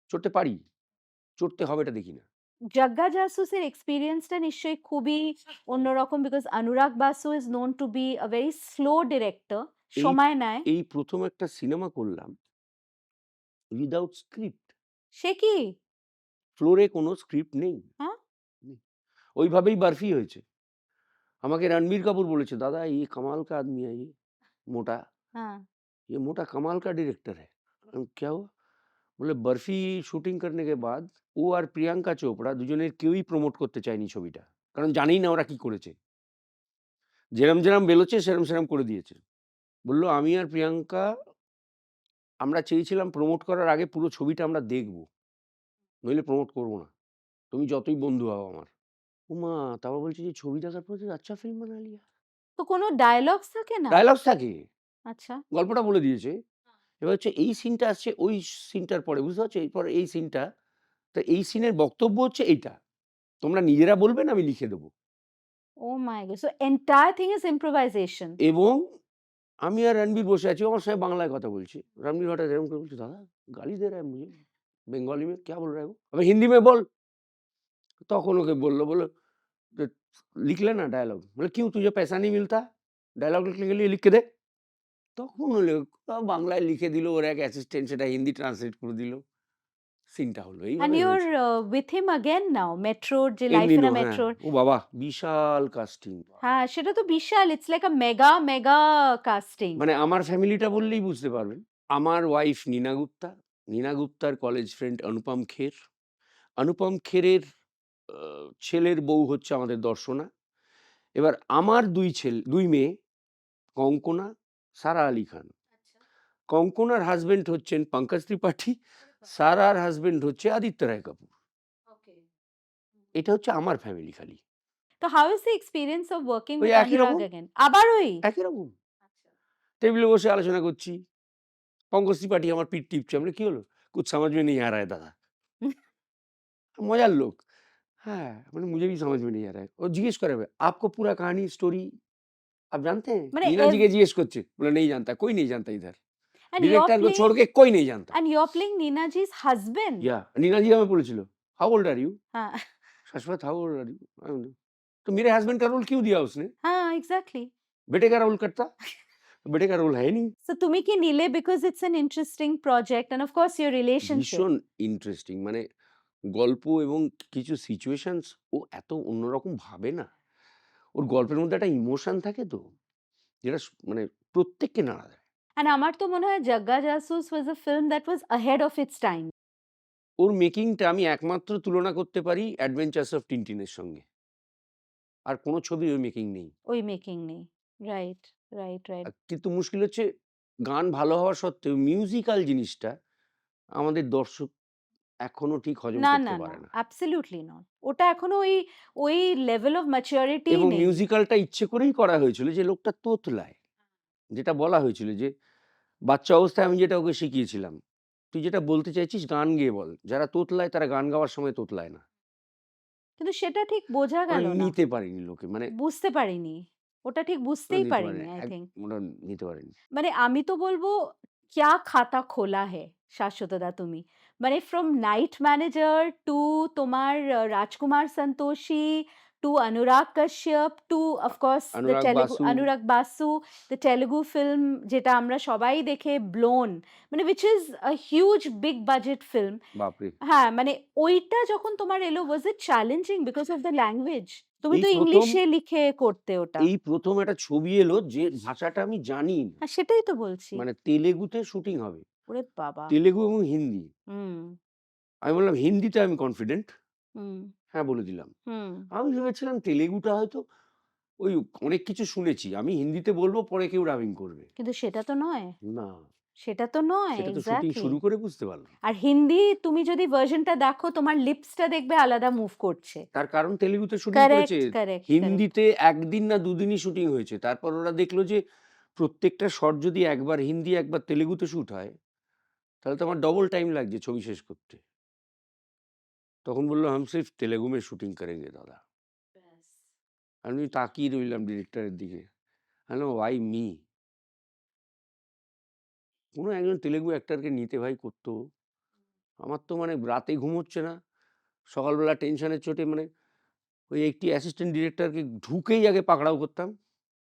চড়তে পারি। চড়তে হবে এটা দেখি না। জগ্গা জাসুসের এক্সপেরিয়েন্সটা নিশ্চয়ই খুবই অন্যরকম because Anurag Basu is known to be a very slow director. এই সময় নেয়। এই ১ম একটা সিনেমা করলাম উইথআউট স্ক্রিপ্ট। সে কি? ফ্লোরে কোনো স্ক্রিপ্ট নেই। হ্যাঁ? নেই। ওইভাবেই বরফি হয়েছে। আমাকে রণবীর কাপুর বলেছে, "दादा ये कमाल का आदमी है ये, मोटा। হ্যাঁ। ये मोटा कमाल का डायरेक्टर है।" क्या हुआ? বলে বরফি শুটিং करने के बाद ও আর প্রিয়াঙ্কা চোপড়া দুজনের কেউই প্রমোট করতে চায়নি ছবিটা। কারণ জানেই না ওরা কি করেছে। যেরম বেরোচ্ছে সেরম করে দিয়েছে। বলল, "আমি আর প্রিয়াঙ্কা আমরা চেয়েছিলাম প্রমোট করার আগে পুরো ছবিটা আমরা দেখব। নইলে প্রমোট করব না। তুমি যতই বন্ধু হও আমার।" ওমা! তারপর বলছে যে, "ছবি দেখার পর যে আচ্ছা ফিল্ম বানা লিয়া।" তো কোনো ডায়ালগস থাকে না? ডায়ালগস থাকে। আচ্ছা। গল্পটা বলে দিয়েছে। এবার হচ্ছে এই সিনটা আসছে ওই সিনটার পরে। বুঝতে পারছো? এরপরে এই সিনটা। তো এই সিনের বক্তব্য হচ্ছে এইটা। তোমরা নিজেরা বলবেন আমি লিখে দেব। Oh my god! So entire thing is improvisation. এবং আমি আর রণবীর বসে আছি। ও আমার সঙ্গে বাংলায় কথা বলছে। রণবীর হঠাৎ এরকম করে বলছে, "दादा गाली दे रहा है मुझे। बंगाली में क्या बोल रहा है वो? अबे हिंदी में बोल।" তখন ওকে বলল, "तो लिख लेना डायलॉग।" बोले, "क्यों तुझे पैसा नहीं मिलता? डायलॉग लिखने के लिए लिख के दे।" তখন হলো বাংলায় লিখে দিল। ওর এক অ্যাসিস্ট্যান্ট সেটা হিন্দি ট্রান্সলেট করে দিল। সিনটা হলো। অ্যান্ড এইভাবে ইউ আর হয়েছে। উইথ হিম অ্যাগেইন নাও। মেট্রোর যে 'লাইফ ইন এমনিনো আ হ্যাঁ। মেট্রোর' ও বাবা! বিশাল কাস্টিং। হ্যাঁ, সেটা তো বিশাল। It's like a mega casting. মানে আমার ফ্যামিলিটা বললেই বুঝতে পারবেন। আমার ওয়াইফ নীনা গুপ্তা, নীনা গুপ্তার কলেজ ফ্রেন্ড অনুপম খের। অনুপম খেরের আ ছেলের বউ হচ্ছে আমাদের দর্শনা। এবার আমার ২ মেয়ে কঙ্কনা, সারা আলি খান। কঙ্কনার হাসব্যান্ড হচ্ছেন পঙ্কজ ত্রিপাঠী, সারার হাসব্যান্ড হচ্ছে আদিত্য রায় কাপুর। এটা হচ্ছে আমার ফ্যামিলি খালি। তো how is the experience of working ওই উইথ একই অনুরাগ রকম, অ্যাগেইন? আবার ওই? একই রকম। টেবিলে বসে আলোচনা করছি। পঙ্কজ ত্রিপাঠী আমার পিঠ টিপছে। আমি বলি, "কি হলো?" "कुछ समझ में नहीं आ रहा है दादा।" মজার লোক। হ্যাঁ, মানে मुझे भी समझ में नहीं आ रहा है। ও জিজ্ঞেস করে, "आपको पूरा कहानी स्टोरी आप जानते हैं?" মানে मीना जी के जिज्ञेस করছে। बोला, "नहीं जानता, कोई नहीं जानता इधर। অ্যান্ড ইউ আর डायरेक्टर को প্লেইং छोड़ के कोई नहीं जानता।" অ্যান্ড ইউ আর প্লেইং নীনাজি's হাসব্যান্ড? या नीना जी हमें বলেছিল, "हाउ ओल्ड आर यू?" হ্যাঁ, "Shashwat how old are you?" I बोला, "तो मेरे हस्बैंड का रोल क्यों दिया उसने? হ্যাঁ, এক্সাক্টলি। बेटे का रोल करता, बेटे का रोल है ही नहीं।" সো তুমি কি নিলে because it's an interesting project and of course your relationship. ভীষণ ইন্টারেস্টিং মানে গল্প এবং কিছু সিচুয়েশনস ও এত অন্যরকম ভাবে না। ওর গল্পের মধ্যে একটা ইমোশন থাকে তো যেটা মানে প্রত্যেককে নাড়া দেয়। অ্যান্ড আমার তো মনে হয় 'Jagga Jasoos' was a film that was ahead of its time. ওর মেকিংটা আমি একমাত্র তুলনা করতে পারি 'অ্যাডভেঞ্চার্স অফ টিনটিনের' সঙ্গে। আর কোনো ছবির ওই মেকিং নেই। ওই মেকিং নেই। Right, right, right. কিন্তু মুশকিল হচ্ছে গান ভালো হওয়া সত্ত্বেও মিউজিক্যাল জিনিসটা আমাদের দর্শক এখনো ঠিক হজম না, করতে না, না। পারে না। Absolutely not. ওটা এখনো ওই লেভেল অফ ম্যাচুরিটিই এবং নেই। মিউজিক্যালটা ইচ্ছে করেই করা হয়েছিল যে লোকটা তোতলায়। যেটা বলা হয়েছিল যে বাচ্চা অবস্থায় আমি যেটা ওকে শিখিয়েছিলাম, "তুই যেটা বলতে চাইছিস গান গেয়ে বল। যারা তোতলায় তারা গান গাওয়ার সময় তোতলায় না।" কিন্তু সেটা ঠিক বোঝা ওটা গেল না। নিতে পারেনি লোকে। মানে বুঝতে পারিনি। ওটা ঠিক ওরা বুঝতেই নিতে পারিনি পারেনি। I think. ওরা নিতে পারেনি। মানে আমি তো বলব, "ক্যা খাতা খোলা है শাশ্বতদা তুমি?" মানে ফ্রম নাইট ম্যানেজার টু তোমার Rajkumar Santoshi to Anurag Kashyap to of course the Anurag Telugu Basu, Anurag Basu, the Telugu film যেটা আমরা সবাই দেখে ব্লোন, মানে which is a huge big budget film. বাপরে! হ্যাঁ, মানে ওইটা যখন তোমার এলো was it challenging because of the language? তুমি এই তো ১ম ইংলিশে লিখে করতে ওটা। এই ১ম একটা ছবি এলো যে ভাষাটা আমি জানি না। হ্যাঁ, সেটাই তো বলছি। মানে তেলেগুতে শুটিং হবে। ওরে বাবা! তেলেগু এবং হিন্দি। হুম, আমি বললাম, "হিন্দিতে আমি কনফিডেন্ট।" হুম, হ্যাঁ, বলে দিলাম। হুম। আমি ভেবেছিলাম তেলেগুটা হয়তো ওই অনেক কিছু শুনেছি। আমি হিন্দিতে বলব, পরে কেউ ডাবিং করবে। কিন্তু সেটা তো নয়। না, সেটা তো নয়, সেটা তো শুটিং এক্সাক্টলি। শুরু করে বুঝতে পারলাম। আর হিন্দি তুমি যদি ভার্শনটা দেখো তোমার লিপসটা দেখবে আলাদা মুভ করছে। তার কারণ তেলেগুতে শুটিং করেছে। Correct, correct, correct. হিন্দিতে ১ দিন না ২ দিনই শুটিং হয়েছে। তারপর ওরা দেখল যে প্রত্যেকটা শট যদি একবার হিন্দি, একবার তেলেগুতে শুট হয়, তাহলে তো আমার ডবল টাইম লাগছে ছবি শেষ করতে। তখন বলল, "हम सिर्फ तेलुगु में शूटिंग करेंगे दादा।" ব্যাস। আমি তাকিয়ে রইলাম ডিরেক্টরের দিকে। আমি বললাম, "হোয়াই মি?" কোনো একজন তেলেগু অ্যাক্টরকে নিতে ভাই করতো। আমার তো মানে রাতে ঘুম হচ্ছে না। সকালবেলা টেনশনের চোটে মানে ওই একটি অ্যাসিস্ট্যান্ট ডিরেক্টরকে ঢুকেই আগে পাকড়াও করতাম।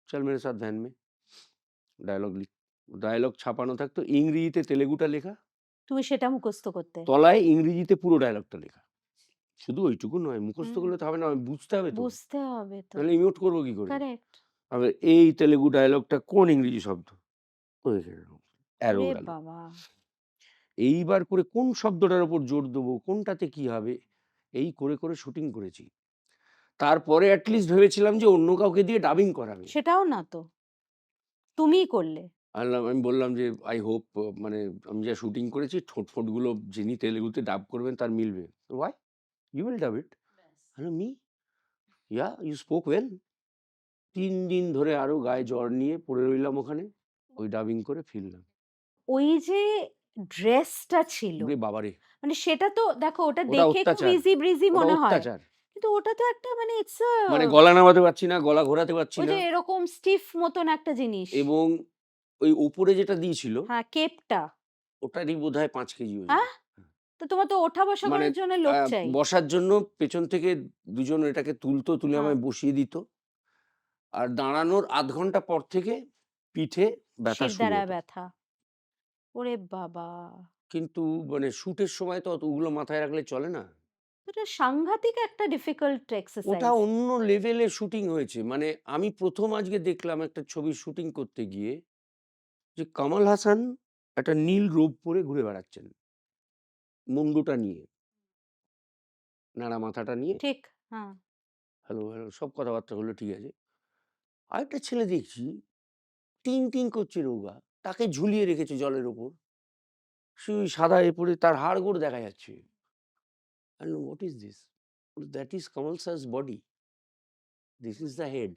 "চল মেরে সাথ ভ্যান মে।" ডায়ালগ ডায়ালগ ছাপানো থাকতো ইংরেজিতে তেলেগুটা লেখা। তুমি সেটা মুখস্থ করতে। তলায় ইংরেজিতে পুরো ডায়ালগটা লেখা। শুধু ওইটুকু নয়, মুখস্থ হুম, করলে তো হবে না, বুঝতে হবে তো। বুঝতে হবে তো। নাহলে ইমিউট করব কি করে? কারেক্ট। আবার এই তেলেগু ডায়ালগটা কোন ইংরেজি শব্দ? ওই অ্যারো ওরে গেল। বাবা! এইবার করে কোন শব্দটার উপর জোর দেবো, কোনটাতে কি হবে? এই করে, করে শুটিং করেছি। তারপরে এট লিস্ট ভেবেছিলাম যে অন্য কাউকে দিয়ে ডাবিং করাবে। সেটাও না তো। তুমিই করলে। আমি বললাম যে, "আই হোপ মানে আমি যা শুটিং করেছি ঠোঁট-ফোঁটগুলো যিনি তেলেগুতে ডাব করবেন তার মিলবে।" "হোয়াই? ইউ উইল ডাব ইট?" আমি বললাম, "me? Yeah, you spoke well." ৩ দিন ধরে আরো গায়ে জ্বর নিয়ে পড়ে রইলাম ওখানে। ওই ডাবিং করে ফিরলাম। ওই যে ড্রেসটা ছিল, ওরে বাবারে! মানে সেটা তো দেখো ওটা ওটা দেখে খুব অত্যাচার, ইজি ব্রিজি ওটা মনে হয়। অত্যাচার। কিন্তু ওটা তো একটা মানে ইটস আ মানে গলা নামাতে পারছি না, গলা ঘোরাতে পারছি ওই না যে এরকম স্টিফ মতন একটা জিনিস। এবং ওই উপরে যেটা দিয়েছিল হ্যাঁ, কেপটা। ওটারই বোধহয় ৫ কেজি ওজন। হ্যাঁ? তো তোমার তো ওঠা বসা মানে করার জন্য লোক চাই। বসার জন্য পেছন থেকে ২ জন এটাকে তুলতো, তুলে হ্যাঁ, আমায় বসিয়ে দিত। আর দাঁড়ানোর ০.৫ ঘন্টা পর থেকে পিঠে ব্যথা শুরু শিরদাঁড়ায় হতো। ব্যথা। ওরে বাবা! কিন্তু মানে শুটের সময় তো ওগুলো মাথায় রাখলে চলে না। এটা সাংঘাতিক একটা ডিফিকাল্ট ওটা এক্সারসাইজ। অন্য লেভেলে শুটিং হয়েছে। মানে আমি ১ম আজকে দেখলাম একটা ছবির শুটিং করতে গিয়ে যে কামাল হাসান একটা নীল রোব পরে ঘুরে বেড়াচ্ছেন। মুন্ডুটা নিয়ে, ন্যাড়া মাথাটা নিয়ে ঠিক, হ্যাঁ। হ্যালো, হ্যালো সব কথাবার্তা হলো ঠিক আছে। আরেকটা ছেলে দেখছি টিং, টিং করছে রোগা। তাকে ঝুলিয়ে রেখেছে জলের উপর। সে ওই সাদা এ পরে তার হাড়গোড় দেখা যাচ্ছে। I don't know what is this? That is Kamal sir's body. This is the head.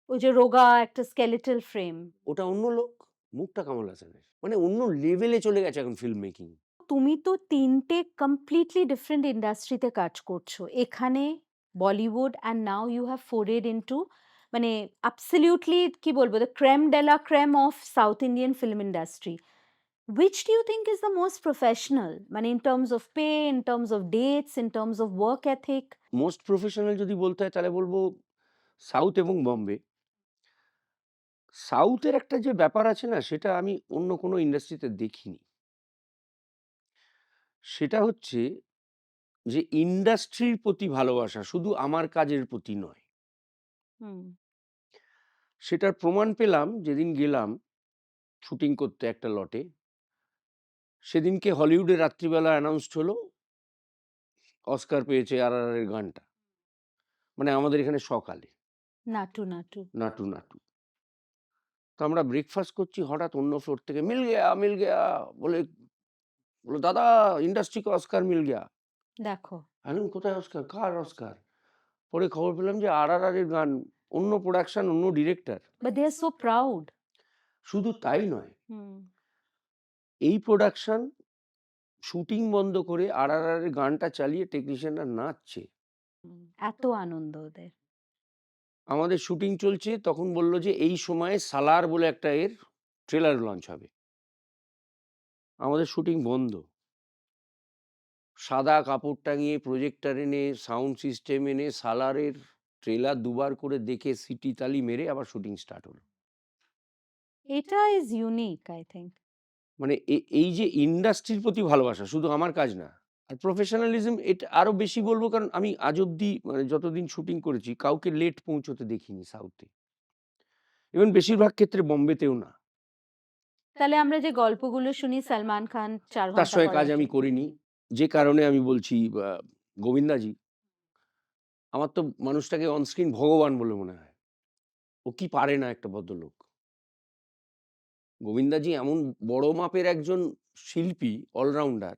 ওই যে রোগা একটা স্কেলেটাল ফ্রেম। ওটা অন্য লোক, মুখটা কামাল হাসানের। মানে অন্য লেভেলে চলে গেছে এখন ফিল্ম মেকিং। তুমি তো ৩ টে কমপ্লিটলি ডিফারেন্ট ইন্ডাস্ট্রিতে কাজ করছো। এখানে Bollywood and now you have forayed into মানে অ্যাবসোলিউটলি কি বলবো the creme de la creme of South Indian film industry. Which do you think is the most professional? মানে in terms of pay, in terms of dates, in terms of work ethic? Most professional যদি বলতে হয় তাহলে বলব south এবং বম্বে। সাউথের একটা যে ব্যাপার আছে না সেটা আমি অন্য কোনো ইন্ডাস্ট্রিতে দেখিনি। সেটা হচ্ছে যে ইন্ডাস্ট্রির প্রতি ভালোবাসা শুধু আমার কাজের প্রতি নয়। হুম, সেটার প্রমাণ পেলাম যেদিন গেলাম শুটিং করতে একটা লটে। সেদিনকে হলিউডে রাত্রিবেলা অ্যানাউন্সড হলো অস্কার পেয়েছে 'আর.আর.আর' এর গানটা। মানে আমাদের এখানে সকালে। নাটু, নাটু। নাটু, নাটু। তো আমরা ব্রেকফাস্ট করছি হঠাৎ অন্য ফ্লোর থেকে মিল গয়া বলে বলল, "দাদা ইন্ডাস্ট্রি কো অস্কার মিল গয়া।" দেখো। আমি বললাম, "কোথায় অস্কার? কার অস্কার?" পরে খবর পেলাম যে 'আর.আর.আর' এর গান, অন্য প্রোডাকশন, অন্য director. But they are so proud. শুধু তাই নয়, হুম, এই প্রোডাকশন শুটিং বন্ধ করে 'আর.আর.আর' এর গানটা চালিয়ে টেকনিশিয়ানরা নাচছে। হুম। এত আনন্দ ওদের। আমাদের শুটিং চলছে তখন বলল যে এই সময়ে 'সালার' বলে একটা এর ট্রেলার লঞ্চ হবে। আমাদের শুটিং বন্ধ। সাদা কাপড় টাঙিয়ে, প্রজেক্টর এনে, সাউন্ড সিস্টেম এনে, সালারের ট্রেলার দুবার করে দেখে সিটি তালি মেরে আবার শুটিং স্টার্ট হলো। এটা ইজ ইউনিক আই থিংক। মানে এই যে ইন্ডাস্ট্রির প্রতি ভালোবাসা শুধু আমার কাজ না। আর প্রফেশনালিজম এটা আরো বেশি বলব, কারণ আমি আজ অব্দি মানে যতদিন শুটিং করেছি কাউকে লেট পৌঁছতে দেখিনি সাউথে। ইভেন বেশিরভাগ ক্ষেত্রে বোম্বেতেও না। তাহলে আমরা যে গল্পগুলো শুনি সলমান খান ৪ তার ঘন্টা সঙ্গে পরে কাজ আমি করিনি। যে কারণে আমি বলছি গোবিন্দাজি, আমার তো মানুষটাকে অন স্ক্রিন ভগবান বলে মনে হয়। ও কি পারে না একটা ভদ্রলোক। গোবিন্দাজি এমন বড় মাপের একজন শিল্পী, অলরাউন্ডার,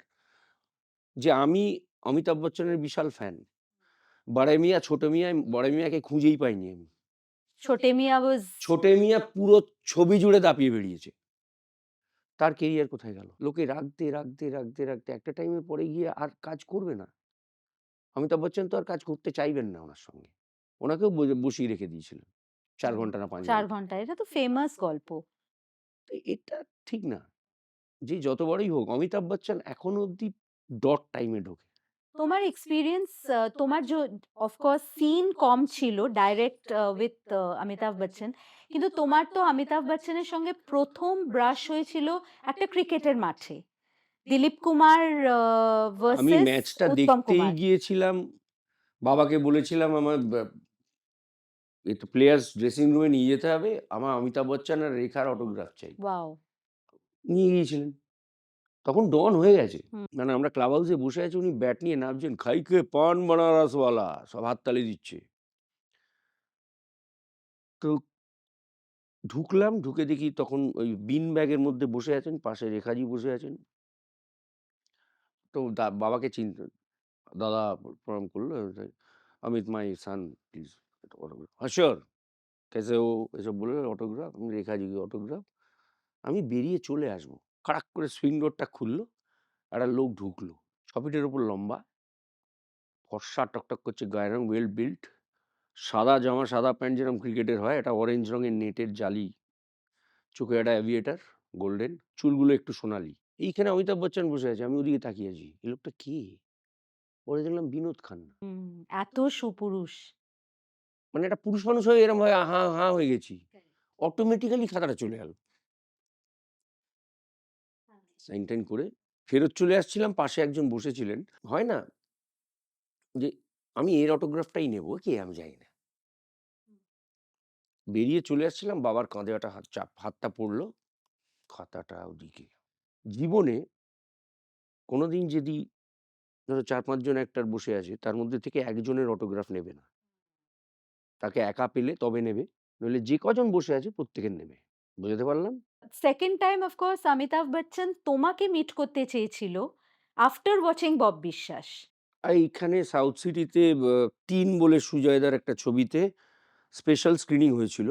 যে আমি অমিতাভ বচ্চনের বিশাল ফ্যান। বড়ে মিয়া, ছোট মিয়ায় বড়ে মিয়াকে খুঁজেই পাইনি আমি। ছোটে মিয়া ওয়াজ ছোটে মিয়া পুরো ছবি জুড়ে দাপিয়ে বেরিয়েছে। তার কেরিয়ার কোথায় গেল? লোকে রাখতে একটা টাইমের পরে গিয়ে আর কাজ করবে না। অমিতাভ বচ্চন তো আর কাজ করতে চাইবেন না ওনার সঙ্গে। ওনাকেও বসিয়ে রেখে দিয়েছিলেন। ৪ ঘন্টা না ৫ ৪ ঘন্টা। ঘন্টা। এটা তো ফেমাস গল্প। তো এটা ঠিক না। যে যত বড়ই হোক, অমিতাভ বচ্চন এখনো অব্দি ডট টাইমে ঢোকে। তোমার এক্সপেরিয়েন্স তোমার অফ কোর্স সিন কম ছিল ডাইরেক্ট উইথ অমিতাভ বচ্চন। কিন্তু তোমার তো অমিতাভ বচ্চনের সঙ্গে ১ম ব্রাশ হয়েছিল একটা ক্রিকেটের মাঠে। দিলীপ কুমার আমি ভার্সেস ম্যাচটা উত্তম দেখতেই কুমার। গিয়েছিলাম। বাবাকে বলেছিলাম আমার একটু প্লেয়ার্স ড্রেসিং রুমে নিয়ে যেতে হবে। আমার অমিতাভ বচ্চন আর রেখার অটোগ্রাফ চাই। ওয়াও! নিয়ে গিয়েছিলেন। তখন ডন হয়ে গেছে। হুম। মানে আমরা ক্লাব হাউসে বসে আছি, উনি ব্যাট নিয়ে নামছেন, "খাই কে পান বানারসওয়ালা।" সব হাততালি দিচ্ছে। তো ঢুকলাম, ঢুকে দেখি তখন ওই বিন ব্যাগের মধ্যে বসে আছেন, পাশে রেখাজি বসে আছেন। তো বাবাকে চিনতেন। দাদা প্রণাম করলো। "অমিত মাই সন প্লিজ অটোগ্রাফ।" "হ্যাঁ, সিউর। कैसे हो?" এসব বলে অটোগ্রাফ। আমি রেখাজিকে অটোগ্রাফ। আমি বেরিয়ে চলে আসবো। খাড়াক করে সুইং ডোরটা খুললো। একটা লোক ঢুকলো। ৬ ফিটের উপর লম্বা, ফর্সা টকটক করছে গায়ের রং, ওয়েল বিল্ট। সাদা জামা, সাদা প্যান্ট যেরকম ক্রিকেটের হয়, একটা অরেঞ্জ রঙের নেটের জালি, চোখে একটা অ্যাভিয়েটার গোল্ডেন, চুলগুলো একটু সোনালি। এইখানে অমিতাভ বচ্চন বসে আছে। আমি ওদিকে তাকিয়ে আছি। এই লোকটা কে? পরে দেখলাম বিনোদ খান্না। হুম, এত সুপুরুষ। মানে একটা পুরুষ মানুষ হয়ে এরকম ভাবে হাঁ, হাঁ হয়ে গেছি। অটোমেটিক্যালি খাতাটা চলে গেল। সাইন টাইন করে ফেরত চলে আসছিলাম। পাশে একজন বসেছিলেন। হয় না যে আমি এর অটোগ্রাফটাই নেব। কে আমি জানি না। বেরিয়ে চলে আসছিলাম। বাবার কাঁধে একটা হাতটা পড়ল। খাতাটা ওদিকে। জীবনে কোনোদিন যদি ধরো ৪-৫ জন অ্যাক্টর বসে আছে, তার মধ্যে থেকে একজনের অটোগ্রাফ নেবে না। তাকে একা পেলে তবে নেবে। নইলে যে কজন বসে আছে প্রত্যেকের নেবে। বোঝাতে পারলাম? Second time of course Amitabh Bachchan তোমাকে মিট করতে চেয়েছিল আফটার ওয়াচিং বব বিশ্বাস। এইখানে সাউথ সিটিতে 'টিন' বলে সুজয়দার একটা ছবিতে স্পেশাল স্ক্রিনিং হয়েছিল।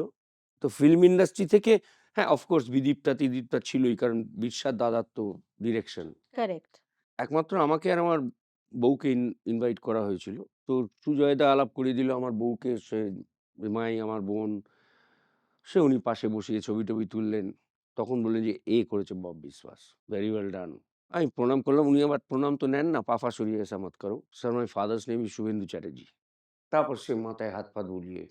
তো ফিল্ম ইন্ডাস্ট্রি থেকে হ্যাঁ, অফকোর্স বিদীপ্তা ছিলই, কারণ বিশ্বাস দাদার তো ডিরেকশন। কারেক্ট। একমাত্র আমাকে আর আমার বউকে ইনভাইট করা হয়েছিল। তো সুজয়দা আলাপ করিয়ে দিল আমার বউকে। সে মাই আমার বোন। উনি পাশে বসিয়ে ছবি-টবি তুললেন। তখন বললেন যে, "এ করেছে বব বিশ্বাস। Very well done." আমি প্রণাম করলাম। উনি আবার প্রণাম তো নেন না। "পা-ফা সরিয়ে এসা মত করো। Sir my fathers name is Suvendu Chatterjee." তারপর সে মাথায় হাত-ফাত বুলিয়ে,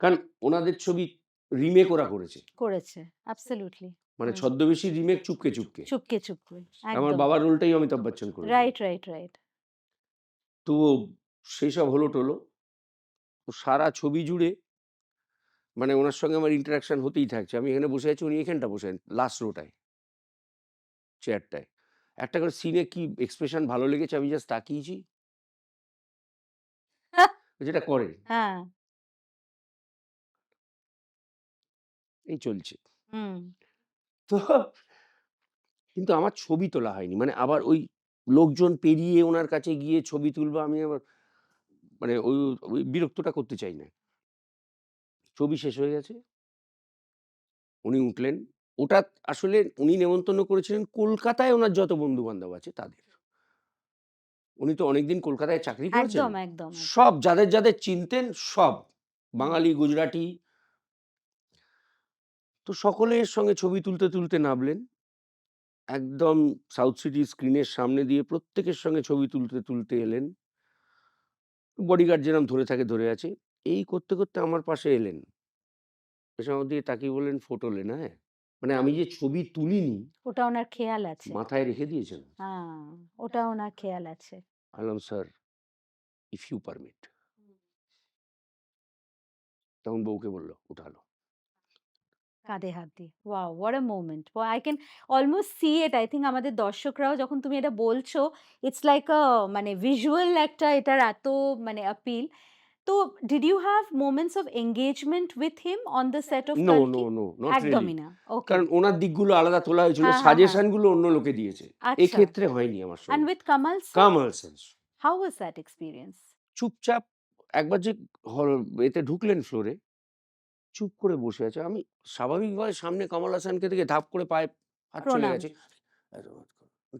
কারণ ওনাদের ছবি রিমেক ওরা করেছে। করেছে। অ্যাবসোলিউটলি। মানে হুম। ছদ্মবেশী রিমেক চুপকে, চুপকে। চুপকে, চুপকে। আমার একদম। বাবার রোলটাই অমিতাভ বচ্চন করে দিলেন। Right, right, right. তো সেইসব হলো-টলো। তো সারা ছবি জুড়ে মানে উনার সঙ্গে আমার ইন্টারেকশন হতেই থাকছে। আমি এখানে বসে আছি, উনি এখানটা বসে আছেন, লাস্ট রোটায়, চেয়ারটায়। একটা করে সিনে কি এক্সপ্রেশন ভালো লেগেছে, আমি জাস্ট তাকিয়েছি। যেটা করে, হ্যাঁ। এই চলছে। হুম। তো কিন্তু আমার ছবি তোলা হয়নি। মানে আবার ওই লোকজন পেরিয়ে উনার কাছে গিয়ে ছবি তুলবো, আমি আবার মানে ওই বিরক্তটা করতে চাই না। ছবি শেষ হয়ে গেছে। উনি উঠলেন। ওটা আসলে উনি নেমন্তন্ন করেছিলেন কলকাতায় ওনার যত বন্ধু-বান্ধব আছে তাদের। উনি তো অনেকদিন কলকাতায় চাকরি করেছেন। একদম, একদম, একদম। সব যাদের চিনতেন সব। বাঙালি, গুজরাটি। তো সকলের সঙ্গে ছবি তুলতে নামলেন। একদম সাউথ সিটির স্ক্রিনের সামনে দিয়ে প্রত্যেকের সঙ্গে ছবি তুলতে এলেন। বডিগার্ড যেরকম ধরে থাকে ধরে আছে। এই করতে আমার পাশে এলেন। এসে আমার দিকে তাকিয়ে বললেন, "ফটো লেনা হ্যায়?" মানে আমি যে ছবি তুলিনি ওটা ওনার খেয়াল আছে। মাথায় রেখে দিয়েছেন। হ্যাঁ, ওটা ওনার খেয়াল আছে। আমি বললাম, "স্যার, ইফ ইউ পারমিট।" তখন বউকে বলল, "উঠালো।" কাঁধে হাত দিয়ে। Wow! What a moment. I can almost see it. I think আমাদের দর্শকরাও যখন তুমি এটা বলছো, ইটস লাইক আ মানে ভিজুয়াল একটা এটার এত মানে আপিল। তো did you have moments of engagement with him on the set of no, no, কাল্কি? No, not really. একদমই না। ওকে। কারণ ওনার দিকগুলো আলাদা তোলা হয়েছিল। হ্যাঁ, হ্যাঁ, হ্যাঁ। সাজেশন গুলো অন্য লোকে দিয়েছে। আচ্ছা। এক্ষেত্রে হয়নি আমার অ্যান্ড সঙ্গে। With Kamal sir? Kamal sense. How was that experience? চুপচাপ একবার যে হল এতে ঢুকলেন ফ্লোরে, চুপ করে বসে আছে। আমি স্বাভাবিকভাবে সামনে কমল হাসানকে দেখে ধাপ করে পায়ে হাত চলে প্রণাম। গেছে।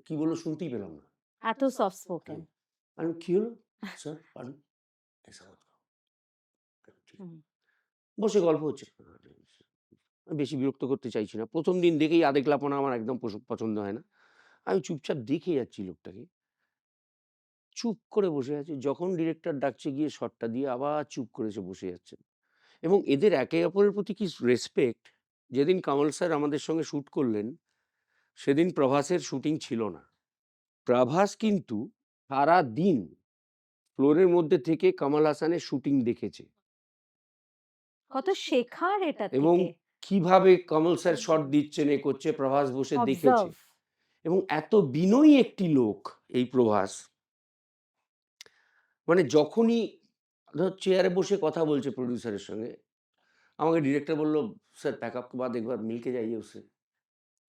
কি বলল শুনতেই পেলাম না। এত সফট স্পোকেন। হ্যাঁ। আমি বললাম, "কি হলো? স্যার পারুন ऐसा मत करो।" ঠিক। হুম। বসে গল্প হচ্ছে। আমি বেশি বিরক্ত করতে চাইছি না। ১ম দিন দেখেই আদেকলাপনা আমার একদম পছন্দ হয় না। আমি চুপচাপ দেখে যাচ্ছি লোকটাকে। চুপ করে বসে আছে। যখন ডিরেক্টর ডাকছে গিয়ে শটটা দিয়ে আবার চুপ করে সে বসে যাচ্ছে। এবং এদের একে অপরের প্রতি কি রেসপেক্ট! যেদিন কামাল স্যার আমাদের সঙ্গে শ্যুট করলেন, সেদিন প্রভাসের শুটিং ছিল না। প্রভাস কিন্তু সারাদিন ফ্লোরের মধ্যে থেকে কামাল হাসানের শুটিং দেখেছে কত শেখার এটা এবং থেকে। কিভাবে কমল স্যার শট দিচ্ছেন, এ করছে, প্রভাস বসে দেখেছে। অবজার্ভ। এবং এত বিনয়ী একটি লোক এই প্রভাস। মানে যখনই ধর চেয়ারে বসে কথা বলছে প্রোডিউসারের সঙ্গে, আমাকে ডিরেক্টর বলল, "सर पैकअप के बाद एक बार मिल के जाइए उससे।"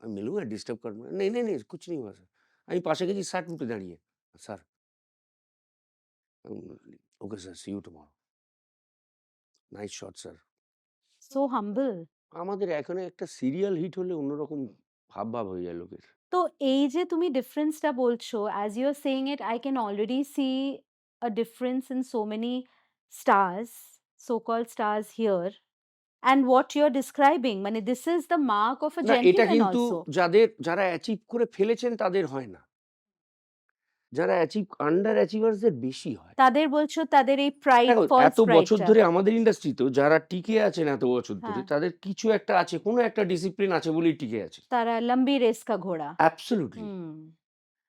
আমি मिलूँगा डिस्टर्ब करूँगा? नहीं, नहीं, नहीं कुछ नहीं हुआ सर। আমি পাশে গেছি ৬০ ফুটে দাঁড়িয়ে। Sir okay sir see you tomorrow. Nice shot sir. So humble. আমাদের এখানে একটা সিরিয়াল হিট হলে অন্যরকম ভাব হয়ে যায় লোকের। তো এই যে তুমি ডিফারেন্সটা বলছো, as you are saying it, I can already see a difference in so many stars, so called stars here. And what you are describing মানে this is the mark of a না এটা জেন্টলম্যান কিন্তু also. যারা achieve করে ফেলেছেন তাদের হয় না। যারা আন্ডার অ্যাচিভার্স দের বেশি হয়। তাদের বলছো তাদের এই প্রাইড, দেখো ফলস এত বছর প্রাইডটা। ধরে আমাদের ইন্ডাস্ট্রিতেও যারা টিকে আছেন এত বছর ধরে হ্যাঁ, তাদের কিছু একটা আছে, কোনো একটা ডিসিপ্লিন আছে বলেই টিকে আছে। তারা লম্বি রেস কা ঘোড়া। অ্যাবসোলিউটলি। হুম।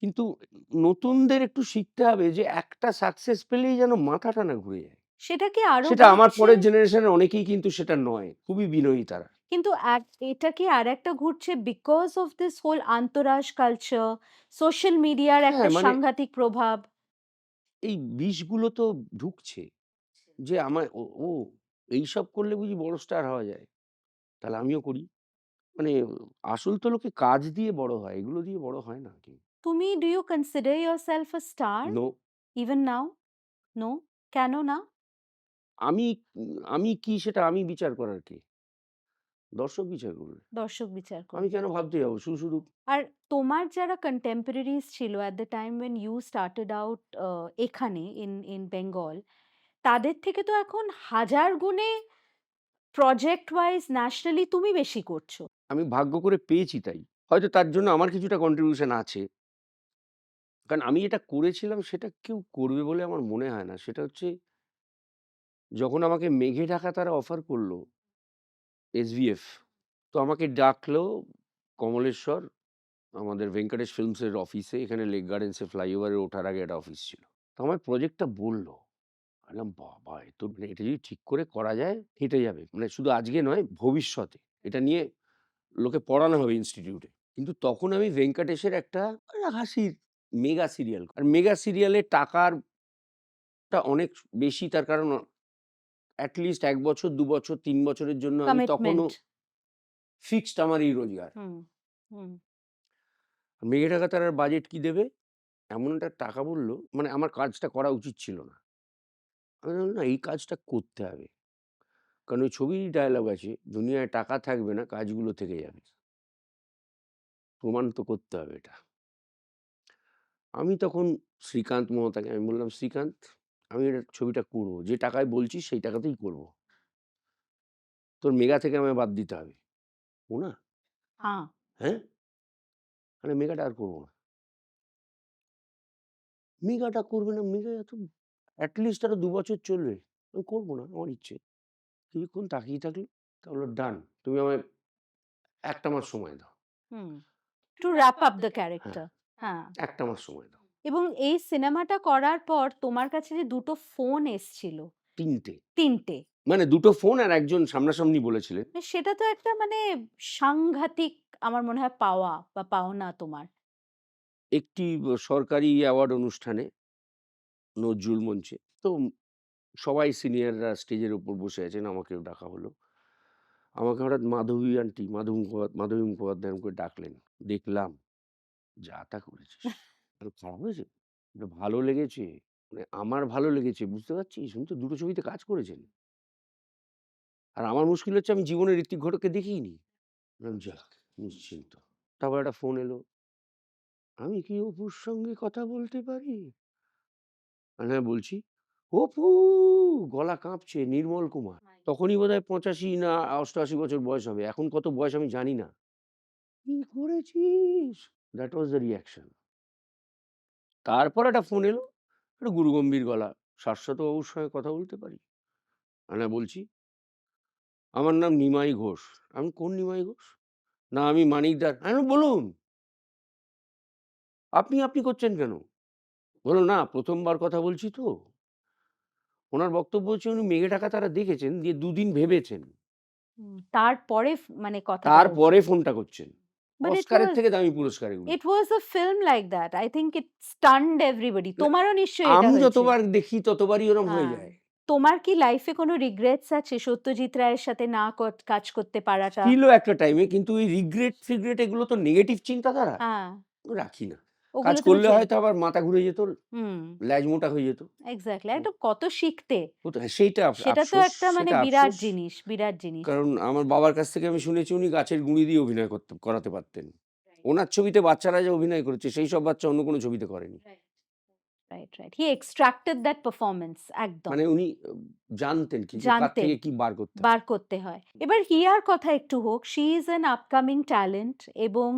কিন্তু নতুনদের একটু শিখতে হবে যে একটা সাকসেস পেলেই যেন মাথাটা না ঘুরে যায়। সেটা কি আরো সেটা আমার ঘুরছে? পরের জেনারেশনের অনেকেই কিন্তু সেটা নয়। খুবই বিনয়ী তারা। কিন্তু এটা কি আরেকটা ঘুরছে বিকজ অফ দিস হোল আন্তরাজ কালচার, সোশ্যাল মিডিয়ার হ্যাঁ, একটা মানে সাংঘাতিক প্রভাব। এই বিষগুলো তো ঢুকছে যে আমায় ও এইসব করলে বুঝি বড় স্টার হওয়া যায়। তাহলে আমিও করি। মানে আসল তো লোকে কাজ দিয়ে বড় হয়। এগুলো দিয়ে বড় হয় না কেউ। তুমি do you consider yourself a star no even now? No? কেন না? আমি আমি কি সেটা আমি বিচার করার কে? দর্শক বিচার করবে। দর্শক বিচার আমি করবে। কেন ভাবতে যাবো? শুধু আর তোমার যারা কন্টেম্পোরারিজ ছিল at the time when you started out এখানে ইন বেঙ্গল, তাদের থেকে তো এখন হাজার গুণে প্রজেক্ট ওয়াইজ ন্যাশনালি তুমি বেশি করছো। আমি ভাগ্য করে পেয়েছি তাই। হয়তো তার জন্য আমার কিছুটা কন্ট্রিবিউশন আছে। কারণ আমি যেটা করেছিলাম সেটা কেউ করবে বলে আমার মনে হয় না। সেটা হচ্ছে যখন আমাকে মেঘে ঢাকা তারা অফার করল এসভিএফ, তো আমাকে ডাকলো কমলেশ্বর আমাদের ভেঙ্কটেশ ফিল্মসের অফিসে, এখানে লেক গার্ডেন্সে ফ্লাইওভারে ওঠার আগে একটা অফিস ছিল। তো আমার প্রজেক্টটা বলল। আমি বললাম, "বাবা! এ তো মানে এটা যদি ঠিক করে করা যায় হেঁটে যাবে। মানে শুধু আজকে নয় ভবিষ্যতে। এটা নিয়ে লোকে পড়ানো হবে ইনস্টিটিউটে।" কিন্তু তখন আমি ভেঙ্কটেশের একটা হাসির মেগা সিরিয়াল। আর মেগা সিরিয়ালে টাকারটা অনেক বেশি, তার কারণ এট লিস্ট ১ বছর, ২ বছর, ৩ বছরের জন্য আমি তখনও কমিটমেন্ট। ফিক্সড আমার এই রোজগার। হুম, হুম। মেঘে ঢাকা তারার বাজেট কি দেবে? এমন একটা টাকা বলল, মানে আমার কাজটা করা উচিত ছিল না। আমি বললাম, "না, এই কাজটা করতে হবে।" কারণ ওই ছবিরই ডায়ালগ আছে, "দুনিয়ায় টাকা থাকবে না, কাজগুলো থেকে যাবে। প্রমাণ তো করতে হবে এটা।" আমি তখন শ্রীকান্ত মহতাকে আমি বললাম, "শ্রীকান্ত, আমি এটা ছবিটা করব। যে টাকায় বলছিস সেই টাকাতেই করব। তোর মেগা থেকে আমায় বাদ দিতে হবে।" "ও না? হ্যাঁ। হ্যাঁ?" মানে মেগাটা আর করবো না। মেগাটা করবে না, মেগা এত অ্যাটলিস্ট আরো ২ বছর চলবে। আমি করবো না, আমার ইচ্ছে। কিছুক্ষণ তাকিয়ে থাকলো, তা বলল, "ডান, তুমি আমায় ১ টা মাস সময় দাও।" হুম। টু র‍্যাপ আপ দ্য হ্যাঁ, ক্যারেক্টার। হ্যাঁ। ১ টা মাস সময় দাও। এবং এই সিনেমাটা করার পর তোমার কাছে যে ২ টো ফোন এসছিল, ৩ টে। ৩ টে। মানে ২ টো ফোন আর একজন সামনাসামনি বলেছিলেন। সেটা তো একটা মানে সাংঘাতিক আমার মনে হয় পাওয়া বা পাওনা তোমার। একটি সরকারি অ্যাওয়ার্ড অনুষ্ঠানে নজরুল মঞ্চে। তো সবাই সিনিয়ররা স্টেজের উপর বসে আছেন, আমাকেও ডাকা হলো। আমাকে হঠাৎ মাধবী আন্টি, মাধবী মুখোপাধ্যায় এরম করে ডাকলেন। দেখলাম, "যা তা করেছিস। আরে খারাপ হয়েছে? এটা ভালো লেগেছে। মানে আমার ভালো লেগেছে, বুঝতে পারছিস? উনি তো ২ টো ছবিতে কাজ করেছেন। আর আমার মুশকিল হচ্ছে আমি জীবনে ঋত্বিক ঘটককে দেখিইনি।" বললাম, "যাক, নিশ্চিন্ত।" তারপর একটা ফোন এলো। "আমি কি অপুর সঙ্গে কথা বলতে পারি?" হ্যাঁ, বলছি। "অপু!" গলা কাঁপছে, নির্মল কুমার। তখনই বোধহয় ৮৫ না ৮৮ বছর বয়স হবে। এখন কত বয়স আমি জানি না। "কি করেছিস?" That was the reaction. তারপর একটা ফোন এলো। একটা গুরুগম্ভীর গলা। "শাশ্বত বাবুর সঙ্গে কথা বলতে পারি?" হ্যাঁ, বলছি। "আমার নাম নিমাই ঘোষ।" আমি, "কোন নিমাই ঘোষ?" "না, আমি মানিকদার।" আমি বললাম, "বলুন, আপনি করছেন কেন?" বলল, "না, ১ম বার কথা বলছি তো।" উনার বক্তব্য হচ্ছে উনি মেঘে ঢাকা তারা দেখেছেন, দিয়ে ২ দিন ভেবেছেন। তারপরে মানে কথাটা বলছেন। তারপরে ফোনটা করছেন। বাট অস্কারের থেকে দামি পুরস্কার এগুলো। It was a film like that. I think it stunned everybody. না, তোমারও নিশ্চয়ই এটা আমি হয়েছে। যতবার দেখি ততবারই ওরম হয়ে হ্যাঁ। যায়। তোমার কি লাইফে কোনো রিগ্রেটস আছে সত্যজিৎ রায়ের সাথে না কাজ করতে পারাটা? ছিল একটা টাইমে, কিন্তু ওই রিগ্রেট এগুলো তো নেগেটিভ চিন্তাধারা। হ্যাঁ, রাখি না। কাজ ওগুলো তুমি করলে হয়তো আবার মাথা ঘুরে যেত, হুম, ল্যাজ মোটা হয়ে যেত। এক্সাক্টলি। হুম, একটা কত শিখতে। হতো, হ্যাঁ, সেইটা সেটা তো আফসোস, একটা মানে সেটা বিরাট আফসোস। জিনিস, বিরাট জিনিস। কারণ আমার বাবার কাছ থেকে আমি শুনেছি উনি গাছের গুঁড়ি দিয়ে অভিনয় করাতে পারতেন। ওনার ছবিতে বাচ্চারা যে অভিনয় করেছে সেই সব বাচ্চা অন্য কোনো ছবিতে করেনি। Right, right. He extracted that performance একদম। মানে উনি জানতেন কি যে কার জানতেন, থেকে কি বার করতে হয়। বার করতে হয়। এবার হিয়ার কথা একটু হোক। She is an upcoming talent এবং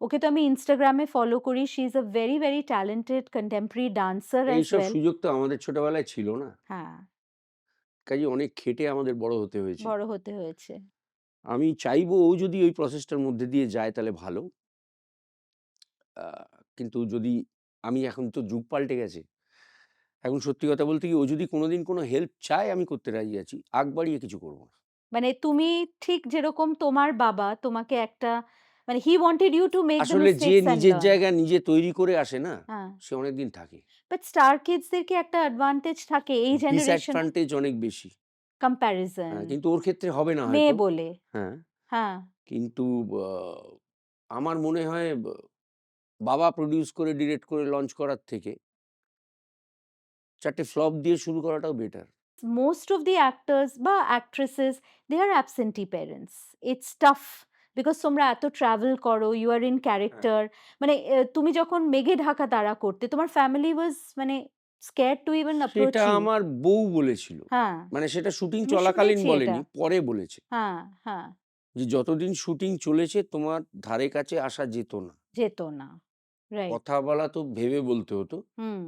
ওকে তো আমি Instagram এ ফলো করি। She is a very, very talented contemporary dancer as এইসব ওয়েল। সুযোগ তো আমাদের ছোটবেলায় ছিল না। হ্যাঁ, কাজেই অনেক খেটে আমাদের বড় হতে হয়েছে। বড় হতে হয়েছে। আমি চাইবো ও যদি ওই প্রসেসটার মধ্যে দিয়ে যায় তাহলে ভালো। আ কিন্তু যদি আমি এখন তো যুগ পাল্টে গেছে। এখন সত্যি কথা বলতে কি ও যদি কোনোদিন কোনো হেল্প চায় আমি করতে রাজি আছি। আগ বাড়িয়ে কিছু করব না। মানে তুমি ঠিক যেরকম তোমার বাবা তোমাকে একটা মানে he wanted you to make the আসলে যে মিস্টেকস অ্যান্ড নিজের লার্ন। জায়গা নিজে তৈরি করে আসে না, হ্যাঁ। সে অনেকদিন থাকে। বাট স্টার কিডস দের কি একটা অ্যাডভান্টেজ থাকে এই জেনারেশন ডিসঅ্যাডভান্টেজ অনেক বেশি। কম্প্যারিজন। হ্যাঁ, কিন্তু ওর ক্ষেত্রে হবে না মেয়ে হয়তো। বলে। হ্যাঁ, হ্যাঁ, কিন্তু আ আমার মনে হয় বাবা প্রোডিউস করে ডিরেক্ট করে লঞ্চ করার থেকে ৪ টে ফ্লপ দিয়ে শুরু করাটাও better. most of the actors বা actresses they are absentee parents. It's tough because তোমরা এত ট্রাভেল করো, you are in হ্যাঁ। character. মানে তুমি যখন মেঘে ঢাকা তারা করতে তোমার ফ্যামিলি was মানে scared to even approach সেটা you. আমার বউ বলেছিল। হ্যাঁ, মানে সেটা শুটিং আমি চলাকালীন শুনেছি এটা। বলেনি, পরে বলেছে। হ্যাঁ, হ্যাঁ, যে যতদিন শুটিং চলেছে তোমার ধারে কাছে আসা যেত না। যেত না। রাইট। কথা বলা তো ভেবে বলতে হতো। হুম।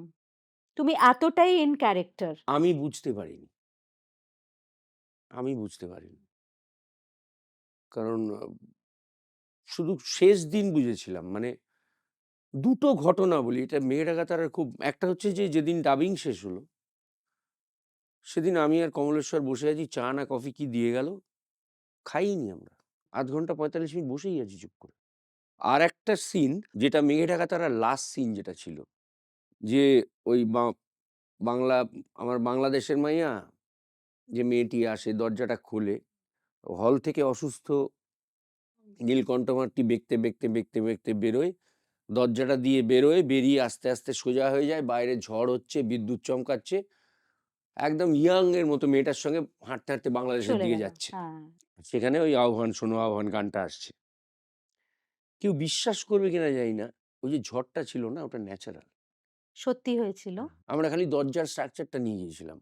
তুমি এতটাই ইন ক্যারেক্টার। আমি বুঝতে পারিনি। আমি বুঝতে পারিনি। কারণ শুধু শেষ দিন বুঝেছিলাম। মানে ২ টো ঘটনা বলি, এটা মেঘাটার খুব একটা হচ্ছে যে যেদিন ডাবিং শেষ হলো, সেদিন আমি আর কমলেশ্বর বসে আছি, চা না কফি কি দিয়ে গেল, খাইনি আমরা। ০.৫ ঘন্টা ৪৫ মিনিট বসেই আছি চুপ করে। আরেকটা সিন যেটা মেঘে ঢাকা তারার লাস্ট সিন যেটা ছিল, যে ওই বাংলা আমার বাংলাদেশের মাইয়া যে মেয়েটি আসে দরজাটা খোলে, হল থেকে অসুস্থ নীলকণ্ঠমাটি বেঁকতে বেরোয়, দরজাটা দিয়ে বেরোয়, বেরিয়ে আস্তে আস্তে সোজা হয়ে যায়, বাইরে ঝড় হচ্ছে, বিদ্যুৎ চমকাচ্ছে, একদম ইয়াং এর মতো মেয়েটার সঙ্গে হাঁটতে হাঁটতে বাংলাদেশের চলে দিকে গেল। যাচ্ছে। হ্যাঁ, সেখানে ওই আহ্বান শোনো আহ্বান গানটা আসছে। কেউ বিশ্বাস করবে কিনা জানি না, ওই যে ঝড়টা ছিল না ওটা ন্যাচারাল। সত্যি হয়েছিল। আমরা খালি দরজার স্ট্রাকচারটা নিয়ে গিয়েছিলাম।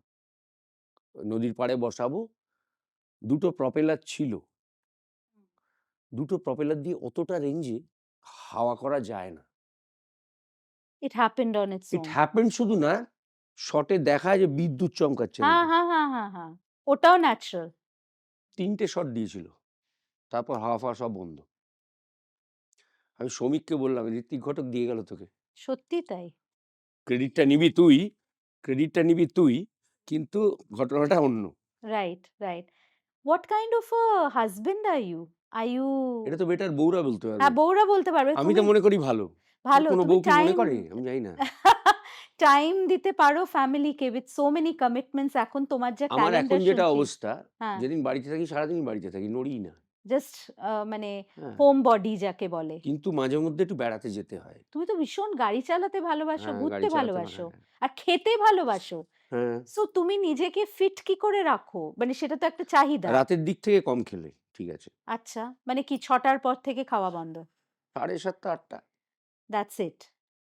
নদীর পাড়ে বসাবো, ২ টো প্রপেলার ছিল। ২ টো প্রপেলার দিয়ে অতটা রেঞ্জে হাওয়া করা যায় না। It happened on its it own. Happened শুধু না, শটে দেখায় যে বিদ্যুৎ চমকাচ্ছে হ্যাঁ, এরকম। হ্যাঁ, হ্যাঁ, হ্যাঁ, হ্যাঁ। ওটাও ন্যাচারাল। ৩ টে শট দিয়েছিল। তারপর হাওয়া-ফাওয়া সব বন্ধ। আমি শ্রমিককে বললাম, "ঋত্বিক ঘটক দিয়ে গেল তোকে। সত্যি তাই। ক্রেডিটটা নিবি তুই, ক্রেডিটটা নিবি তুই, কিন্তু ঘটনাটা অন্য।" Right, right. What kind of a husband are you? Are you এটা তো বেটার বউরা বলতে পারবে। হ্যাঁ, বউরা বলতে পারবে। আমি তো তুমি মনে করি ভালো। ভালো, কোনো তুমি বউ কি মনে টাইম করে? আমি জানি না। টাইম দিতে পারো ফ্যামিলিকে with so many commitments এখন তোমার যা আমার এখন ক্যালেন্ডার যেটা শুনছি। অবস্থা, হ্যাঁ, যেদিন বাড়িতে থাকি সারাদিনই বাড়িতে থাকি, নড়িই না। জাস্ট মানে হ্যাঁ, হোম বডি যাকে বলে। কিন্তু মাঝে মধ্যে একটু বেড়াতে যেতে হয়। তুমি তো ভীষণ গাড়ি চালাতে ভালোবাসো, হ্যাঁ, ঘুরতে গাড়ি চালাতে হয়। ভালোবাসো, হ্যাঁ, আর খেতে ভালোবাসো। হ্যাঁ। সো তুমি নিজেকে ফিট কি করে রাখো? মানে সেটা তো একটা চাহিদা। রাতের দিক থেকে কম খেলে, ঠিক আছে। আচ্ছা, মানে কি ৬টার পর থেকে খাওয়া বন্ধ? ৭:৩০ ৮টা দ্যাটস ইট।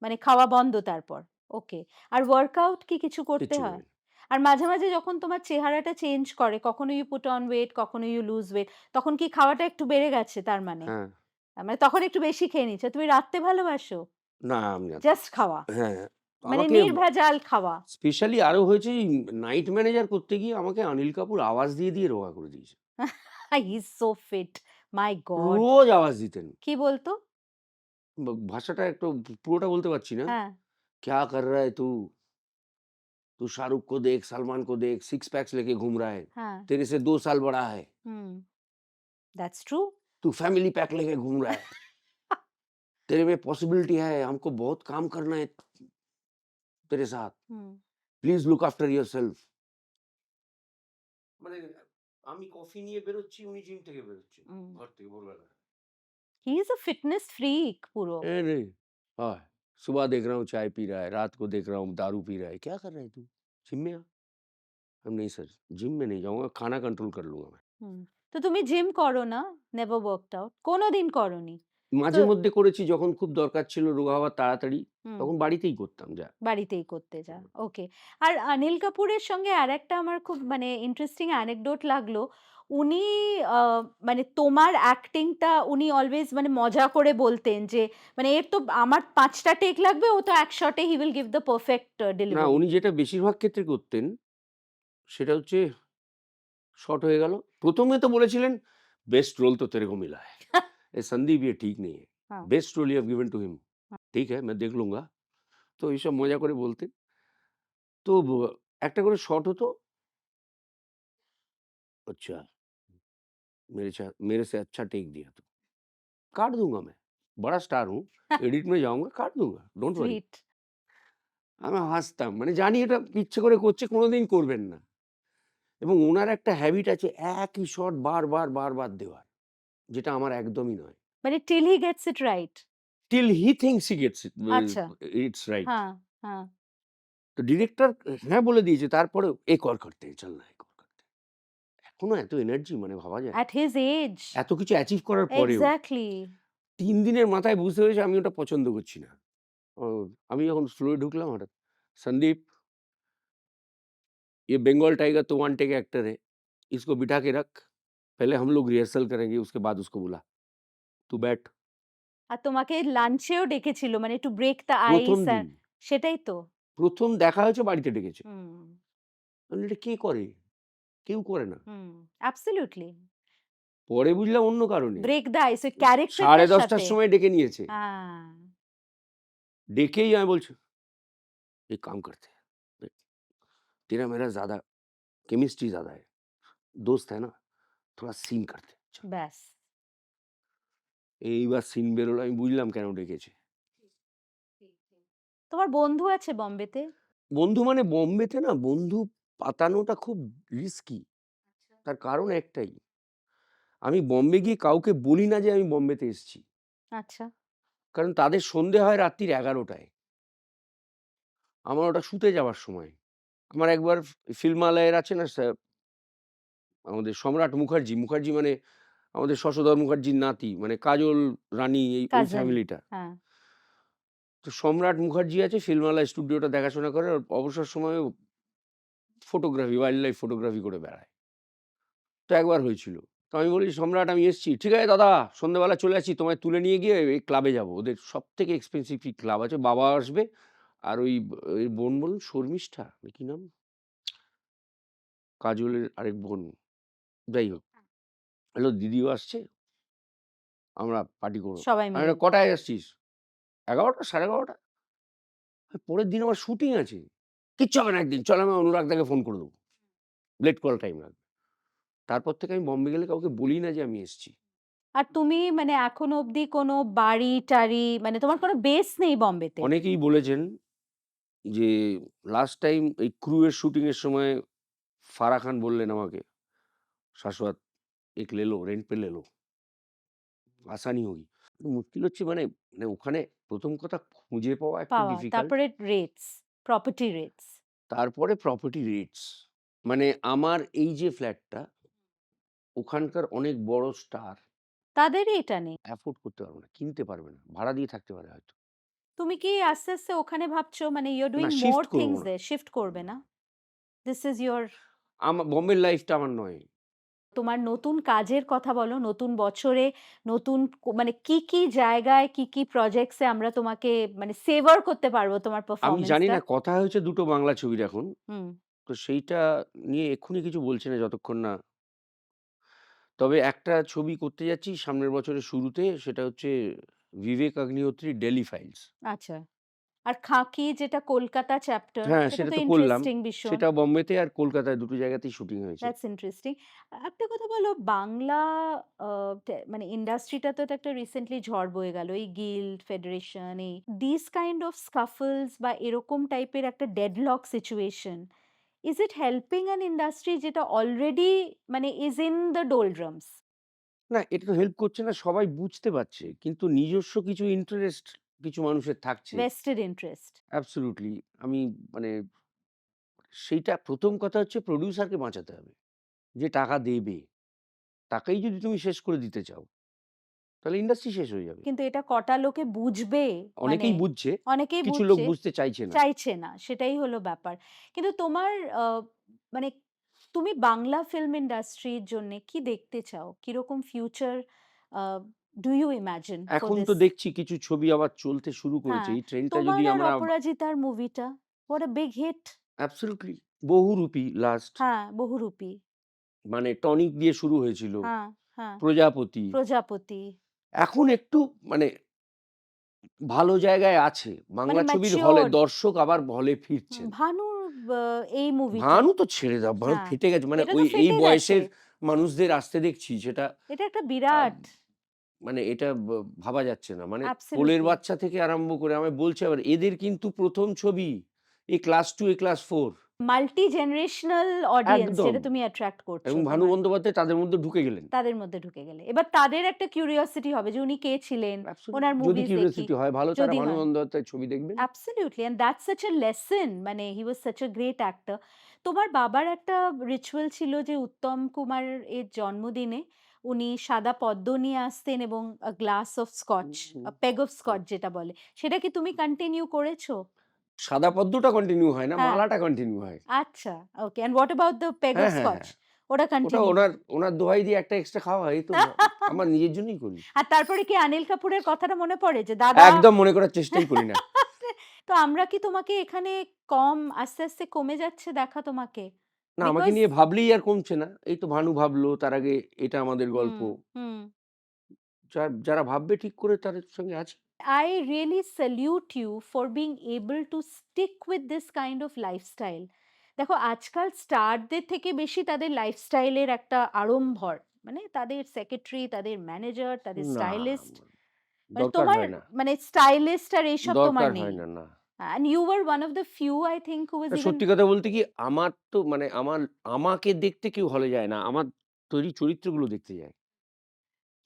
মানে খাওয়া বন্ধ তারপর। ওকে। আর ওয়ার্কআউট কি কিছু করতে কিচ্ছু হয়? নয়। আর মাঝে, মাঝে যখন তোমার চেহারাটা চেঞ্জ করে, কখনো ইউ পুট অন ওয়েট, কখনো ইউ লুজ ওয়েট, তখন কি খাওয়াটা একটু বেড়ে গেছে তার মানে? হ্যাঁ, মানে তখন একটু বেশি খেয়ে নিচ্ছ। তুমি রাঁধতে ভালোবাসো? না আমি রাতে জাস্ট খাওয়া। হ্যাঁ, মানে আমাকে নির্ভেজাল খাওয়া। স্পেশালি আরো হয়েছে এই নাইট ম্যানেজার করতে গিয়ে আমাকে অনিল কাপুর আওয়াজ দিয়ে, দিয়ে রোগা করে দিয়েছে। হি ইস সো ফিট। মাই গড! রোজ আওয়াজ দিতেন। কি বলতো? ভাষাটা একটু পুরোটা বলতে পারছি না। হ্যাঁ, "क्या कर रहा है तू? तू शाहरुख को देख, सलमान को देख, सिक्स पैक्स लेके घूम रहा है। হ্যাঁ। तेरे से 2 साल बड़ा है। হুম। That's true. तू फैमिली पैक लेके घूम रहा है। तेरे में पॉसिबिलिटी है, हमको बहुत काम करना है तेरे साथ। হুম, प्लीज लुक आफ्टर योरसेल्फ।" মানে আমি কফি নিয়ে বেরোচ্ছি, উনি জিম থেকে বেরোচ্ছেন। হুম। ঘর থেকে ভোরবেলা। হি ইস আ ফিটনেস ফ্রিক পুরো। अरे! हाँ, सुबह देख रहा हूँ चाय पी रहा है, रात को देख रहा हूँ दारू पी रहा है। क्या कर रहा है तू? जिम में आ। हम नहीं सर, जिम में नहीं जाऊँगा, खाना कंट्रोल कर लूँगा मैं। হুম। তো তুমি জিম করো না? Never worked out. কোনদিন করোনি। তো মাঝে মধ্যে করেছি যখন খুব দরকার ছিল রোগা হওয়ার তাড়াতাড়ি, হুম, তখন বাড়িতেই করতাম যা। বাড়িতেই করতে যাও। ওকে। আর অনিল কাপুরের সঙ্গে আরেকটা আমার খুব মানে ইন্টারেস্টিং অ্যানেকডোট লাগলো। উনি আ মানে তোমার অ্যাক্টিংটা উনি অলওয়েজ মানে মজা করে বলতেন যে, মানে এর তো আমার ৫ টা টেক লাগবে, ও তো এক শটে he will give the perfect না ডেলিভারি। উনি যেটা বেশিরভাগ ক্ষেত্রে করতেন, সেটা হচ্ছে শর্ট হয়ে গেল। ১ম এ তো বলেছিলেন, "बेस्ट रोल तो तेरे को मिला है। ये संदीप ये ठीक नहीं है। হ্যাঁ, best role you have given to him. হ্যাঁ। ठीक है, मैं देख लूँगा।" তো এইসব মজা করে বলতেন। তো একটা করে শট হতো, "अच्छा, मेरे से अच्छा टेक दिया तू। काट दूँगा मैं। बड़ा स्टार हूँ, एडिट में जाऊँगा, काट दूँगा, डोंट वरी।" সুইট। আমি হাসতাম। মানে জানি এটা ইচ্ছে করে করছে, কোনোদিন করবেন না। এবং উনার একটা হ্যাবিট আছে একই শট বারবার, বারবার দেওয়ার। যেটা আমার একদমই নয়। মানে till he gets it right. till he thinks he gets it আচ্ছা। it's right। হ্যাঁ, হ্যাঁ। তো ডিরেক্টর হ্যাঁ বলে দিয়েছে, তারপরেও "एक और करते हैं, चल ना एक और करते हैं।" এখনো এত এনার্জি মানে ভাবা যায়? At his age. এত কিছু অ্যাচিভ করার পরেও এক্সাক্টলি। ৩ দিনের মাথায় বুঝতে পেরেছি আমি ওটা পছন্দ করছি না। ও আমি যখন ফ্লোরে ঢুকলাম হঠাৎ, "संदीप, ये बंगाल टाइगर तो वन टेक एक्टर है। इसको बिठा के रख। पहले हम लोग रिहर्सल करेंगे, उसके बाद उसको बुला। तू बैठ।" আর তোমাকে লাঞ্চেও ডেকেছিল মানে টু ব্রেক দ্য ১ম আইস দিন। সেটাই তো? ১ম দেখা হয়েছে বাড়িতে ডেকেছে। হুম, আমি বলি, "এটা কে করে? কেউ করে না।" হুম। অ্যাবসোলিউটলি। পরে বুঝলাম অন্য কারণে। ব্রেক দ্য আইস ওই ক্যারেক্টারটার 10:30 সাথে। র সময় ডেকে নিয়েছে। হ্যাঁ। ডেকেই আমি বলছি, "एक काम करते हैं, देख तेरा मेरा ज़्यादा केमिस्ट्री ज़्यादा है, दोस्त है ना, थोड़ा सीन करते हैं, चल।" ব্যাস। এইবার সিন বেরোলো, আমি বুঝলাম কেন ডেকেছে। তোমার বন্ধু আছে বোম্বেতে? বন্ধু মানে বোম্বেতে না বন্ধু পাতানোটা খুব রিস্কি। তার কারণ একটাই, আমি বোম্বে গিয়ে কাউকে বলি না যে আমি বোম্বেতে এসেছি। আচ্ছা। কারণ তাদের সন্ধে হয় রাত্রির ১১ টায়। আমার ওটা শুতে যাওয়ার সময়। আমার একবার ফিল্মালয়ের আছে না আমাদের সম্রাট মুখার্জি, মুখার্জি মানে আমাদের শশধর মুখার্জির নাতি, মানে কাজল রানী ওই কাজিন। ফ্যামিলিটা। হ্যাঁ। তো সম্রাট মুখার্জি আছে ফিল্মালয় স্টুডিওটা দেখাশোনা করে, আর অবসর সময়ে ফটোগ্রাফি, ওয়াইল্ড লাইফ ফটোগ্রাফি করে বেড়ায়। তো একবার হয়েছিল। তো আমি বলি, "সম্রাট আমি এসছি।" "ঠিক আছে দাদা, সন্ধ্যেবেলা চলে আসছি। তোমায় তুলে নিয়ে গিয়ে এই ক্লাবে যাবো। ওদের সবথেকে এক্সপেন্সিভ কি ক্লাব আছে। বাবা আসবে আর ওই বোন বলুন শর্মিষ্ঠা না কি নাম? কাজলের আরেক বোন। যাই হোক। বলল, "দিদিও আসছে। আমরা পার্টি করব।" সবাই আমি মিলে। বললাম, "কটায় আসছিস?" 11টা 11:30। পরের দিন আমার শুটিং আছে। কিচ্ছু হবে না একদিন। চল আমি অনুরাগদাকে ফোন করে দেবো। লেট করার টাইম লাগবে। তারপর থেকে আমি বম্বে গেলে কাউকে বলি না যে আমি এসছি। আর তুমি মানে এখনো অবধি কোনো বাড়ি-টাড়ি মানে তোমার কোনো বেস নেই বম্বেতে? অনেকেই বলেছেন যে লাস্ট টাইম এই 'ক্রু' এর শুটিং এর সময় ফারাহ খান বললেন আমাকে, "শাশ্বত এক ले लो, रेंट पे ले लो, आसानी होगी।" মুশকিল হচ্ছে মানে মানে ওখানে ১ম কথা খুঁজে পাওয়া একটু পাওয়া। ডিফিকাল্ট। তারপরে রেটস, প্রপার্টি রেটস। তারপরে প্রপার্টি রেটস। মানে আমার এই যে ফ্ল্যাটটা, ওখানকার অনেক বড় স্টার তাদেরই এটা নেই। অ্যাফোর্ড করতে পারবে না, কিনতে পারবে না। ভাড়া দিয়ে থাকতে পারে হয়তো। তুমি কি আস্তে, আস্তে ওখানে ভাবছো মানে ইউ আর না ডুইং মোর শিফট করব থিংস না। দেয়ার, শিফট করবে না? দিস ইস ইউর বম্বের লাইফটা আমার নয়। তোমার নতুন কাজের কথা বলো। নতুন বছরে নতুন মানে কি জায়গায় কি প্রজেক্টস এ আমরা তোমাকে মানে সেভার করতে পারবো তোমার আমি জানি পারফরম্যান্সটা? না, কথা হয়েছে ২ টো বাংলা ছবির এখন। হুম। তো সেইটা নিয়ে এক্ষুনি কিছু বলছি না যতক্ষণ না, তবে একটা ছবি করতে যাচ্ছি সামনের বছরের শুরুতে, সেটা হচ্ছে বিবেক অগ্নিহোত্রীর 'ডেলি ফাইলস'। আচ্ছা। আর 'খাকি' যেটা কলকাতা চ্যাপ্টার হ্যাঁ, সেটা সেটা তো তো করলাম। ইন্টারেস্টিং ভীষণ। সেটা বম্বেতে আর কলকাতায় দুটো জায়গাতেই শুটিং হয়েছে। That's interesting. একটা কথা বলো বাংলা আ মানে ইন্ডাস্ট্রিটা তো একটা রিসেন্টলি ঝড় বয়ে গেল। এই গিল্ড, ফেডারেশন এই দিস কাইন্ড অফ স্কাফলস বা এরকম টাইপের একটা deadlock situation is it helping an industry যেটা অলরেডি মানে ইজ ইন দ্য ডোলড্রামস? না, এটা তো হেল্প করছে না, সবাই বুঝতে পারছে। কিন্তু নিজস্ব কিছু ইন্টারেস্ট কিছু মানুষের থাকছে। Vested interest. অ্যাবসোলিউটলি। আমি মানে সেইটা ১ম কথা হচ্ছে প্রোডিউসারকে বাঁচাতে হবে। যে টাকা দেবে, তাকেই যদি তুমি শেষ করে দিতে চাও, তাহলে ইন্ডাস্ট্রি শেষ হয়ে যাবে। কিন্তু এটা কটা লোকে বুঝবে? মানে অনেকেই বুঝছে, অনেকেই কিছু লোক বুঝছে, বুঝতে চাইছে না। চাইছে না। সেটাই হলো ব্যাপার। কিন্তু তোমার আ মানে তুমি বাংলা ফিল্ম ইন্ডাস্ট্রির জন্যে কি দেখতে চাও? কিরকম future a do you imagine for এখন দিস? তো দেখছি কিছু ছবি আবার চলতে শুরু করেছে। হ্যাঁ, এই ট্রেন্ডটা তোমার যদি আর আমরা অপরাজিতার মুভিটা what a big hit. Absolutely Bahurupi last, হ্যাঁ, বহুরূপী। মানে টনিক দিয়ে শুরু হয়েছিল। হ্যাঁ, হ্যাঁ। প্রজাপতি। প্রজাপতি। এখন একটু মানে ভালো জায়গায় আছে। মানে বাংলা ছবির হলে ম্যাচিউরড। দর্শক আবার হলে ফিরছেন। ভানুর এই মুভিটা। ভানু তো ছেড়ে দাও। ভানু হ্যাঁ, ফেটে গেছে। মানে এটা তো ওই এই ফেটে গেছে। বয়সের মানুষদের আসতে দেখছি সেটা এটা একটা আ বিরাট মানে এটা ভাবা যাচ্ছে না। মানে কোলের অ্যাবসোলিউটলি। বাচ্চা থেকে আরম্ভ করে আমায় বলছে আবার এদের কিন্তু ১ম ছবি। এ ক্লাস 2 এ ক্লাস 4। মাল্টি জেনারেশনাল অডিয়েন্স একদম। যেটা তুমি অ্যাট্রাক্ট করছো এবং ভানু তোমার বন্দ্যোপাধ্যায় তাদের মধ্যে ঢুকে গেলেন। তাদের মধ্যে ঢুকে গেলে। এবার তাদের একটা কিউরিওসিটি হবে যে উনি কে ছিলেন? উনার অ্যাবসোলিউটলি। যদি মুভিজ দেখি। কিউরিওসিটি হয় ভালো, তারা যদি ভানু হয়। বন্দ্যোপাধ্যায়ের ছবি দেখবেন। Absolutely and that's such a lesson মানে he was such a great actor. তোমার বাবার একটা রিচুয়াল ছিল যে উত্তম কুমার এর জন্মদিনে উনি সাদা পদ্ম নিয়ে আসতেন এবং a glass of Scotch, hmm, hmm, a peg of hmm. Scotch যেটা বলে। সেটা কি তুমি কন্টিনিউ করেছো? সাদা পদ্মটা কন্টিনিউ হয় না, হ্যাঁ। মালাটা কন্টিনিউ হয়। আচ্ছা, okay. And what about the peg of হ্যাঁ, হ্যাঁ, স্কচ? হ্যাঁ। ওটা ওটা কন্টিনিউ? ওনার দোহাই দিয়ে একটা এক্সট্রা খাওয়া হয়। এই তো আমার নিজের জন্যই করি। আর তারপরে কি অনিল কাপুরের কথাটা মনে পড়ে যে, "দাদা" একদম মনে করার চেষ্টাই করি না। তো আমরা কি তোমাকে এখানে কম আস্তে, আস্তে কমে যাচ্ছে দেখা তোমাকে? না, আমাকে বিকজ নিয়ে ভাবলেই আর কমছে না। এই তো ভানু ভাবলো, তার আগে এটা আমাদের গল্প। হুম, হুম। যারা ভাববে ঠিক করে তাদের সঙ্গে আছি। I really salute you for being able to stick with this kind of lifestyle. দেখো আজকাল স্টারদের থেকে বেশি তাদের লাইফস্টাইলের একটা আড়ম্বর। মানে তাদের সেক্রেটারি, তাদের ম্যানেজার, তাদের না, স্টাইলিস্ট। মানে দরকার তোমার হয় না। মানে স্টাইলিস্ট আর এইসব তোমার দরকার নেই। হয় না, না। And you were one of the few I think who was না, even সত্যি কথা বলতে কি, আমার তো মানে আমাকে দেখতে কেউ হলে যায় না। আমার তৈরি চরিত্রগুলো দেখতে যায়।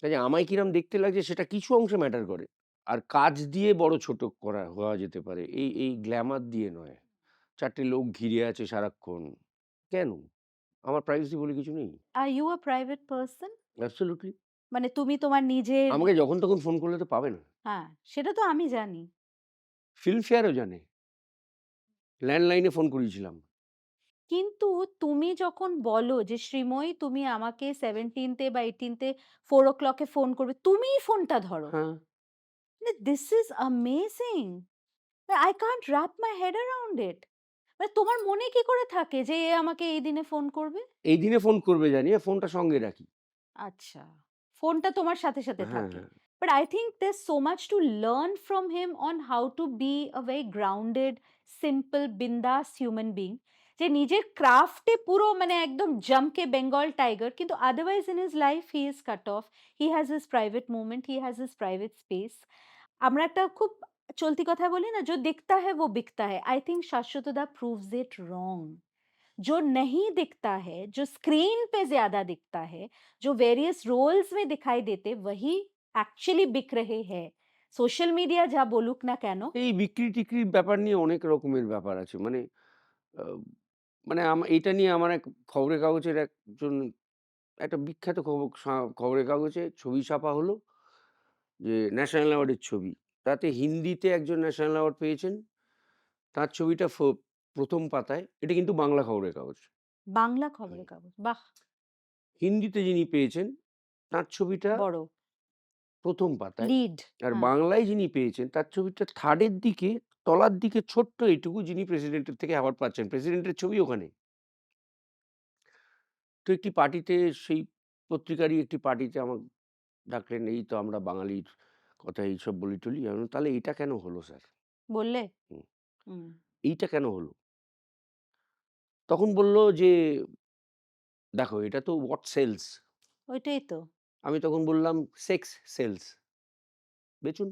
কাজে আমায় কিরম দেখতে লাগছে সেটা কিছু অংশে ম্যাটার করে। আর কাজ দিয়ে বড় ছোট হওয়া যেতে পারে। এই গ্ল্যামার দিয়ে নয়। ৪ টে লোক ঘিরে আছে সারাক্ষণ। কেন? আমার প্রাইভেসি বলে কিছু নেই? are you a private person? Absolutely. মানে তুমি তোমার নিজের আমাকে যখন তখন ফোন করলে তো পাবে না। হ্যাঁ, সেটা তো আমি জানি। ফিল্মফেয়ারও জানে। ল্যান্ডলাইনে ফোন করিয়েছিলাম। কিন্তু তুমি যখন বলো যে, "শ্রীময়ী তুমি আমাকে 17th বা 18th 4:00 এ ফোন করবে।" তুমিই ফোনটা ধরো। হ্যাঁ, মানে this is amazing! I can't wrap my head around it. মানে তোমার মনে কি করে থাকে যে এ আমাকে এই দিনে ফোন করবে? এই দিনে ফোন করবে জানি, ফোনটা সঙ্গে রাখি। আচ্ছা। ফোনটা তোমার সাথে, সাথে হ্যাঁ, থাকে। হ্যাঁ। But I think there's so much to learn from him on how to be a very grounded, simple, bindas human being. যে নিজের ক্রাফটে পুরো মানে একদম জমকে বেঙ্গল টাইগার কিন্তু otherwise in his life he is cut off. He has his private moment, he has his private space. আমরা একটা খুব চলতি কথা বলি না, "जो दिखता है वो बिकता है।" I think শাশ্বতদা proves it wrong. जो नहीं दिखता है, जो स्क्रीन पे ज़्यादा दिखता है, जो वेरियस रोल्स में दिखाई देते, वही एक्चुअली बिक रहे हैं। সোশ্যাল মিডিয়া যা বলুক না কেন। এই বিক্রি-টিক্রির ব্যাপার নিয়ে অনেক রকমের ব্যাপার আছে। মানে আ মানে এইটা নিয়ে আমার এক খবরের কাগজের একজন একটা বিখ্যাত খবরের কাগজে ছবি ছাপা হলো যে ন্যাশনাল অ্যাওয়ার্ডের ছবি। তাতে হিন্দিতে একজন ন্যাশনাল অ্যাওয়ার্ড পেয়েছেন। তার ছবিটা ১ম পাতায়। এটা কিন্তু বাংলা খবরের কাগজ। বাংলা হুম। খবরের কাগজ। বাহ! হিন্দিতে যিনি পেয়েছেন তার ছবিটা বড়। ১ম পাতায়। লিড। আর হ্যাঁ, বাংলায় যিনি পেয়েছেন তার ছবিটা 3rd এর দিকে তলার দিকে ছোট্ট এইটুকু যিনি প্রেসিডেন্টের থেকে অ্যাওয়ার্ড পাচ্ছেন। প্রেসিডেন্টের ছবি ওখানে। তো একটি পার্টিতে সেই পত্রিকারই একটি পার্টিতে আমাকে ডাকলেন। এই তো আমরা বাঙালির কথা এইসব বলি-টলি। আমি বললাম, "তাহলে এইটা কেন হলো স্যার? বললে? হুম, হুম, এইটা কেন হলো?" তখন বলল যে, "দেখো এটা তো what sells." ওইটাই তো। আমি তখন বললাম, "সেক্স সেলস। বেচুন।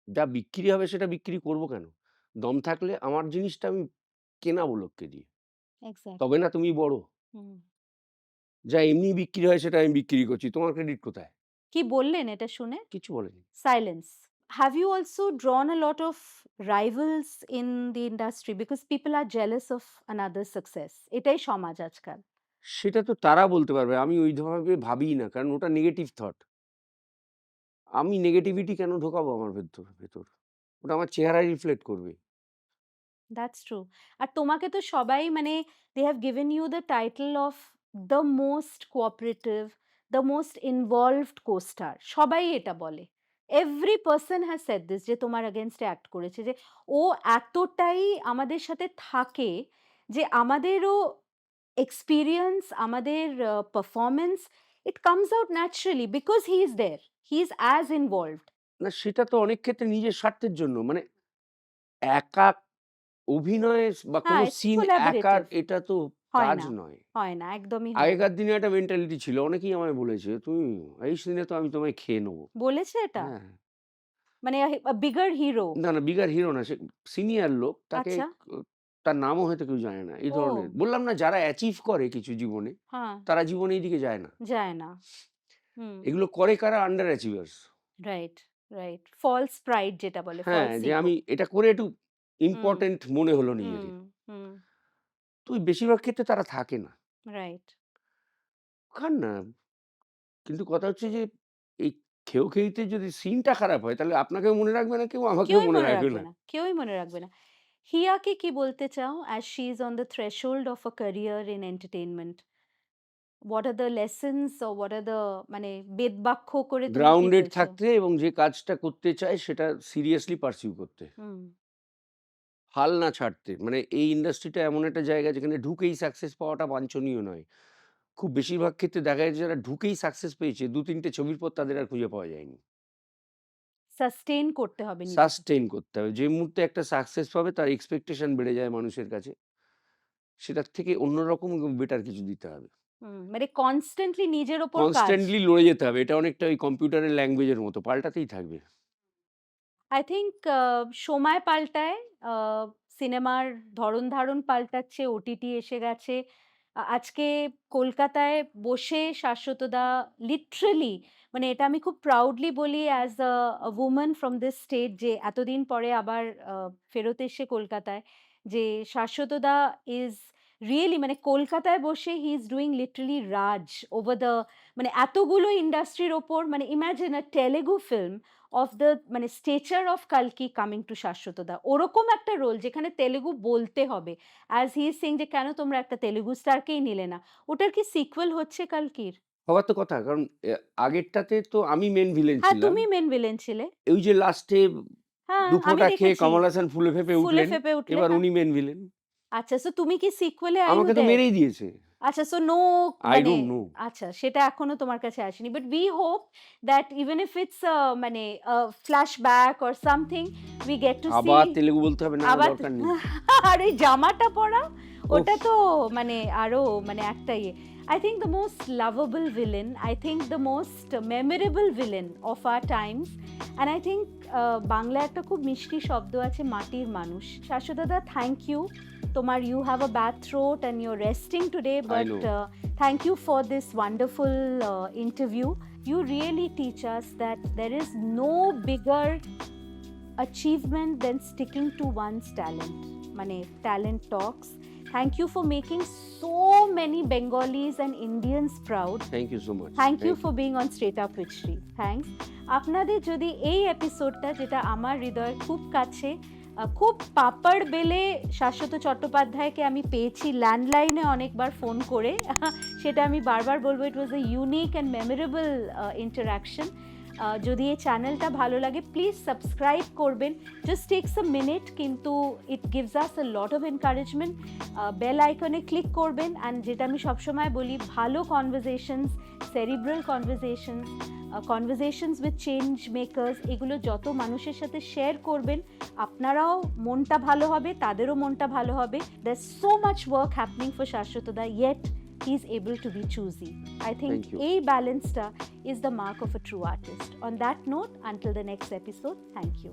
যা বিক্রি হবে সেটা বিক্রি করব কেন? দম থাকলে আমার জিনিসটা আমি কেনাবো লোককে দিয়ে। তবে এক্সাক্টলি। না তুমি বড়। হুম। যা এমনি বিক্রি হয় সেটা আমি বিক্রি করছি। তোমার ক্রেডিট কোথায়?" কি বললেন এটা শুনে? কিছু বলেনি। Silence. Have you also drawn a lot of rivals in the industry because people are jealous of another's success? এটাই সমাজ আজকাল। সেটা তো তারা বলতে পারবে। আমি ওইভাবে ভাবিই না। কারণ ওটা নেগেটিভ থট। আমি নেগেটিভিটি কেন ঢোকাবো আমার ভেতর? ওটা আমার চেহারায় রিফ্লেক্ট করবে। That's true. আর তোমাকে তো সবাই মানে they have given you the title of the most cooperative, the most involved co-star সবাই এটা বলে। Every person has said this যে তোমার against এ অ্যাক্ট করেছে যে ও এতটাই আমাদের সাথে থাকে যে আমাদেরও এক্সপেরিয়েন্স, আমাদের performance it comes out naturally because he is there. He is as involved. না সেটা তো অনেক ক্ষেত্রে নিজের স্বার্থের জন্য। মানে একা অভিনয়ে বা হ্যাঁ, কোনো it's সিন একার collaborative. এটা তো হয় কাজ না, নয়। হয় না, একদমই হয় না। আগেকার দিনে একটা মেন্টালিটি ছিল। অনেকেই আমায় বলেছে, "তুমি এই সিনে তো আমি তোমায় খেয়ে নেবো।" বলেছে এটা? হ্যাঁ। মানে বিগার হিরো। না, না বিগার হিরো না। সে সিনিয়র লোক। তাকে আচ্ছা। তার নামও হয়তো কেউ জানে না। এই ধরনের। ও! বললাম না যারা অ্যাচিভ করে কিছু জীবনে, হ্যাঁ, তারা জীবনে এইদিকে যায় না। যায় না। হুম। এগুলো করে কারা? Underachievers. Right, right. False pride যেটা বলে, হ্যাঁ, ফলস যে ইগো। আমি এটা করে একটু হুম, ইম্পোর্টেন্ট মনে হলো হুম, নিজেকে। হুম। তো ওই বেশিরভাগ ক্ষেত্রে তারা থাকে না। রাইট। খান না। কিন্তু কথা হচ্ছে যে এই খেয়েতে যদি সিনটা খারাপ হয় তাহলে আপনাকেও মনে রাখবে না কেউ, আমাকেও কেউই মনে মনে রাখবে রাখবে না। না, কেউই মনে রাখবে না। হিয়াকে কি বলতে চাও as she is on the threshold of a career in entertainment? What are the lessons or what are the মানে বেদবাক্য করে তুমি কি গ্রাউন্ডেড বলছো? থাকতে এবং যে কাজটা করতে চায় সেটা সিরিয়াসলি পারসিউ করতে। হুম। হাল না ছাড়তে। মানে এই ইন্ডাস্ট্রিটা এমন একটা জায়গা যেখানে ঢুকেই সাকসেস পাওয়াটা বাঞ্ছনীয় নয়। খুব বেশিরভাগ ক্ষেত্রে দেখা যায় যারা ঢুকেই সাকসেস পেয়েছে ২-৩ টে ছবির পর তাদের আর খুঁজে পাওয়া যায়নি। সাস্টেইন করতে হবে নিজেকে। সাস্টেইন করতে হবে। যে মুহূর্তে একটা সাকসেস পাবে তার এক্সপেকটেশন বেড়ে যায় মানুষের কাছে। সেটার থেকে অন্যরকম এবং বেটার কিছু দিতে হবে। হুম, মানে কনস্ট্যান্টলি নিজের ওপর কাজ। কনস্ট্যান্টলি লড়ে যেতে হবে। এটা অনেকটা ওই কম্পিউটারের ল্যাঙ্গুয়েজের মতো পাল্টাতেই থাকবে। আই থিংক সময় পাল্টায়, আ সিনেমার ধরন-ধারণ পাল্টাচ্ছে, ওটিটি এসে গেছে। আজকে কলকাতায় বসে শাশ্বতদা লিটারালি মানে এটা আমি খুব প্রাউডলি বলি as a woman from this state যে এতদিন পরে আবার ফেরত এসে কলকাতায় যে শাশ্বতদা ইজ রিয়েলি মানে কলকাতায় বসে he is doing literally Raj over the মানে এতগুলো ইন্ডাস্ট্রির ওপর মানে imagine a Telugu film of the মানে স্টেচার অফ কালকি কামিং টু শাশ্বতদা ওরকম একটা রোল যেখানে তেলেগু বলতে হবে অ্যাজ হি ইজ সেইং যে কেন তোমরা একটা তেলেগু স্টারকেই নিলে না ওটার কি সিকুয়েল হচ্ছে কালকির? হওয়ার তো কথা। কারণ আগেরটাতে তো আমি মেইন ভিলেন হ্যাঁ ছিলাম। তুমি মেন ভিলেন ছিলে। ওই যে লাস্টে হ্যাঁ আমি দুফোঁটা খেয়ে দেখেছি। কমল হাসান ফুলে ফেঁপে ফুলে উঠলেন। ফেঁপে উঠলে এবার হ্যাঁ। উনি মেইন ভিলেন। আচ্ছা সো তুমি কি সিকুয়েলে আর ইউ আমাকে তো দেয়ার? মেরেই দিয়েছে। আচ্ছা সো নো I মানে don't know। আচ্ছা সেটা এখনো তোমার কাছে আসেনি। But we hope that even if it's মানে flashback or something we get to see আবার তেলেগু বলতে হবে, না আবার দরকার নেই। আর ওই জামাটা পরা উফ! ওটা তো মানে আরো মানে একটা ইয়ে। I think the most lovable villain, I think the most memorable villain of our times and I think Bangla একটা খুব মিষ্টি শব্দ আছে মাটির মানুষ। শাশ্বত দাদা থ্যাংক ইউ। তোমার you have a bad throat and you're resting today I but know। thank you for this wonderful interview. You really teach us that there is no bigger achievement than sticking to one's talent. মানে talent talks. Thank you for making so many Bengalis and Indians proud. Thank you so much। Thank you for being on Straight Up with Shree. Thanks. আপনাদের যদি এই এপিসোডটা যেটা আমার হৃদয়ের খুব কাছে খুব পাপড় বেলে শাশ্বত চট্টোপাধ্যায়কে আমি পেয়েছি ল্যান্ডলাইনে অনেকবার ফোন করে সেটা আমি বারবার বলবো it was a unique and memorable interaction. যদি এই চ্যানেলটা ভালো লাগে প্লিজ সাবস্ক্রাইব করবেন জাস্ট টেকস আ মিনিট কিন্তু it gives us a lot of encouragement. Bell আইকনে ক্লিক করবেন অ্যান্ড যেটা আমি সবসময় বলি ভালো conversations cerebral conversations conversations with change makers এগুলো যত মানুষের সাথে শেয়ার করবেন আপনারাও মনটা ভালো হবে তাদেরও মনটা ভালো হবে। There so much work happening for শাশ্বতদা yet he is able to be choosy. I think Thank you। a balanced is the mark of a true artist. On that note, until the next episode, thank you.